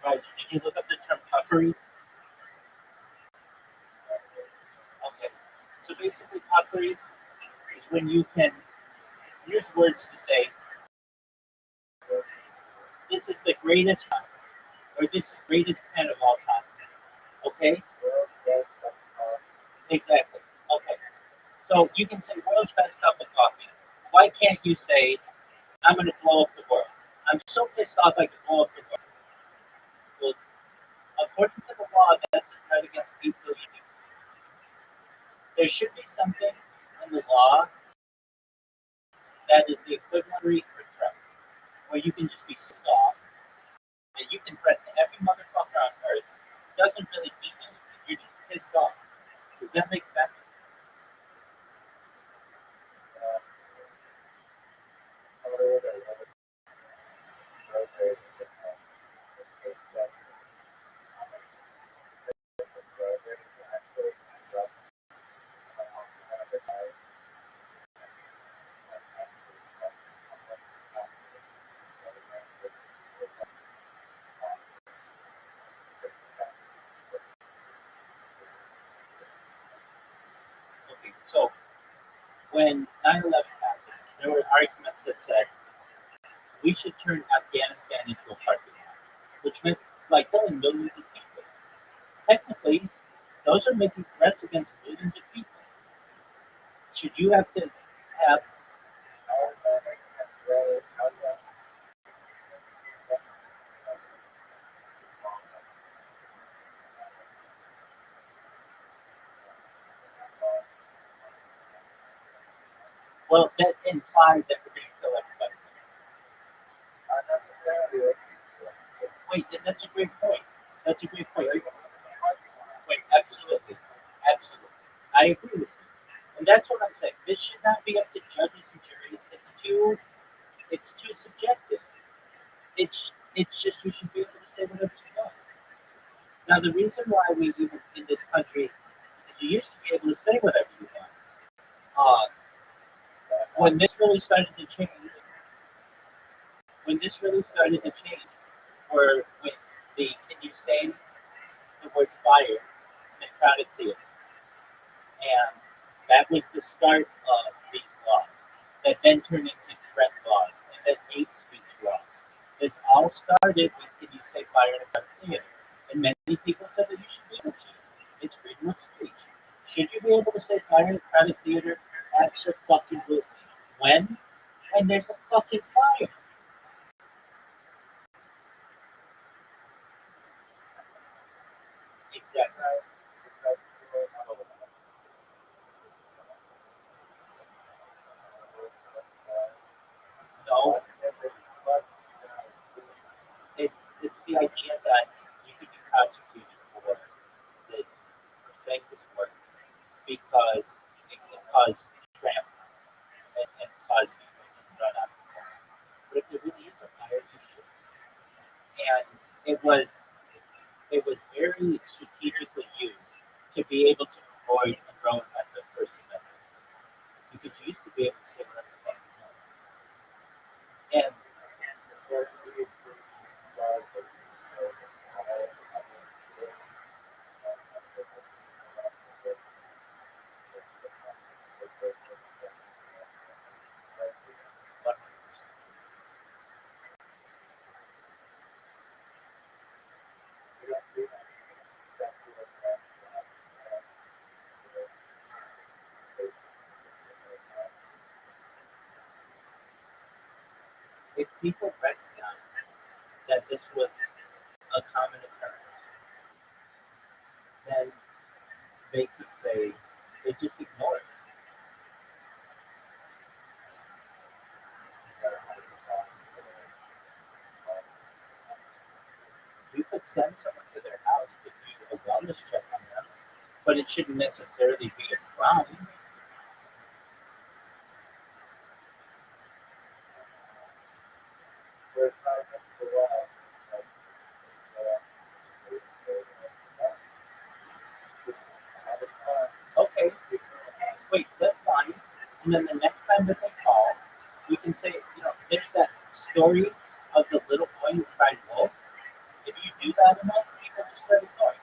Right. Did you look up the term puffery? Okay. So basically, puffery is when you can use words to say, this is the greatest time, or this is the greatest pen of all time. Okay? Exactly. Okay. So you can say world's best cup of coffee. Why can't you say, I'm going to blow up the world? I'm so pissed off I could blow up the world. Well, according to the law, that's a threat against 8 billion people. There should be something in the law that is the equivalent for threats, where you can just be pissed off, and you can threaten every motherfucker on earth. It doesn't really mean anything. You're just pissed off. Does that make sense? Okay, so when 9/11 happened, there were arguments that said we should turn Afghanistan into a parking lot, which meant like killing millions of people. Technically, those are making threats against millions of people. Should you have to have, well, that implied that we're going to kill everybody. Wait, that's a great point. That's a great point. Wait, absolutely. Absolutely. I agree with you. And that's what I'm saying. This should not be up to judges and juries. It's too subjective. It's just you should be able to say whatever you want. Now the reason why we even in this country is you used to be able to say whatever you want. Uh, when this really started to change, when this really started to change, where when the can you say the word fire in a crowded theater, and that was the start of these laws that then turned into threat laws and then hate speech laws. This all started with can you say fire in a crowded theater, and many people said that you should be able to. It's freedom of speech. Should you be able to say fire in a crowded theater? Absolutely. When? When there's a fucking fire. Exactly. No, it's the idea that you could be prosecuted for this for saying this word because it can cause tramp and cause people to run out of water. But if there really is a fire, you should. And it was very strategically used to be able to avoid a drone at the First Amendment because you used to be able to say whatever the fuck you want. And people recognize that this was a common occurrence, then they could say they just ignore it. You could send someone to their house to do a wellness check on them, but it shouldn't necessarily be a crime. Okay, wait, that's fine. And then the next time that they call, we can say, there's that story of the little boy who cried wolf. If you do that enough, people just start ignoring it.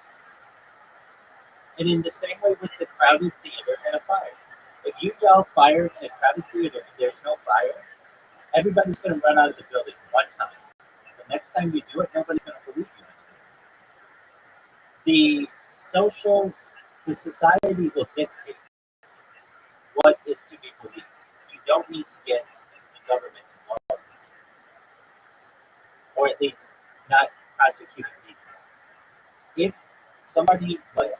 And in the same way with the crowded theater and a fire. If you yell fire in a crowded theater and there's no fire, everybody's going to run out of the building one time. The next time you do it, nobody's going to believe you. The society will dictate what is to be believed. You don't need to get the government involved, or at least not prosecuting people. If somebody was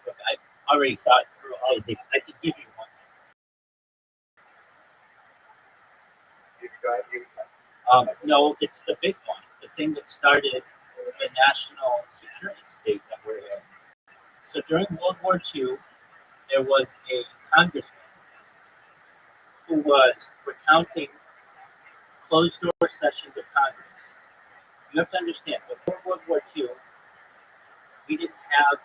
look, I already thought through all of these. I could give you one. No, it's the big one. It's the thing that started the national security state that we're in. So during World War II, there was a congressman who was recounting closed door sessions of Congress. You have to understand, before World War II, we didn't have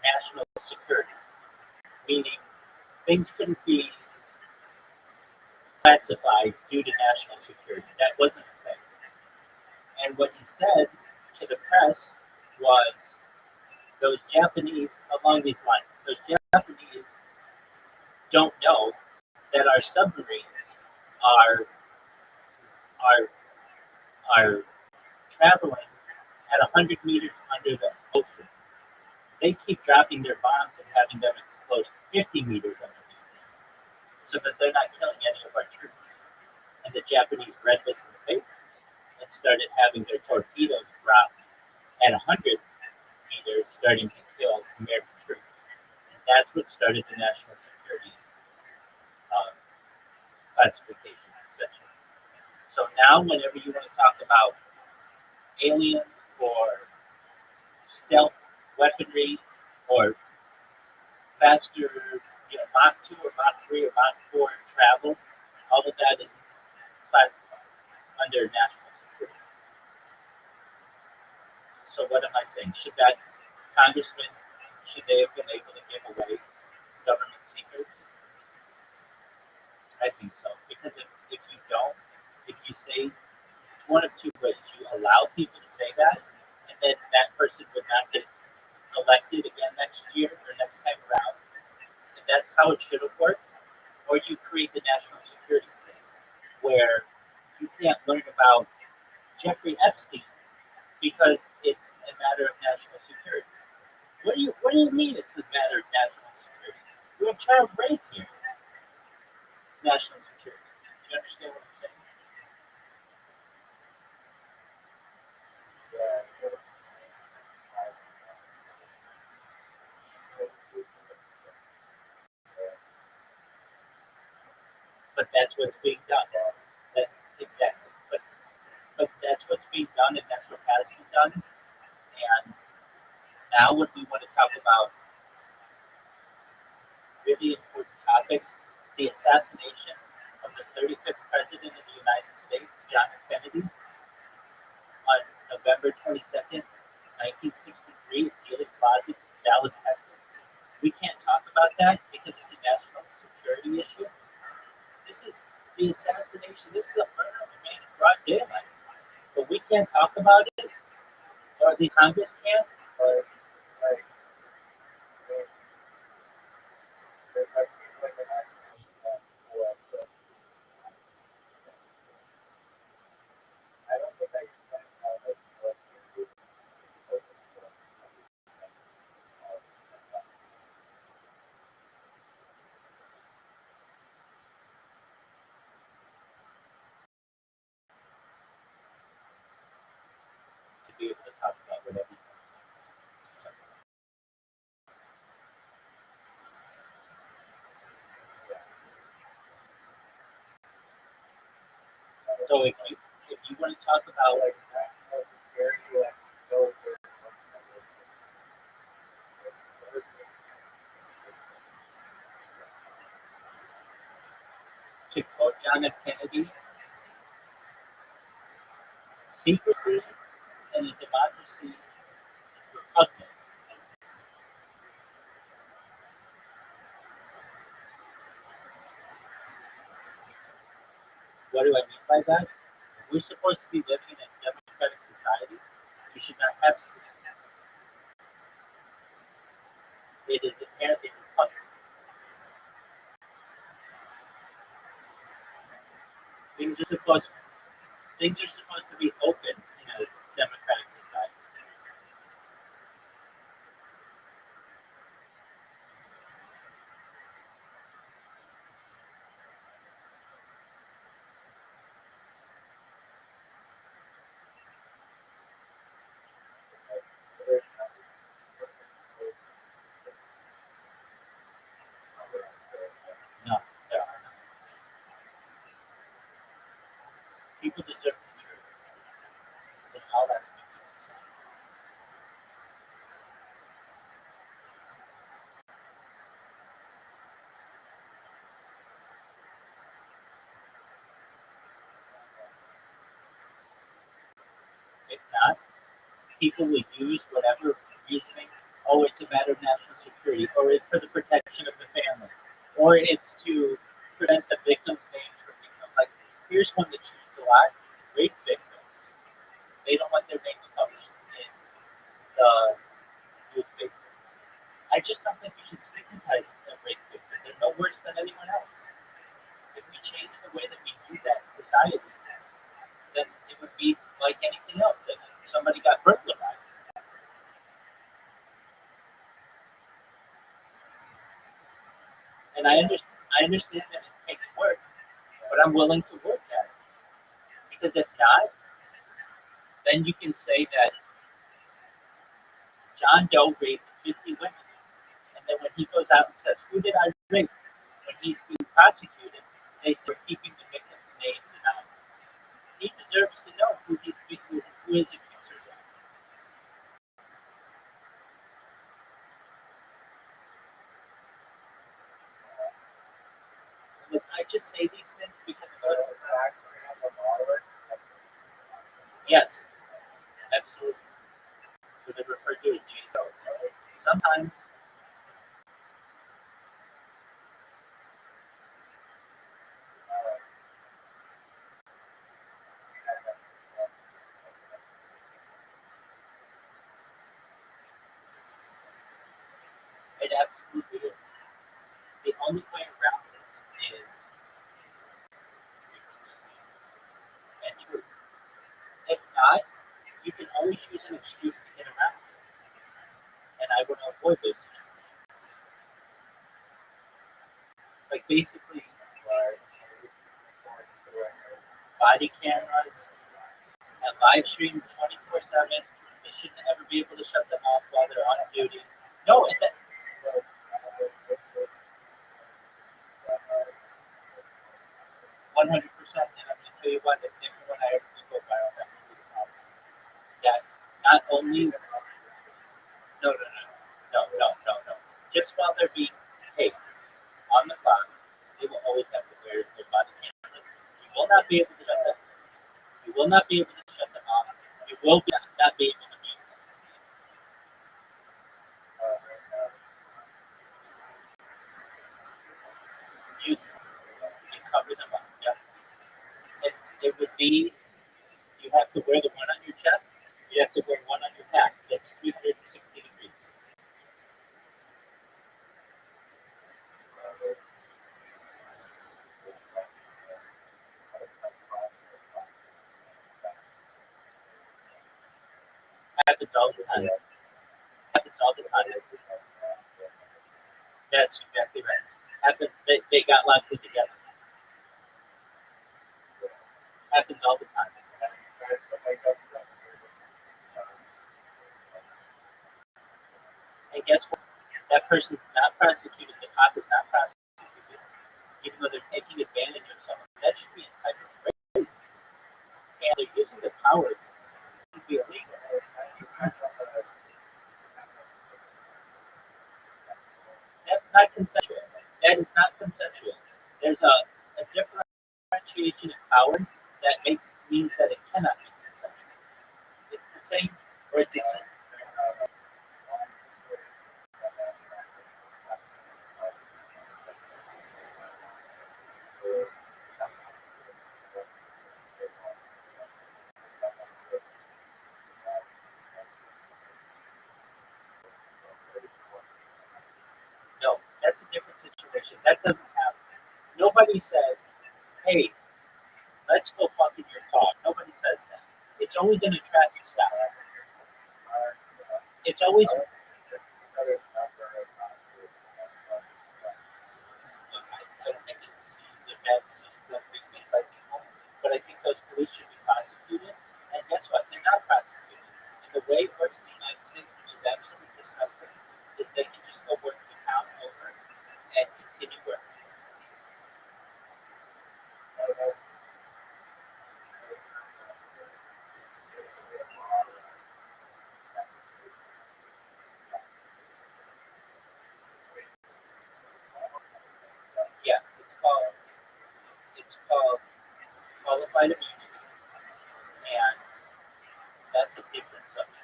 national security, meaning things couldn't be classified due to national security. That wasn't a thing. And what he said to the press was those Japanese, along these lines, those Japanese don't know that our submarines are are are traveling at 100 meters under the ocean. They keep dropping their bombs and having them explode 50 meters under the ocean so that they're not killing any of our troops. And the Japanese read this in the papers and started having their torpedoes drop at 100 meters, starting to kill American troops. And that's what started the national security classification section. So now, whenever you want to talk about aliens or stealth weaponry or faster, Mach 2 or Mach 3 or Mach 4 travel, all of that is classified under national security. So what am I saying? Should that congressman, should they have been able to give away government secrets? I think so. Because if you don't, if you say, it's one of two ways. You allow people to say that, and then that person would not get elected again next year or next time around. And that's how it should have worked. Or you create the national security state where you can't learn about Jeffrey Epstein because it's a matter of national security. What do you mean it's a matter of national security? We have child rape here. It's national security. Do you understand what I'm saying? But that's what's being done. Exactly. But that's what's being done, and that's what has been done. And now, when we want to talk about really important topics, the assassination of the 35th President of the United States, John F. Kennedy, on November 22nd, 1963, at Dealey Plaza, Dallas, Texas. We can't talk about that because it's a national security issue. This is the assassination. This is a murder of a man in broad daylight. But we can't talk about it, or the Congress can't. So if you want to talk about like national security, like military. to quote John F. Kennedy, secrecy in a democracy is repugnant. What do I mean by that? We're supposed to be living in a democratic society. We should not have secrecy. It is inherently repugnant. Things are supposed to be open in a democratic society. No, there are not. People deserve the truth in all aspects of society. If not, people will use whatever reasoning. Oh, it's a matter of national security, or it's for the protection of the family, or it's to prevent the victims' names from being known. Like, here's one that's used a lot: rape victims. They don't want their names published in the newspaper. I just don't think we should stigmatize a rape victim. They're no worse than anyone else. If we change the way that we do that in society, then it would be like anything else. That somebody got burglarized. And I understand that it takes work, but I'm willing to work at it. Because if not, then you can say that John Doe raped 50 women. And then when he goes out and says, who did I rape? When he's being prosecuted, they start keeping the victims' names anonymous. He deserves to know who his accusers are. Look, I just say these things because yes, absolutely. So they refer to as J-Lo. Sometimes it absolutely is. The only way around this is free speech and truth. If not, you can always use an excuse to get around it. And I want to avoid those situations. Like basically, body cameras and live stream 24/7. They shouldn't ever be able to shut them off while they're on duty. No, 100%. And I'm going to tell you what, if when I ever go viral, that will be the policy. That not only, no. Just while they're being paid on the clock, they will always have to wear their body cameras. You will not be able to shut them. You will not be able to shut them off. You will not be able to mute them. You cover them up. Yeah. It would be, you have to wear the one on your chest. You have to wear one on your back. That's 360 degrees. Happens all the time. Happens all the time. That's exactly right. Happens. They got locked in together. Happens all the time. And guess what? That person's not prosecuted. The cop is not prosecuted, even though they're taking advantage of someone. That should be entitled to rape. hours. It should be illegal. That's not consensual. That is not consensual. There's a differentiation in power that means that it cannot be consensual. It's the same, or it's the same. No, that's a different situation. That doesn't happen. Nobody says, "Hey, let's go fuck in your car." Nobody says that. It's always in a traffic stop. It's always. I don't think these decisions are bad decisions that are being made by people, but I think those police should be prosecuted. And guess what? They're not prosecuted. And the way it works in the United States, which is absolutely disgusting, is they can just go work the town over and continue working. Yeah, it's called qualified immunity, and that's a different subject.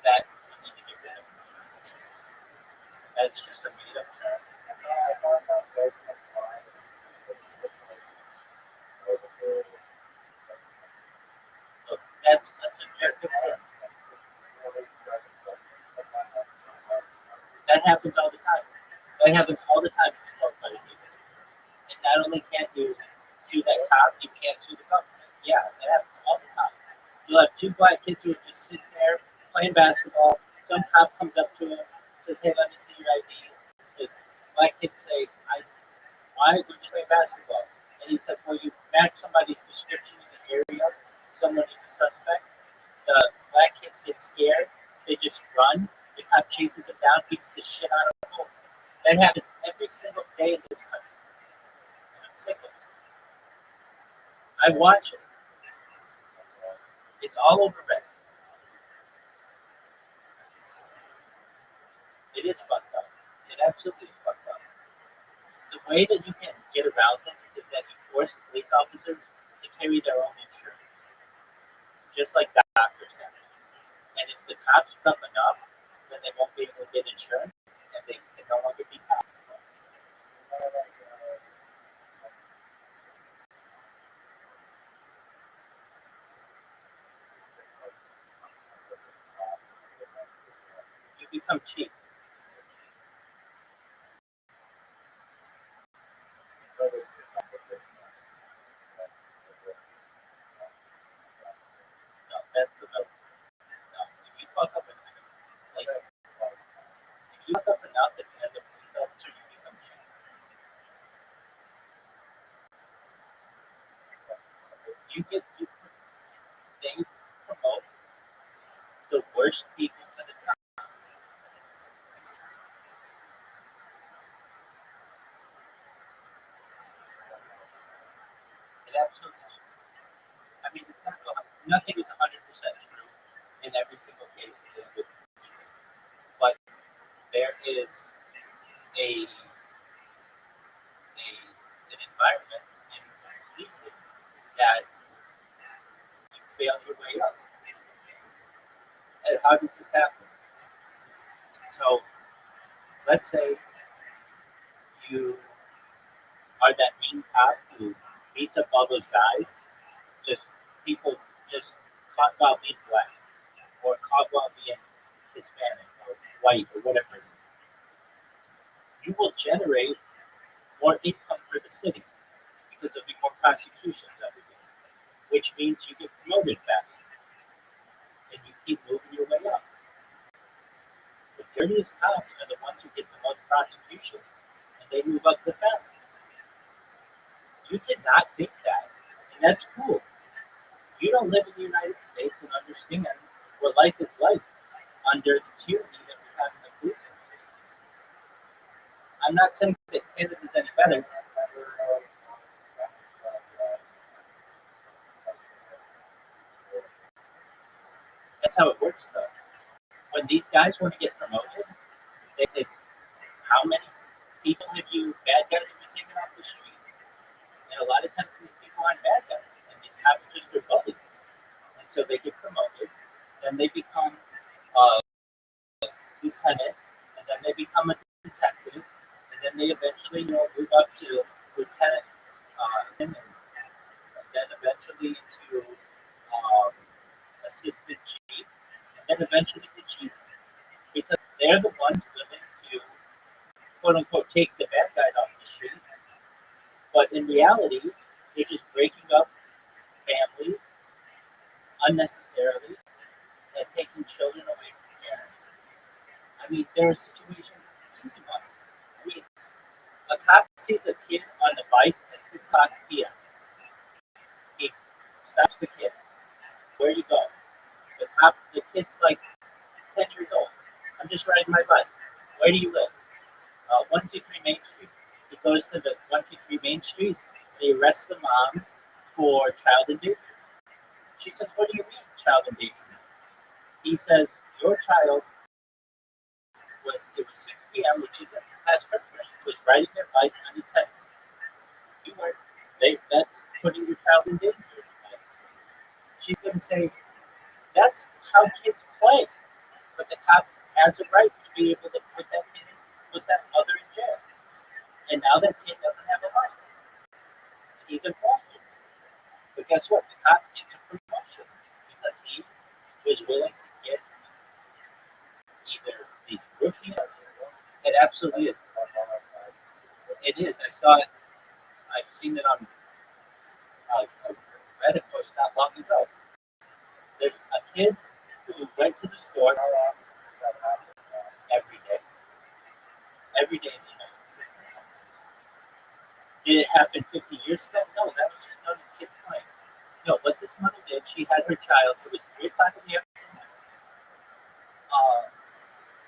That we need to get rid of. That's just a made up term. Look, that's a subjective term. That happens all the time. That happens all the time. It's qualified immunity. And not only can't you sue that cop, you can't sue the government. Yeah, that happens all the time. You'll have two black kids who are just sitting there playing basketball. Some cop comes up to him, says, "Hey, let me see your ID." The black kids say, "Why? We're just playing basketball." And he said, "Well, you match somebody's description in the area. Someone is a suspect." The black kids get scared. They just run. The cop chases them down, beats the shit out of them. That happens every single day in this country. And I'm sick of it. I watch it. It's all over Reddit. It is fucked up. It absolutely is fucked up. The way that you can get around this is that you force police officers to carry their own insurance, just like doctors have. And if the cops come enough, then they won't be able to get insurance, and they can no longer be cops. You become cheap. No, that's about. No, if you fuck up in a place, if you fuck up enough as a police officer, you become cheap. You they promote the worst people to the top. It absolutely. I mean, it's not, nothing is 100% true in every single case with police, but there is a, an environment in policing that you fail your way up. And how does this happen? So let's say you are that mean cop who beats up all those guys, just people just caught while being black or caught while being Hispanic or white or whatever it is. You will generate more income for the city because there'll be more prosecutions every day, which means you get promoted faster and you keep moving your way up. The dirtiest cops are the ones who get the most prosecutions and they move up the fastest. You cannot think that, and that's cool. You don't live in the United States and understand what life is like under the tyranny that we have in the policing system. I'm not saying that Canada's any better. That's how it works, though. When these guys want to get promoted, it's how many people bad guys have you taken off the street? And a lot of times these people aren't bad guys, and these cops are just their buddies. And so they get promoted, then they become lieutenant, and then they become a detective, and then they eventually, move up to lieutenant, and then eventually to assistant chief, and then eventually the chief, because they're the ones willing to quote unquote take the bad guys off the street. But in reality, they're just breaking up families unnecessarily and taking children away from parents. I mean, there are situations, easy ones. I mean, a cop sees a kid on the bike at 6 o'clock p.m. He stops the kid. Where are you going? The kid's like 10 years old. I'm just riding my bike. Where do you live? 123 Main Street. He goes to the 123 Main Street and he arrests the mom for child endangerment. She says, "What do you mean, child endangerment?" He says, "Your child it was 6 p.m., which isn't past preference, was riding their bike unattended. You weren't, that's putting your child in danger." She's going to say, "That's how kids play." But the cop has a right to be able to put that mother in jail. And now that kid doesn't have a life. He's in foster. But guess what? The cop gets a promotion because he was willing to get either the rookie. It absolutely is. It is. I saw it. I've seen it on a Reddit post not long ago. There's a kid who went to the store every day. Every day in the United States. Did it happen 50 years ago? No, that was just not his kids playing. No, what this mother did, she had her child. It was 3 o'clock in the afternoon.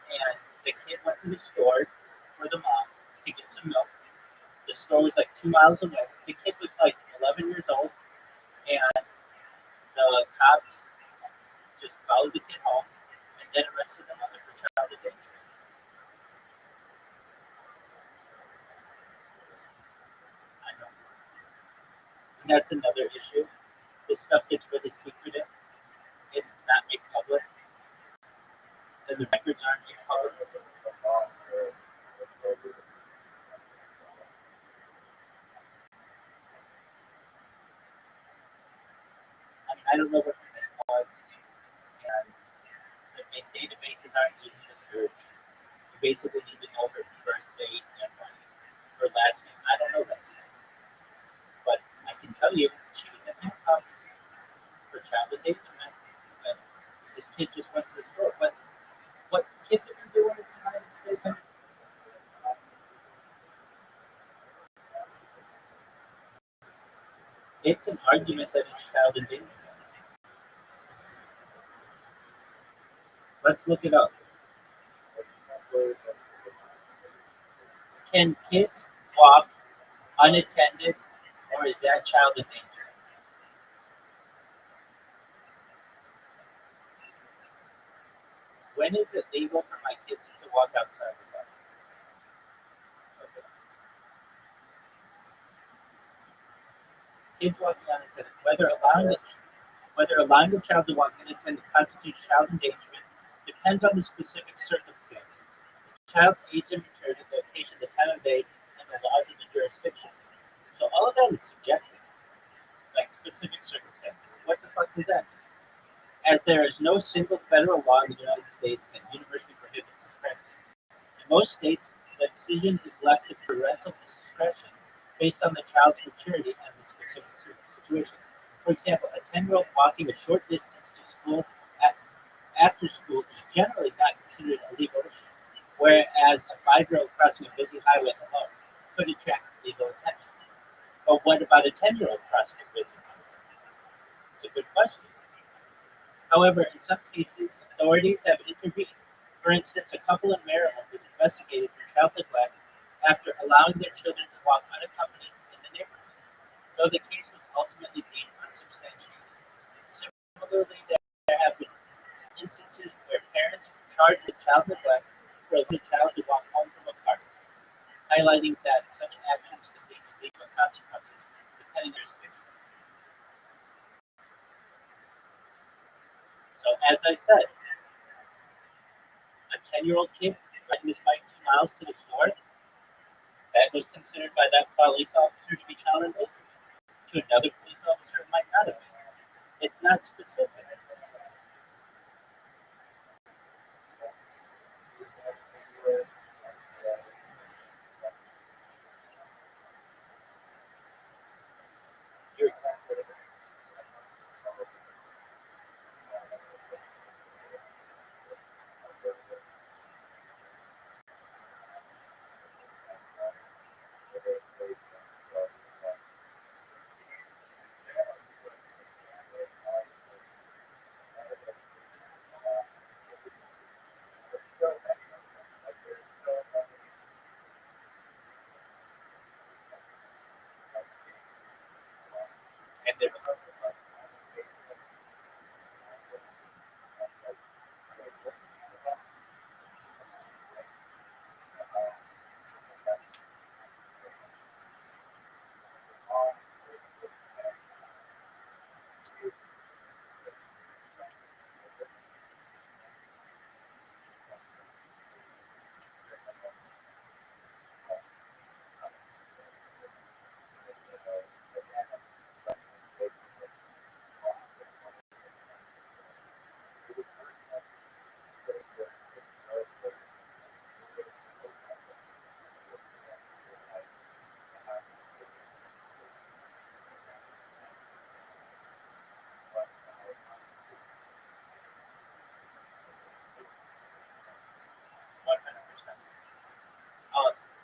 And the kid went to the store for the mom to get some milk. The store was like 2 miles away. The kid was like 11 years old. And the cops just followed the kid home and then arrested the mother for child endangerment. I know. And that's another issue. This stuff gets really secretive. It's not made public. And the records aren't made public. I don't know what her name was. And the databases aren't easy to search. You basically need to know her birth date and her last name. I don't know that stuff. But I can tell you, she was in handcuffs for child endangerment. And this kid just went to the store. But what kids have been doing in the United States? It's an argument that it's child endangerment. Let's look it up. Can kids walk unattended, or is that child endangerment? When is it legal for my kids to walk outside the car? Okay. Kids walking unattended, whether allowing the child to walk unattended constitutes child endangerment depends on the specific circumstances. The child's age and maturity, location, the time of day, and the laws of the jurisdiction. So all of that is subjective, like specific circumstances. What the fuck does that mean? As there is no single federal law in the United States that universally prohibits this practice. In most states, the decision is left to parental discretion based on the child's maturity and the specific situation. For example, a 10-year-old walking a short distance to school after school is generally not considered a legal issue, whereas a 5-year-old crossing a busy highway alone could attract legal attention. But what about a 10-year-old crossing a busy highway? It's a good question. However, in some cases, authorities have intervened. For instance, a couple in Maryland was investigated for child neglect after allowing their children to walk unaccompanied in the neighborhood, though the case was ultimately deemed unsubstantiated. Similarly, there have been charged with child neglect for a child to walk home from a party, highlighting that such actions can lead to legal consequences depending on jurisdiction. So, as I said, a 10-year-old kid riding his bike 2 miles to the store, that was considered by that police officer to be child endangerment. To another police officer, it might not have been. It's not specific. You're exactly right. And they were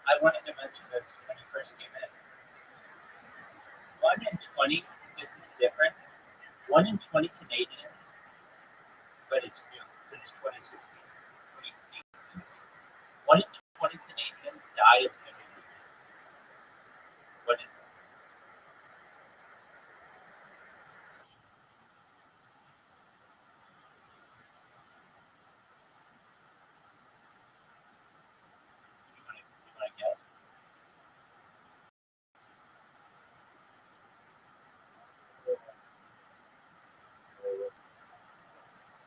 I wanted to mention this when you first came in. 1 in 20, this is different. 1 in 20 Canadians, but it's new since 2016. 1 in 20 Canadians die of community. What is it? You want to guess?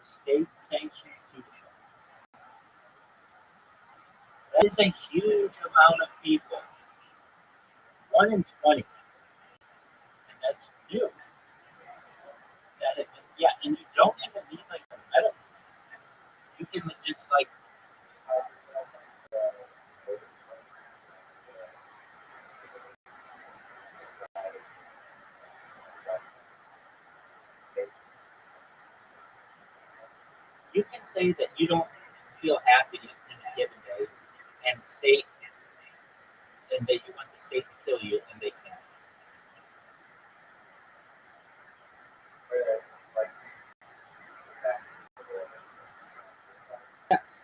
State sanctioned suicide. That is a huge amount of people. 1 in 20. And that's new. Yeah, and you don't even need like a medical. You can just like you can say that you don't feel happy in a given day and state and that you want the state to kill you and they can't. Yes.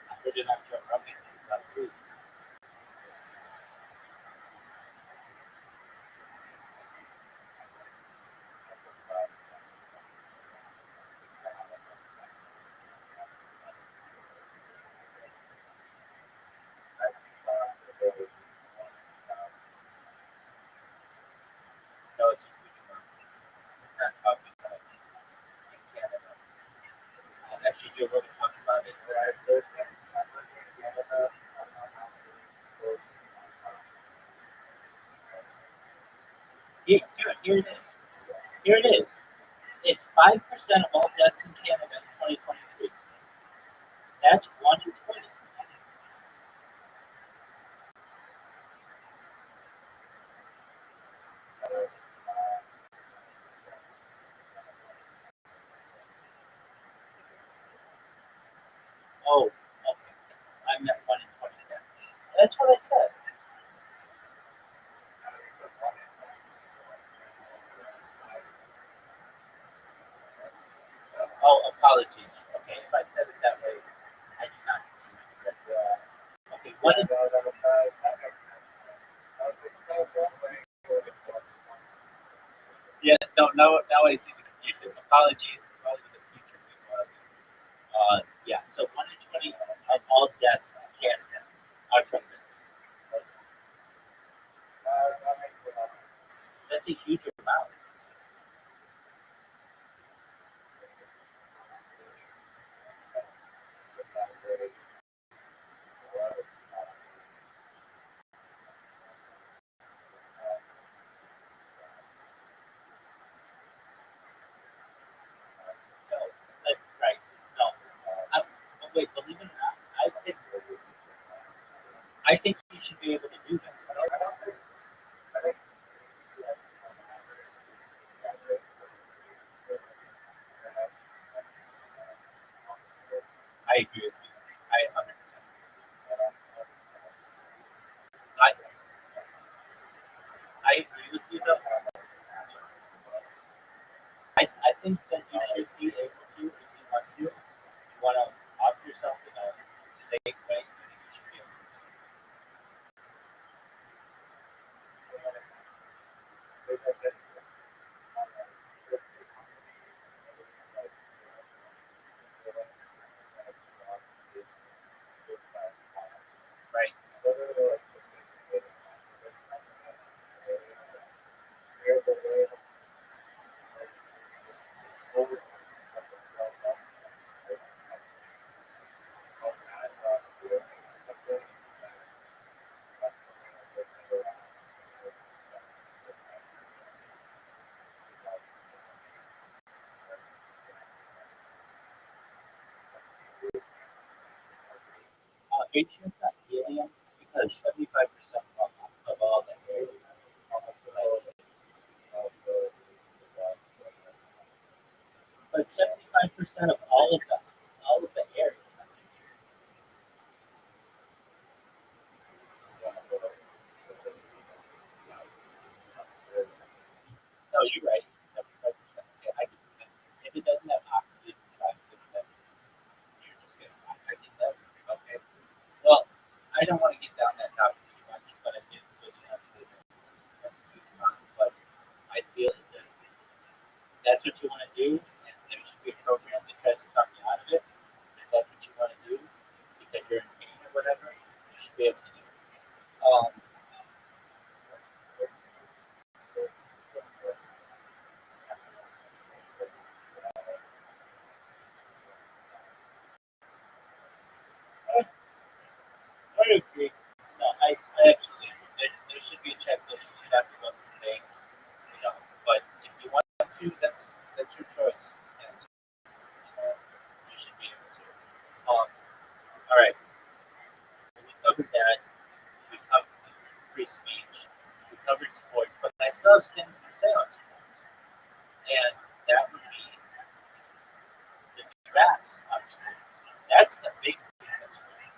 I put it on Joe Rogan about food. No, it's a huge amount. It's not talking about in Canada. Actually, Joe Rogan talked about it. Here it is. Here it is. It's 5% of all deaths in Canada in 2023. That's 1 in 20. Oh, okay. I meant 1 in 20 deaths. That's what I said. Oh, apologies. Okay, if I said it that way, I did not. Okay, one in yeah, No, no, now I see the confusion. Apologies, probably the future people. Yeah, so 1 in 20 of all deaths in Canada are from this. That's a huge amount. No, right? No, wait. Believe it or not, I think you should be able to do that. I agree with you. I 100%. I I agree with you though. I think that you should be able to if you want to. If you want to offer yourself in a safe way, I think you should be able to. Right. Are you sure it's not helium? Because 75% of all the air is helium. But 75% of all of the air is nitrogen. No, you're right. 75%. Okay, I can see that. If it doesn't have oxygen inside of it, then you're just gonna. I get that. Okay. Well, I don't want to get down that topic too much, but I did just want to say that that's a huge amount. But I feel as if that's what you want to do, and there should be a program that tries to talk you out of it. If that's what you want to do because you're in pain or whatever, you should be able to do it. Um, I agree. No, I absolutely agree. There should be a checklist. You should have to go through things, But if you want to, that's your choice, and you should be able to. All right, we covered that. We covered free speech. We covered sports, but I still have things to say on sports, and that would be the drafts on sports. That's the big thing that's really,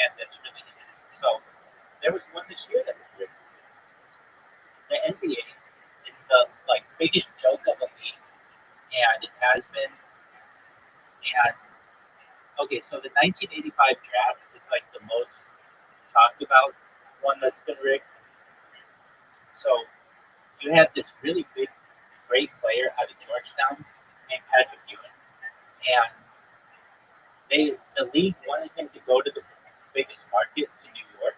and that's really interesting. So there was one this year that was really the NBA is the biggest joke of a league, and it has been. And okay, so the 1985 draft is like the most talked about one that's been rigged. So you had this really big, great player out of Georgetown named Patrick Ewing, and the league wanted him to go to the biggest market to New York,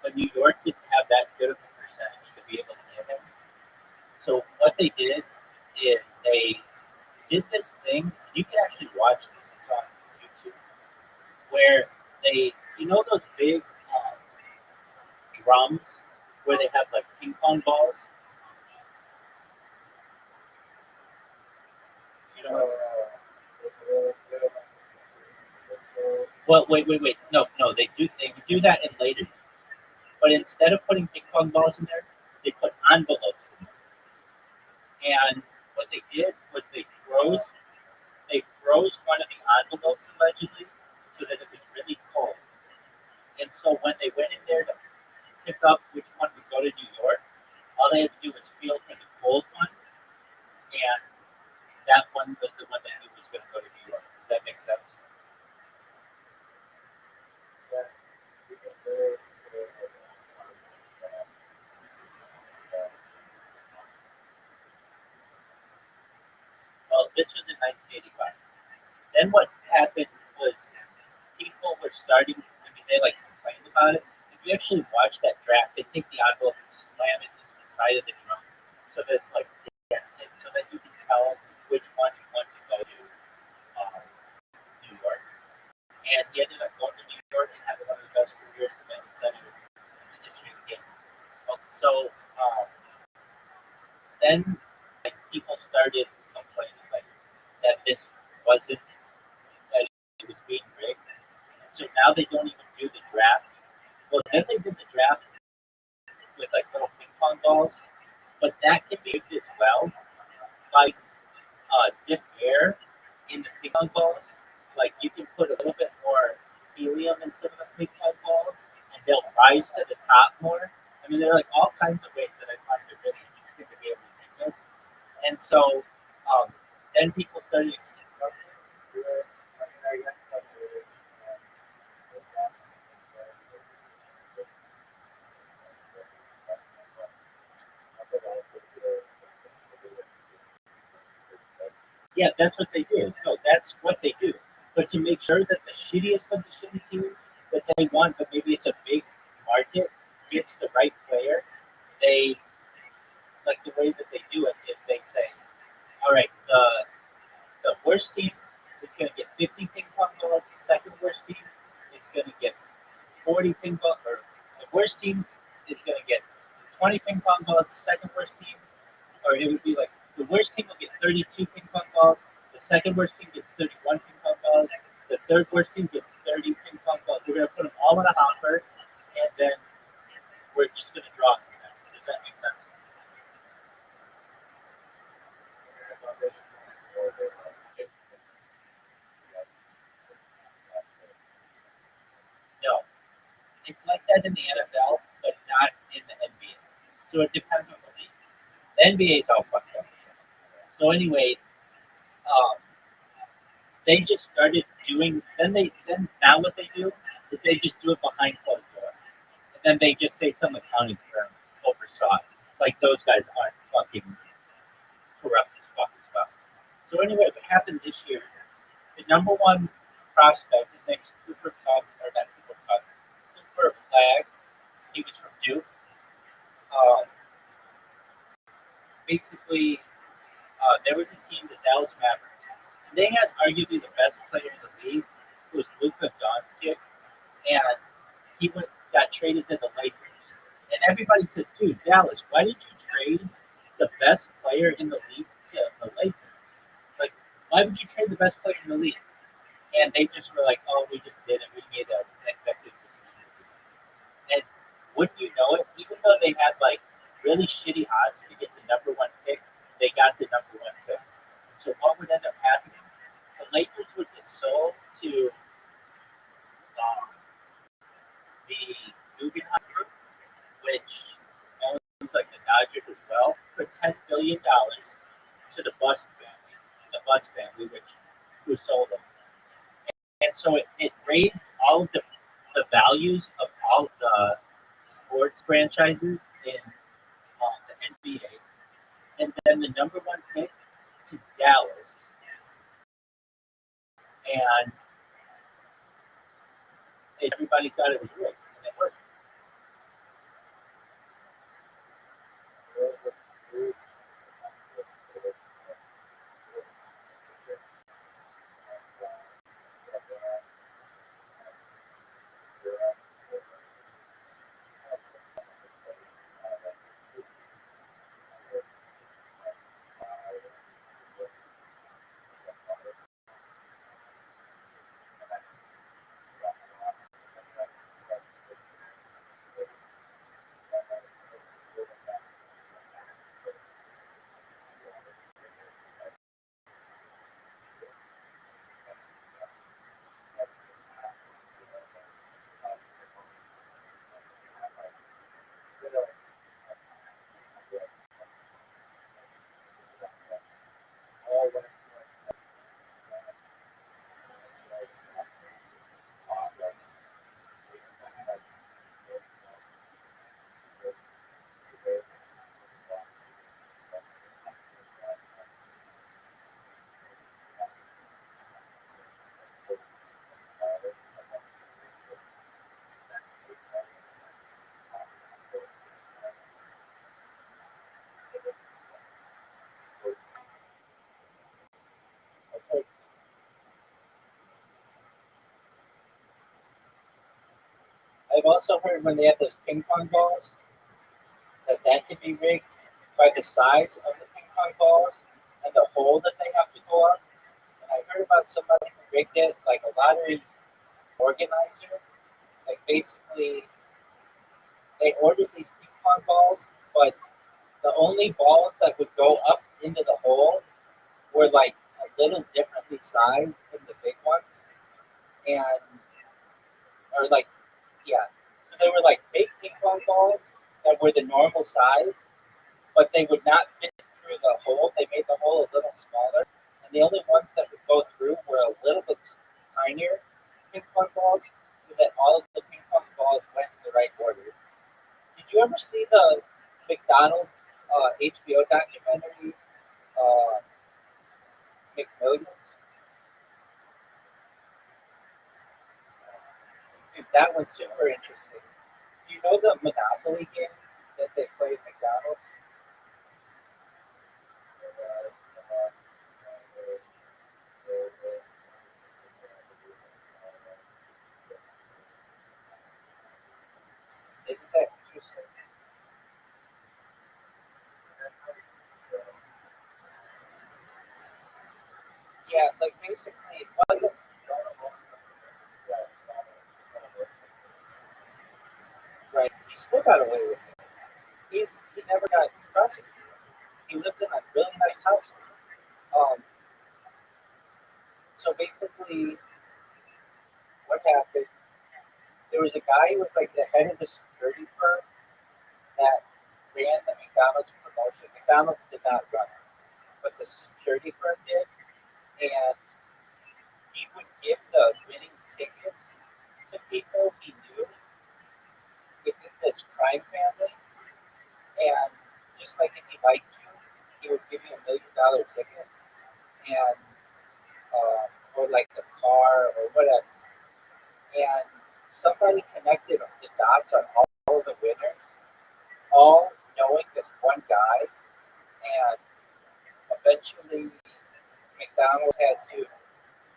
but New York didn't have that good of a percentage to be able to get him. So what they did is they did this thing. You can actually watch this. It's on YouTube where those big drums where they have like ping pong balls. You know. Well, wait. No. They do that in later years. But instead of putting ping pong balls in there, they put envelopes in there. And what they did was they froze one of the envelopes allegedly so that it was really cold. And so when they went in there to pick up which one would go to New York, all they had to do was feel for the cold one, and that one was the one that knew was going to go to New York. Does that make sense? 1985. Then what happened was people were starting. I mean, they like complained about it. If you actually watch that draft, they take the envelope and slam it into the side of the drum, so that it's like dented, so that you can tell which one you want to go to um, New York. And he ended up going to New York and having one of the best careers in the center in the history of the game. So then like, people started complaining like that this wasn't that it was being rigged. And so now they don't even do the draft. Well, then they did the draft with like little ping pong balls, but that can be rigged as well by dip air in the ping pong balls. Like you can put a little bit more helium in some of the ping pong balls, and they'll rise to the top more. I mean, there are like all kinds of ways that I find it really interesting to be able to do this. And so then people started. Yeah, that's what they do. No, that's what they do. But to make sure that the shittiest of the shitty team that they want, but maybe it's a big market, gets the right player, they like the way that they do it is they say, all right, the worst team is going to get 50 ping pong balls. The second worst team is going to get 40 ping pong, or the worst team is going to get 20 ping pong balls. The second worst team, or it would be like the worst team will get 32 ping pong balls. The second worst team gets 31 ping pong balls. The third worst team gets 30 ping pong balls. We're going to put them all in a hopper, and then we're just going to draw from them. Does that make sense? No, it's like that in the NFL, but not in the NBA. So it depends on the league. The NBA is all fucked up. So anyway, um, they just started doing. Then now what they do is they just do it behind closed doors, and then they just say some accounting firm oversaw it. Like those guys aren't fucking corrupt as fuck as well. So anyway, what happened this year? The number one prospect, his name's Cooper Cup, or not Cooper Cup, Cooper Flag. He was from Duke. Um, basically, there was a team, the Dallas Mavericks. And they had arguably the best player in the league, who was Luka Doncic, and got traded to the Lakers. And everybody said, "Dude, Dallas, why did you trade the best player in the league to the Lakers? Like, why would you trade the best player in the league?" And they just were like, "Oh, we just did it. We made an executive decision." And wouldn't you know it? Even though they had like really shitty odds to get the number one pick, they got the number one pick. So what would end up happening? The Lakers would get sold to um, the Guggenheim Group, which owns like the Dodgers as well, for $10 billion to the Bus family, which who sold them. And so it raised all of the values of all of the sports franchises in the NBA, and then the number one pick to Dallas, and everybody thought it was rigged, and it wasn't. I've also heard when they have those ping pong balls that can be rigged by the size of the ping pong balls and the hole that they have to go up. And I heard about somebody who rigged it like a lottery organizer. Like basically, they ordered these ping pong balls, but the only balls that would go up into the hole were like a little differently sized than the big ones, and or like yeah, so they were like big ping pong balls that were the normal size, but they would not fit through the hole. They made the hole a little smaller, and the only ones that would go through were a little bit tinier ping pong balls, so that all of the ping pong balls went in the right order. Did you ever see the McDonald's HBO documentary, uh, McMillions? Dude, that one's super interesting. Do you know the Monopoly game that they play at McDonald's? Isn't that interesting? Yeah, like basically it wasn't right. He still got away with it. He never got prosecuted. He lives in a really nice house. Um, so basically, what happened? There was a guy who was like the head of the security firm that ran the McDonald's promotion. McDonald's did not run it, but the security firm did, and he would give the winning tickets to people he knew within this crime family, and just like if he liked you, he would give you $1 million ticket, and or like a car or whatever. And somebody connected the dots on all of the winners, all knowing this one guy, and eventually McDonald's had to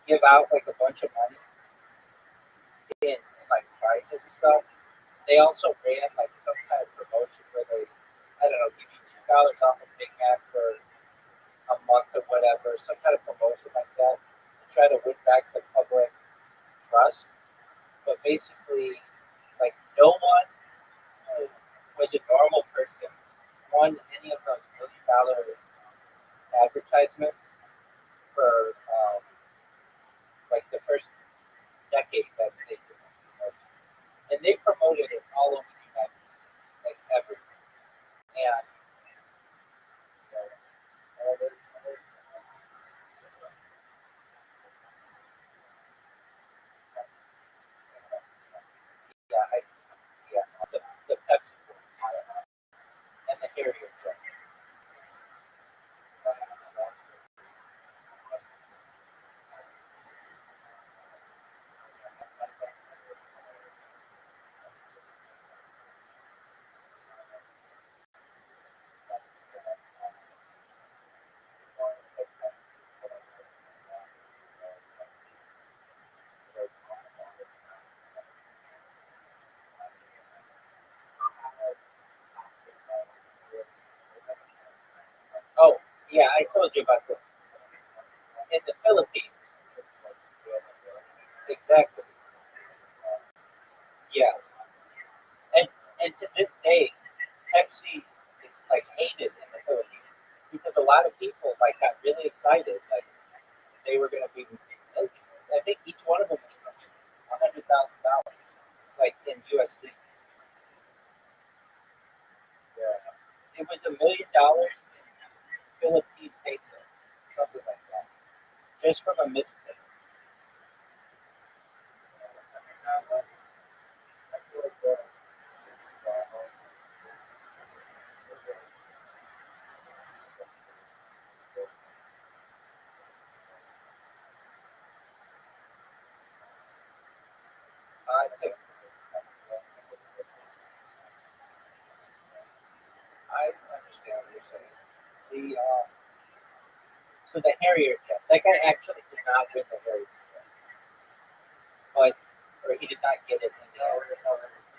give out like a bunch of money in like prizes and stuff. They also ran like some kind of promotion where they, I don't know, give you $2 off a Big Mac for a month or whatever, some kind of promotion like that, to try to win back the public trust. But basically, like no one who was a normal person won any of those $1 million advertisements for like the first decade that they did this promotion. And they promoted it all over the United States, like everywhere. And yeah, yeah, the Pepsi and the Harrier truck. Oh, yeah, I told you about this. In the Philippines. Exactly. Yeah. And and to this day, Pepsi is like hated in the Philippines because a lot of people like got really excited, like they were gonna be. I think each one of them was $100,000, like in USD. Yeah. It was $1 million in Philippine peso, something like that, just from a misprint. I think I understand what you're saying. The so the Harrier jet, that guy actually did not win the Harrier jet, but or he did not get it in the end.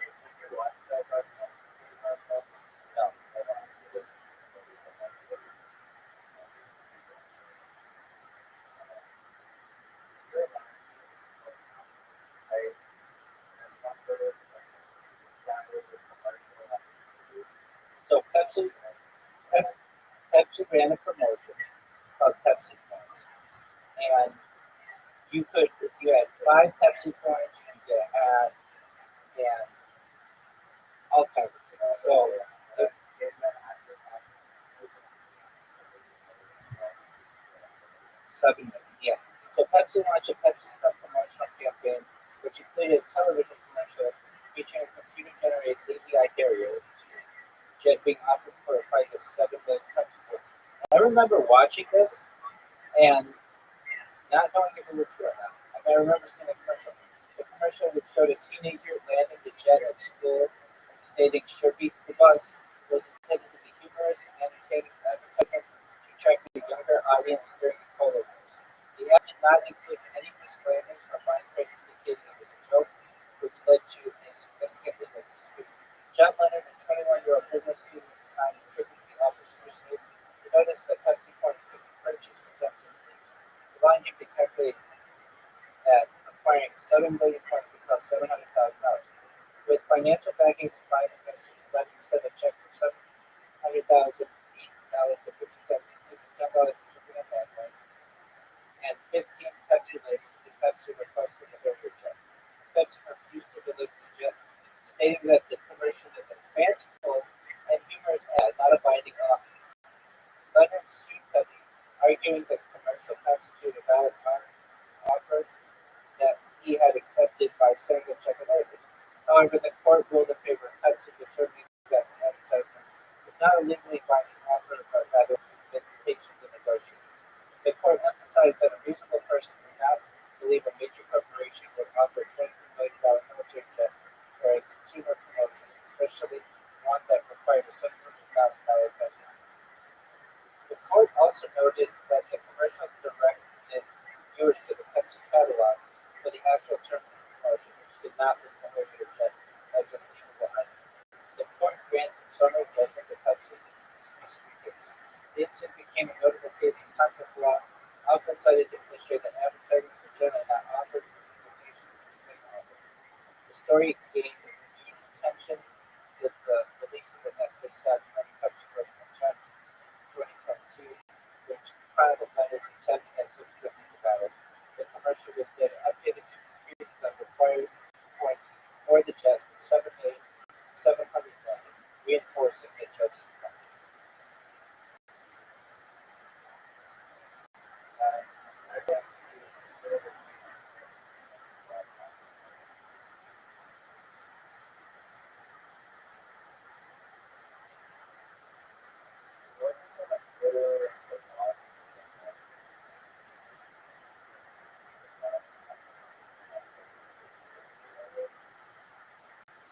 Pepsi, Pepsi ran a promotion called Pepsi Points, and you could, if you had 5 Pepsi points, you could get a hat and all kinds of things. So, if, seven, yeah. So Pepsi launched a Pepsi Stuff promotional campaign, which included a television commercial featuring a computer-generated API carrier, jet being offered for a price of 7 million Pepsi points. I remember watching this and not knowing if it was true or not. I remember seeing a commercial. The commercial which showed a teenager landing the jet at school and stating "sure beats the bus" was intended to be humorous and entertaining advertisement to attract a younger audience during the polar wars. The ad did not include any disclaimers or fine print indicating it was a joke, which led to a significant legal dispute. John Leonard, a 21-year-old business student at the time, attributed the offer seriously. He noticed that Pepsi points could be purchased for Pepsi release, allowing him to calculate at acquiring 7 million points would cost $700,000. With financial backing from private investors, let him send a check for $700,008.50, including $10 for shipping and handling, and 15 Pepsi labels to Pepsi requesting the delivery check. Pepsi refused to deliver the jet, stating that the commercial is a fanciful and humorous ad, not a binding offer. Leonard sued Pepsi, arguing that the commercial constituted a valid offer that he had accepted by sending a check and orders. However, the court ruled in favor of Pepsi, determining that the advertisement was not a legally binding offer, but rather an invitation to negotiate. The court emphasized that a reasonable person would not believe a major corporation would offer a $23 million military jet for a consumer promotion, especially one that required a $700,000 investment. The court also noted that the commercial directed viewers to the Pepsi catalog for the actual term of the promotion, which did not list the Heritage jet as an illegal item. The court granted summary judgment to Pepsi in the specific case. The incident became a notable case in contract law, often cited to illustrate that advertisements were generally not offered with invitations to make offers. The story gained renewed attention with the release of the Netflix documentary Pepsi Personal Check 2022, which chronicled Leonard's attempt and subscription about it. The commercial was then updated to increase the required points for the jet from 7,700,000, reinforcing the jet's impact.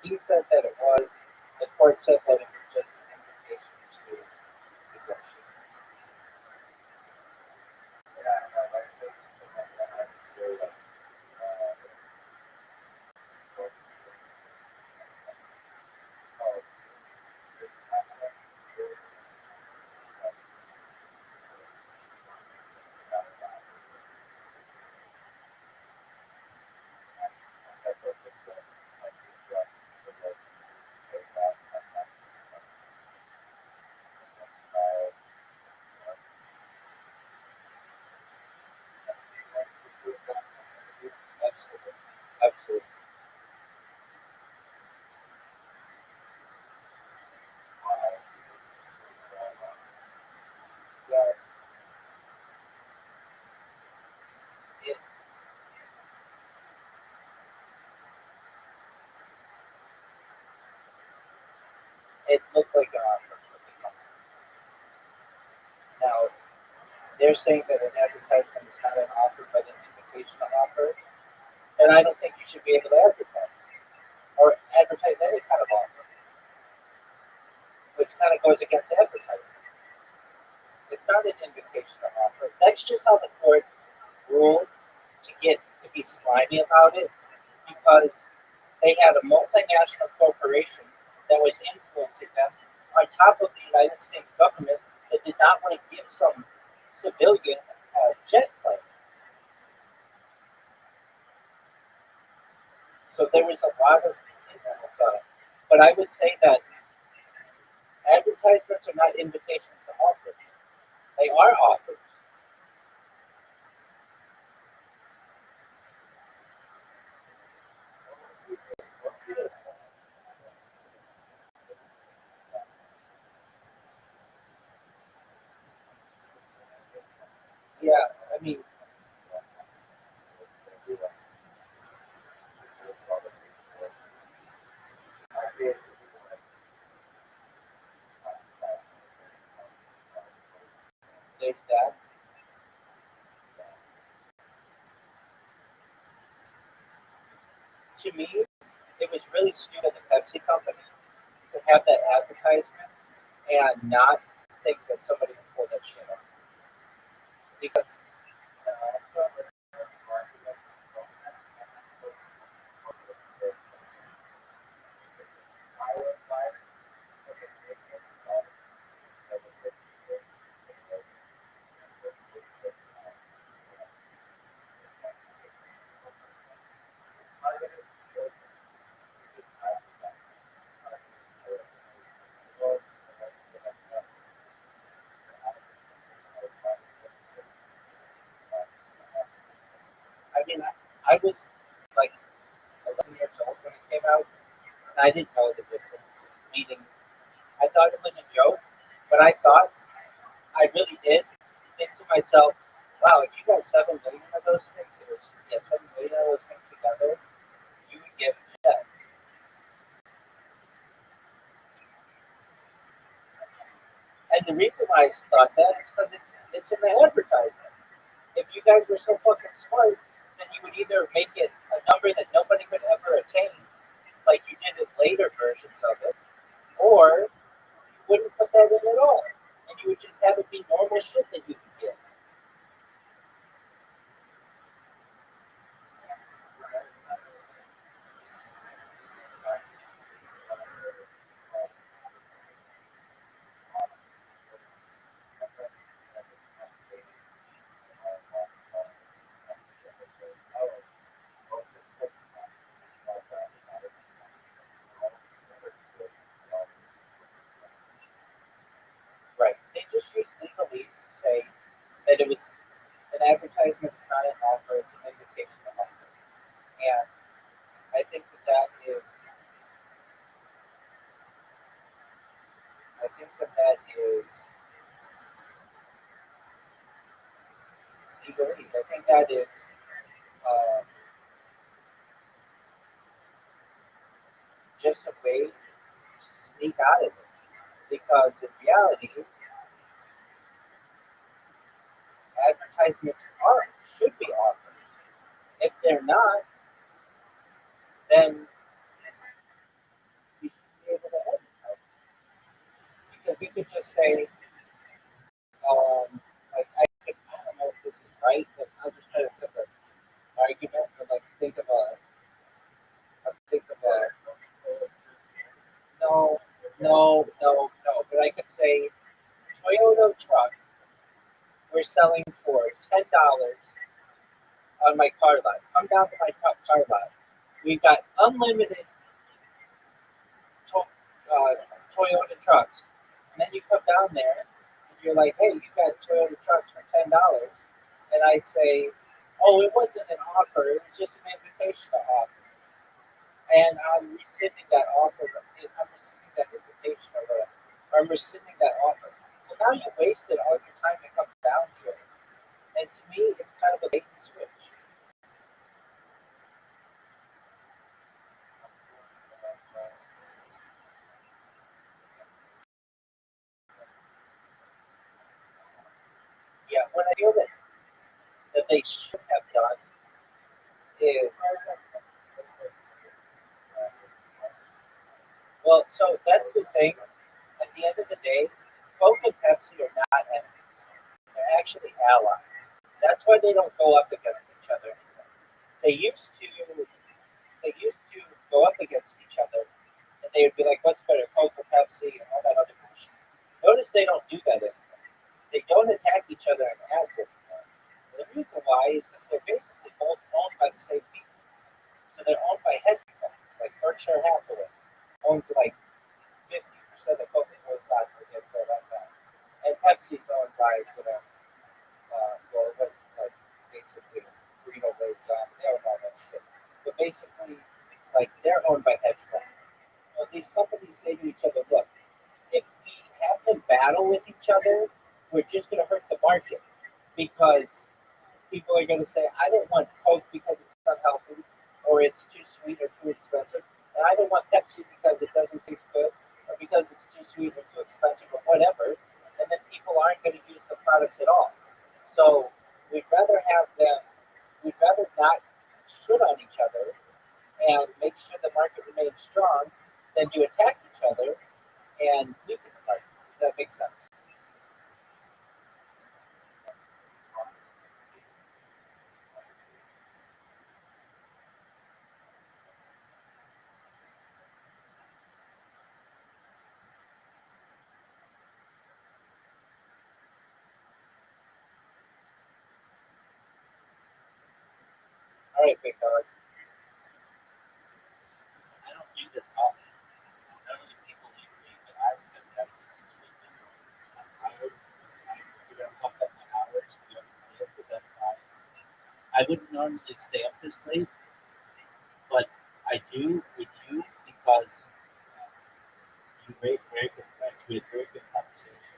He said that it was, the court said that it was just an invitation to negotiate. Absolutely. Absolutely. Yeah, it, it looked like an offer. Now, they're saying that an advertisement is not an offer but an invitational offer, and I don't think you should be able to advertise or advertise any kind of offer, which kind of goes against advertising. It's not an invitational offer. That's just how the court ruled to be slimy about it because they had a multinational corporation that was influencing them on top of the United States government that did not want to give some civilian jet plane. So there was a lot of influence on it. But I would say that Advertisements are not invitations to offers. They are offers. Yeah, I mean, there's that. To me, it was really stupid of the Pepsi company to have that advertisement and not think that somebody would pull that shit off. Because I mean, I was like 11 years old when it came out, and I didn't know the difference. Meaning, I thought it was a joke, but I really did think to myself, wow, if you got 7 million of those things, 7 million of those things together, you would get a jet. And the reason why I thought that is because it's in the advertisement. If you guys were so fucking smart, then you would either make it a number that nobody could ever attain, like you did in later versions of it, or you wouldn't put that in at all. And you would just have it be normal shit that you could get. Right. They just use legalese to say that it was an advertisement, it's not an offer, it's an invitation to offer. And I think that is legalese. I think that is uh, just a way to sneak out of it. Because in reality, advertisements should be offered. If they're not, then we should be able to advertise. Because we could just say, like I don't know if this is right, but I'll just try to think of an argument, but like think of a no, no. But I could say Toyota truck we're selling for $10 on my car lot. Come down to my car lot. We've got unlimited Toyota trucks. And then you come down there and you're like, hey, you got Toyota trucks for $10. And I say, oh, it wasn't an offer, it was just an invitation to offer. And I'm rescinding that offer. I'm rescinding that invitation or whatever. Or I'm rescinding that offer. Well, now you wasted all your time to come down here. And to me, it's kind of a bait and switch. Yeah, what I feel that they should have done is, well, so that's the thing. At the end of the day, Coke and Pepsi are not enemies. They're actually allies. That's why they don't go up against each other anymore. They used to go up against each other, and they would be like, "What's better, Coke or Pepsi?" and all that other bullshit. Notice they don't do that anymore. They don't attack each other in ads anymore. And the reason why is because they're basically both owned by the same people. So they're owned by hedge funds, like Berkshire Hathaway owns like 50% of Coca-Cola stock, and Pepsi's owned by well, like basically Frito Lay, they own all that shit. But basically, like they're owned by hedge funds. Well, these companies say to each other, look, if we have them battle with each other, we're just going to hurt the market because people are going to say, I don't want Coke because it's unhealthy or it's too sweet or too expensive. And I don't want Pepsi because it doesn't taste good or because it's too sweet or too expensive or whatever. And then people aren't going to use the products at all. So we'd rather not shit on each other and make sure the market remains strong than to attack each other and weaken the market. Does that make sense? All right, big dog. I don't do this often. None of the people leave me, but I've been having some sleeping. I'm tired. I fucked up my hours. But that's fine. I wouldn't normally stay up this late, but I do with you because you raise very good points. We have very good conversations.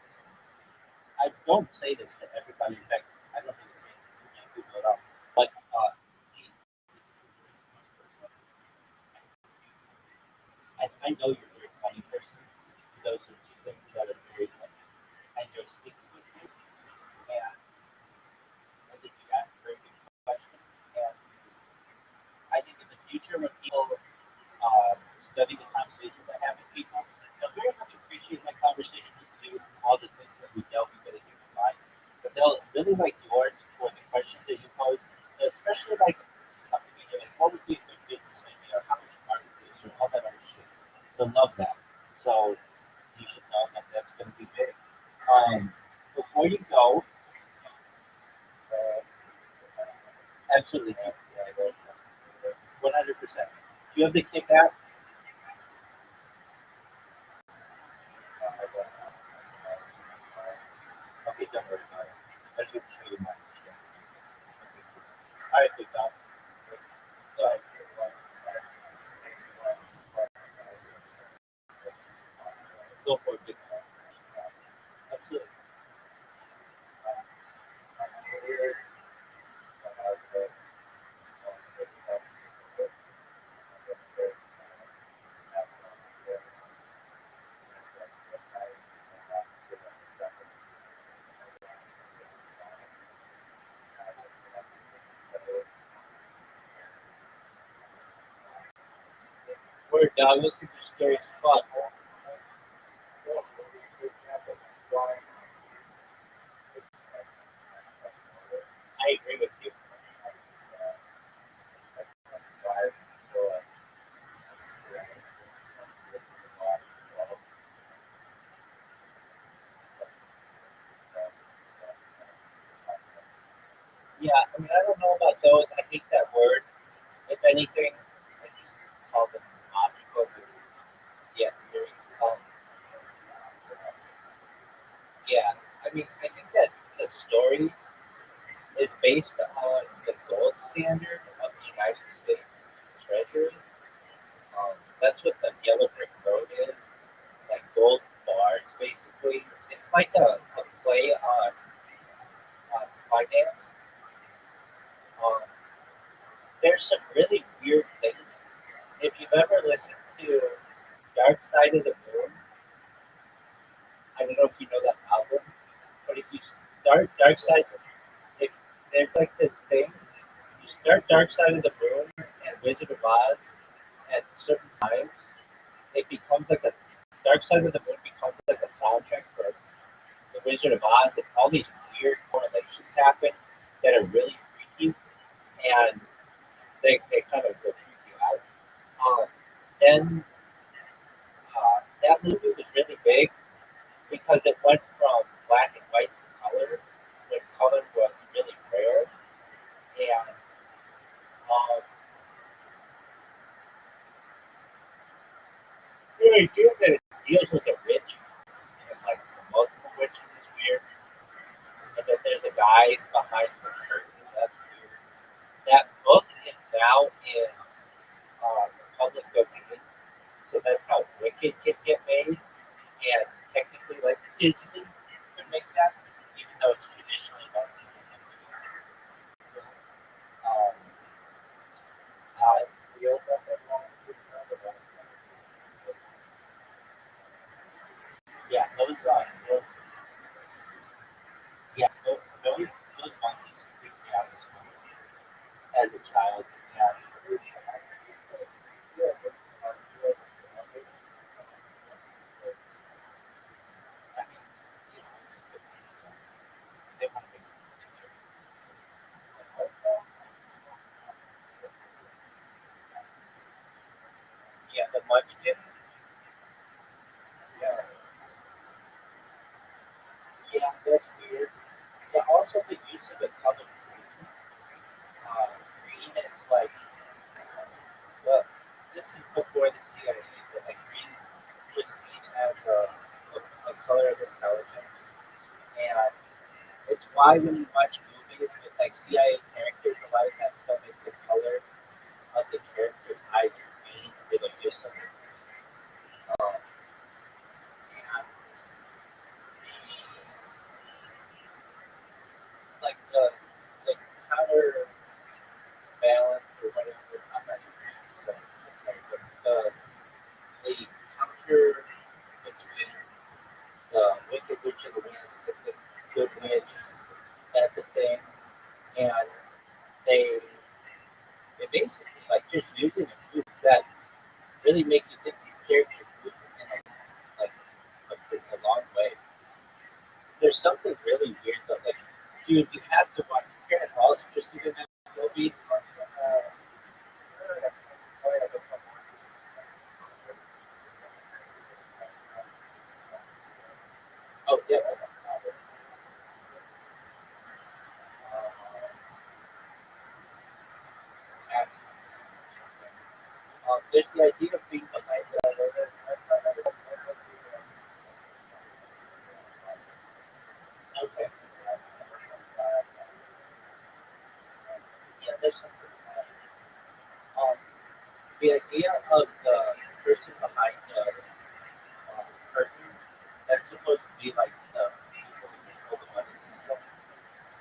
I don't say this to everybody. In fact, I don't think say this to many people at all. But I know you're a very funny person. Those are two things that are very good. I enjoy speaking with you, and I think you ask very good questions. And I think in the future, when people study the conversations I have with people, they'll very much appreciate my conversations with you, all the things that we delve into the human mind. But they'll really like yours for the questions that you pose, especially like stuff that you like, what would be a good business idea, or how much market is, or all that other shit. They'll love that. So you should know that that's going to be big. Before you go, absolutely, 100%. Do you have the kick app? Okay, don't worry about it. I just want to show you my understanding. All right, big dog. Go ahead. Go for it, big dog. Absolutely. Word, dog. What's the scariest spot? I agree with you. Yeah, I mean, I don't know about those. I hate that word. If anything, I just call them logical. Yeah, theories. Yeah, I mean, I think that the story is based on the gold standard of the United States Treasury. That's what the yellow brick road is, like gold bars, basically. It's like a play on finance. Um, there's some really weird things. If you've ever listened to Dark Side of the Moon, I don't know if you know that album, but if you start Dark Side, if there's like this thing, you start Dark Side of the Moon and Wizard of Oz at certain times, it becomes like a Dark Side of the Moon becomes like a soundtrack for the Wizard of Oz, and all these weird correlations happen that are really freaky, and they kind of will freak you out. Then that movie was really big because it went from black and white to color when color was really rare, and um, the idea that it deals with the rich and like the multiple riches is weird. hide behind the curtain. That's weird. That book is now in public domain, so that's how Wicked can get made. And technically, like Disney could make that, even though it's traditionally not Disney. Um, the old one that long, yeah, those monkeys freaked me out as a child. Yeah, I mean, they want to make yeah, the Munchkin. Yeah, yeah, that's weird. Yeah, also the use of the color green. Green is like, well, this is before the CIA, but like green was seen as a color of intelligence, and it's why when you watch movies with like CIA characters, a lot of times they'll make the color of the character's eyes green, or they'll use something. And like the counter balance or whatever. I'm not even saying okay, but the counter between the Wicked Witch of the West and the Good Witch, that's a thing. And they they basically like just using a few sets really make you think these characters move in like a long way. There's something really weird though. Like, dude, you have to watch. If you're at all interested in that movie, oh yeah, there's the idea of being behind the okay. Yeah, there's something. Um, the idea of the person behind the curtain that's supposed to be like the people who control the money system,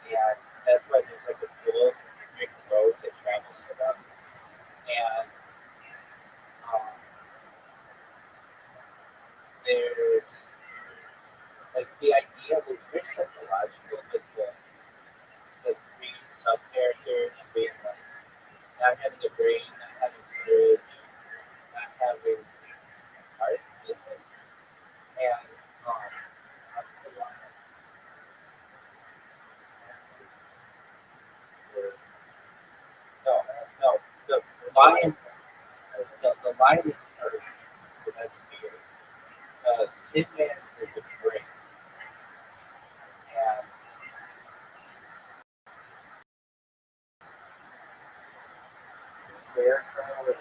and that's why there's like a dual brick road that travels to them, and um, there's like the idea was very psychological with the three sub characters being like not having a brain, not having courage, not having heart, and um, no, no, the lion, the lion is courage, so that's fear. Tin Man is a brain, and Scarecrow is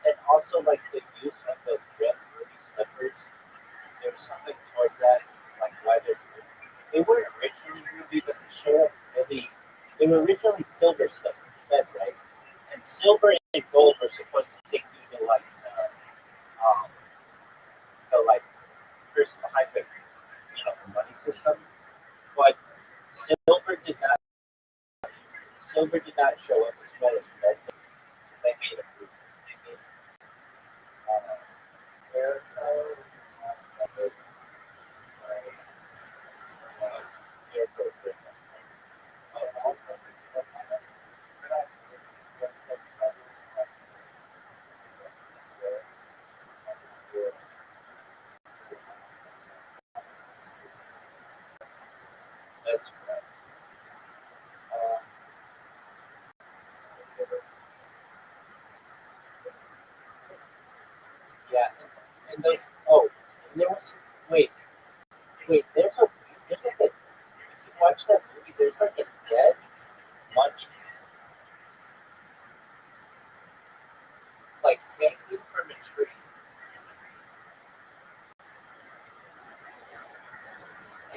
and also like the use of the red ruby slippers. There was something towards that, like why they weren't originally ruby, but they show up really. They were originally silver slippers. That's right. And silver and gold were supposed to take you to like um, the like person behind the money system. But silver did not silver did not show up as well as red. So they made a proof. They made their that's correct. Um, yeah, and those. Oh, and there was wait, wait. There's like a. If you watch that movie, there's like a dead munchkin.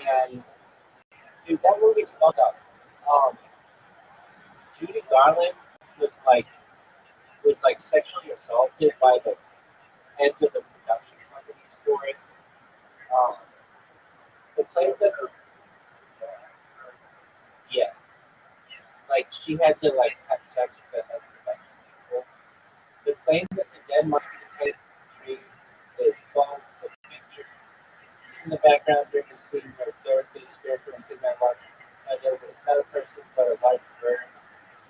And dude, that movie's fucked up. Um, Judy Garland was like sexually assaulted by the heads of the production companies for it. Um, they claimed that yeah, like she had to like have sex with the head of production people. They claim that the dead monkey type tree is false. The figure seen in the background during the scene where Dorothy's character and Kidman Watch it's not a person but a live bird,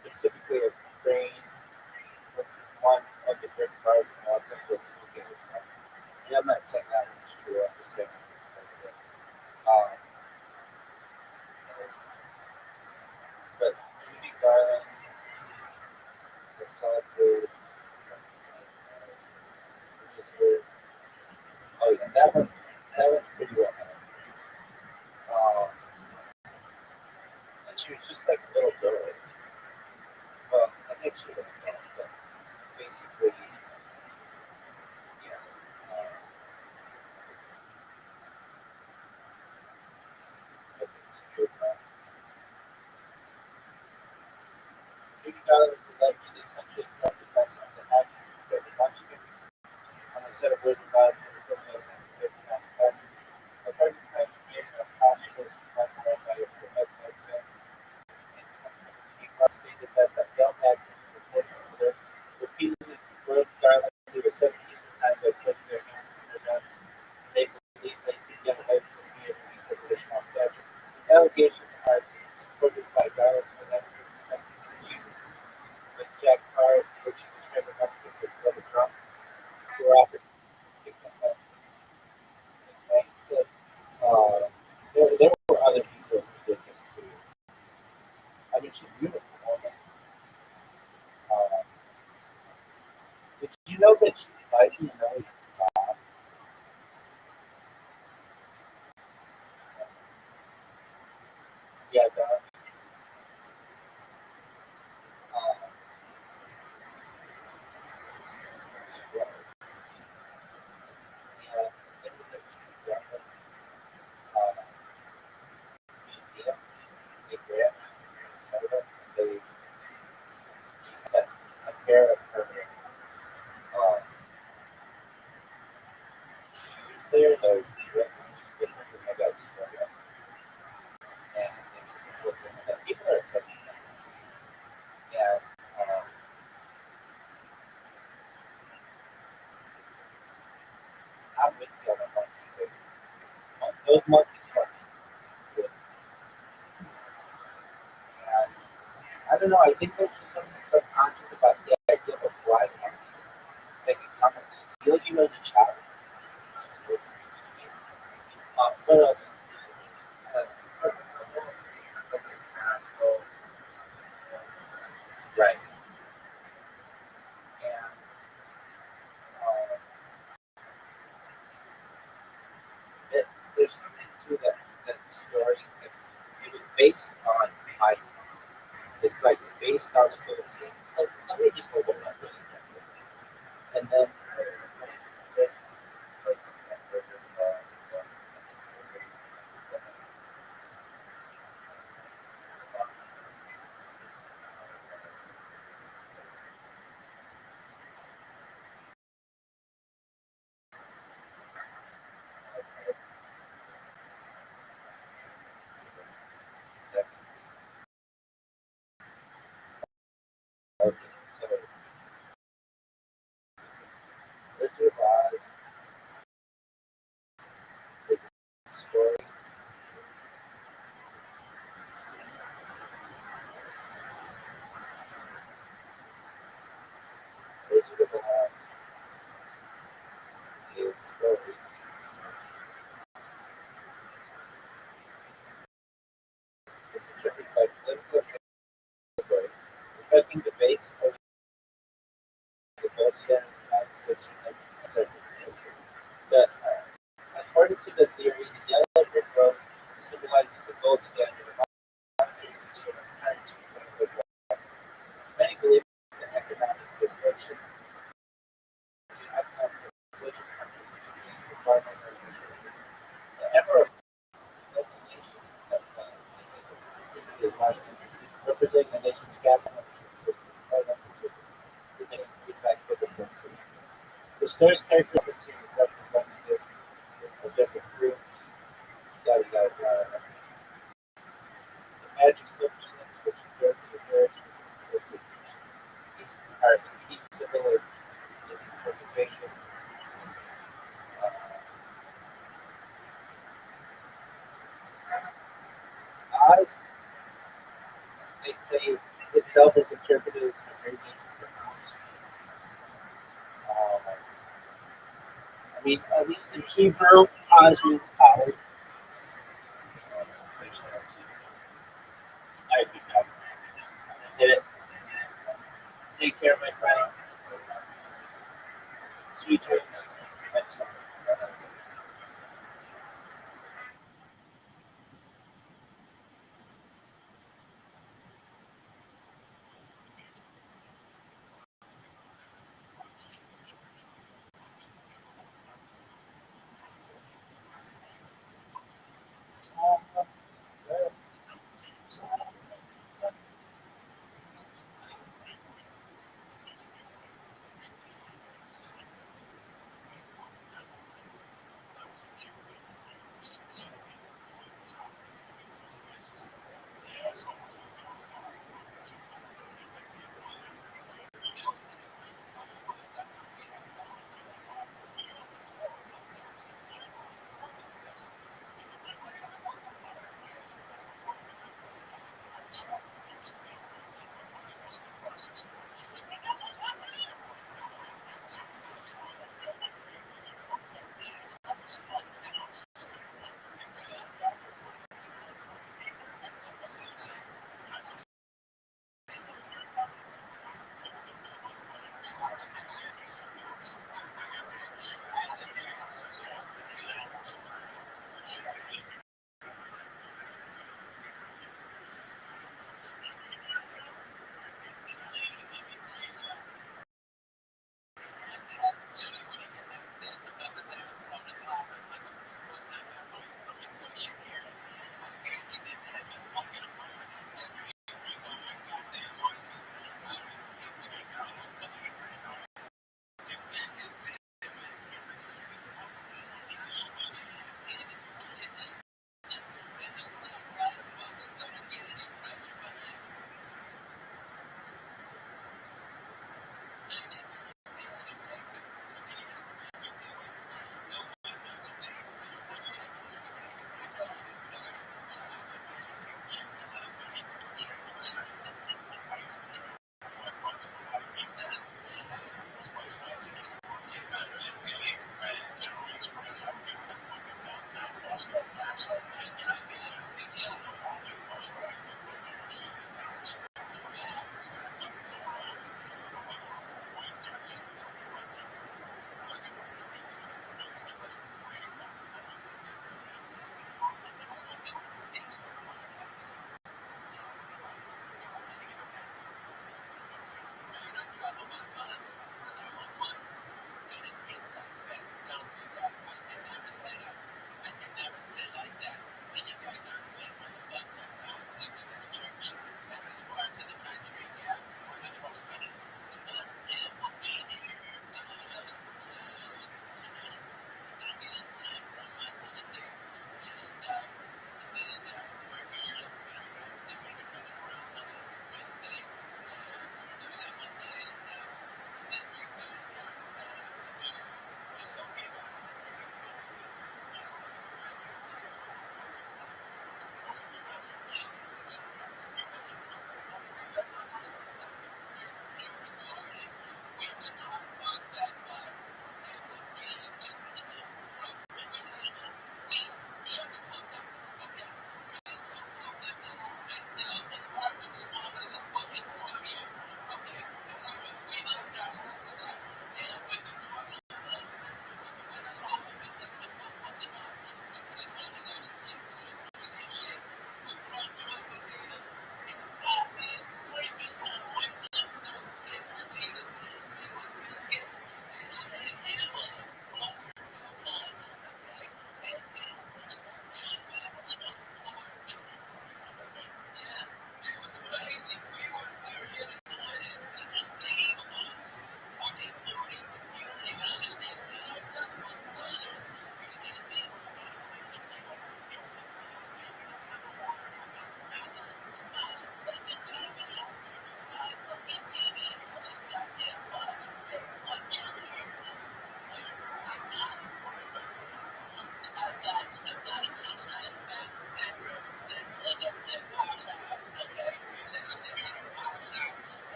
specifically a crane, which is one of the bird bars in Los Angeles. And I'm not saying that one's true, I'm just saying um, but Judy Garland, the solitude, oh yeah, that one's pretty well known. And she was just like a little girl. Well, I think she was a girl, but basically, yeah. Okay, so Judy Garland was allegedly essentially selected by some of the actors for the conjugates on the set of Wizard of Oz for the film of 1959. According to claims made in a posthumous memoir by a website film in 2017, Ross stated that the film actors before the murder repeatedly groped Garland, who was 17 at the time, by putting their hands in their guns. They believed they could get away with it via the use of additional statute. The allegations are supported by Garland's 1967 interview with Jack Carr, which he described a Mexican as Brother Trumps, who were offered to pick them up. There were other people who did this too. I mean, she's beautiful woman. Uh, did you know that she's spicy and always bomb? Yeah, God. Uh, she was. Yeah, it was a true uh, museum in Grand Minnesota. They she had a pair of her uh, shoes there. Those slippers and they got stuck up. And people are obsessed with them. Yeah. Uh, I'm with you on the monkey thing. Those monkeys are good. And I don't know. I think there's just something subconscious about the idea of a flying monkey. They can come and steal you as a child. What else? Uh, right. And uh, it, there's something to that story. That it was based on my. It's like based on the Philippines. Let me just hold it up really quick. And then. Okay, so Wizard of Oz, the story, Wizard of Oz is story. It's interpreted by political category, reflecting debates over the gold standard analysis and assertion. The, according to the theory, the yellow brick road symbolizes the gold standard of politics and certain kinds of political law. Many believe that economic liberation to economic religious countries the farmer the ever building the nation's capital, which is the nation's feedback for the country. The story's character referencing the representative of different groups, yada yada yada. The magic substance which occurred in the marriage with each similar interpretation. Oz, they say itself is interpreted as an abbreviation for Oz. I mean, at least in Hebrew, Oz means power. I pick up. Hit it. Take care, my friend. Sweet dreams. Excellent.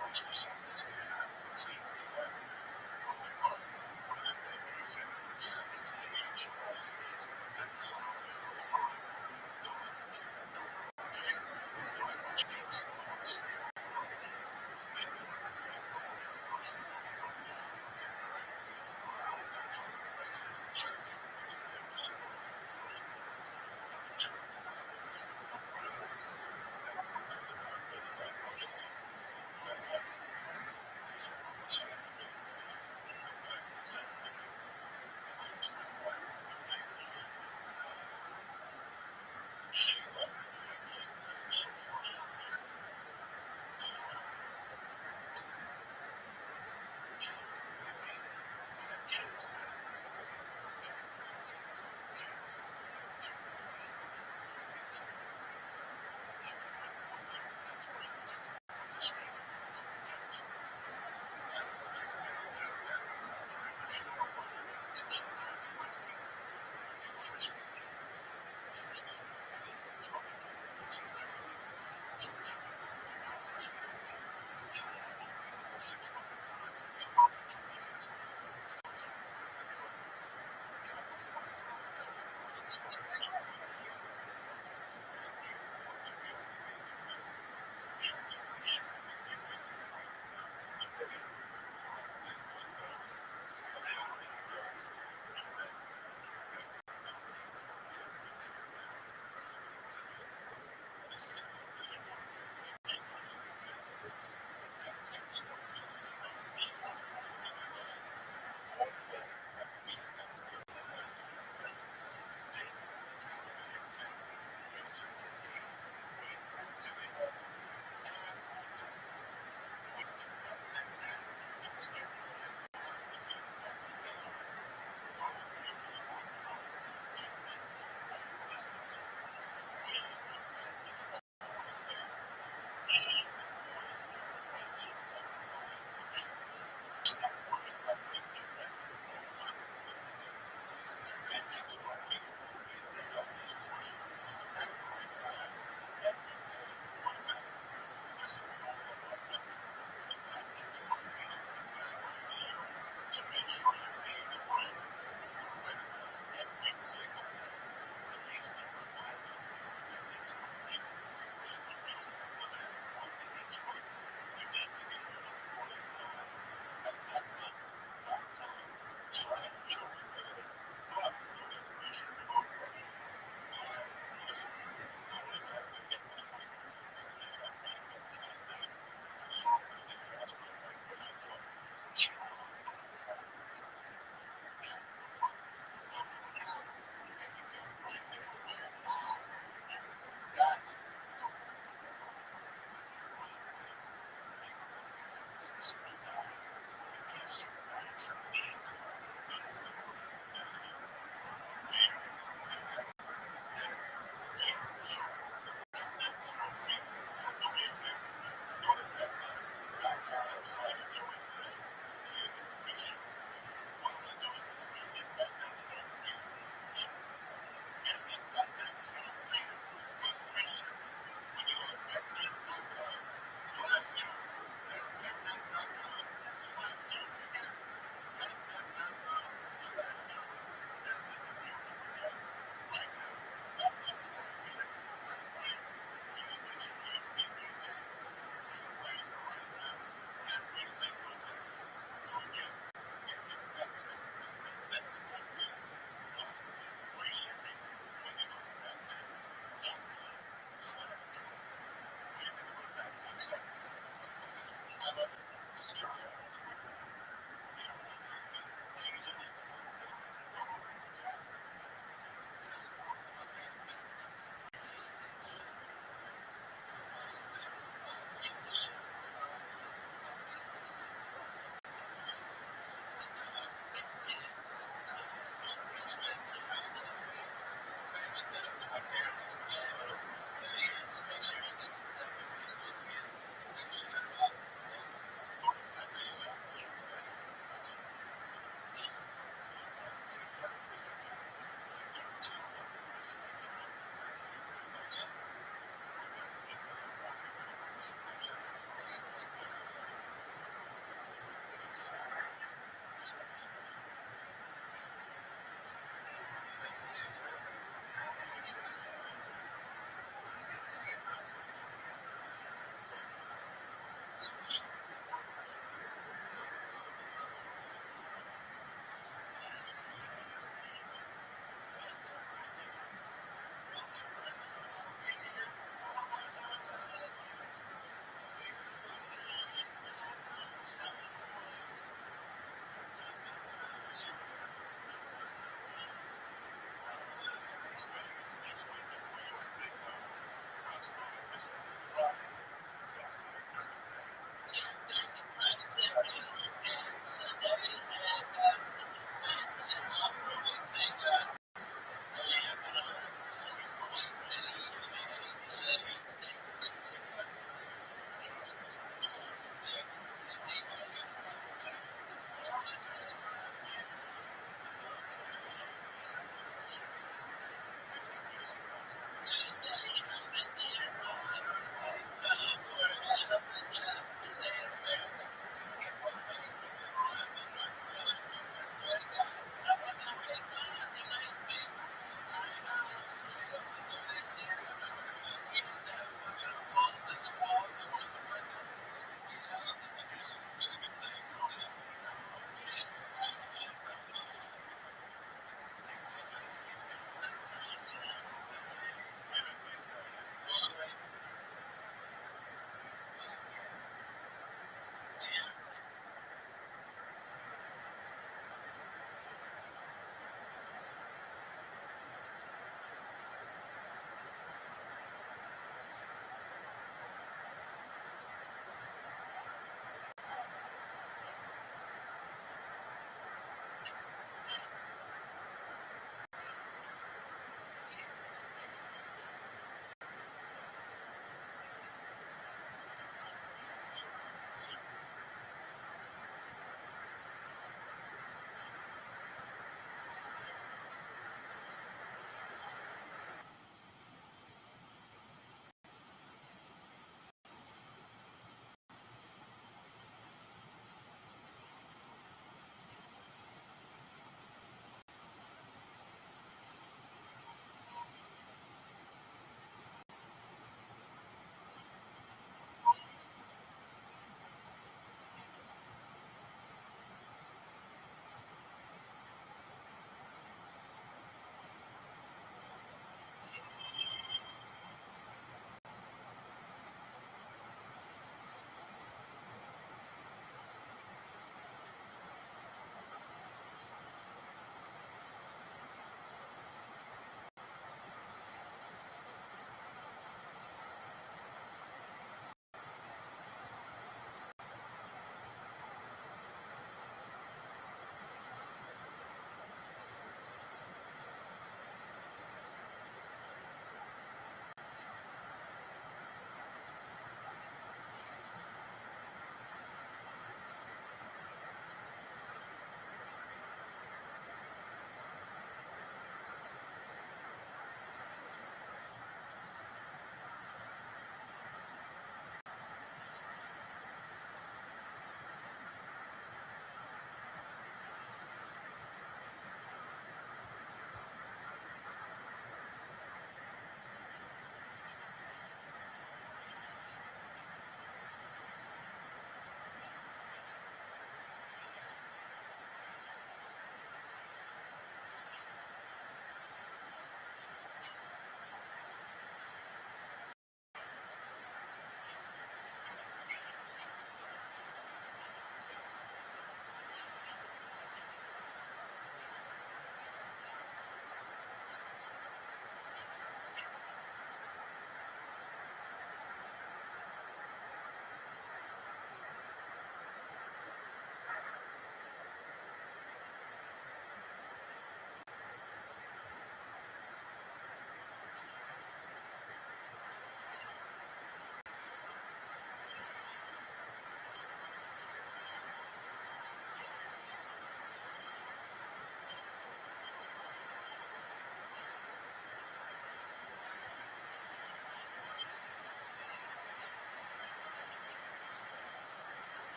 Rothschild.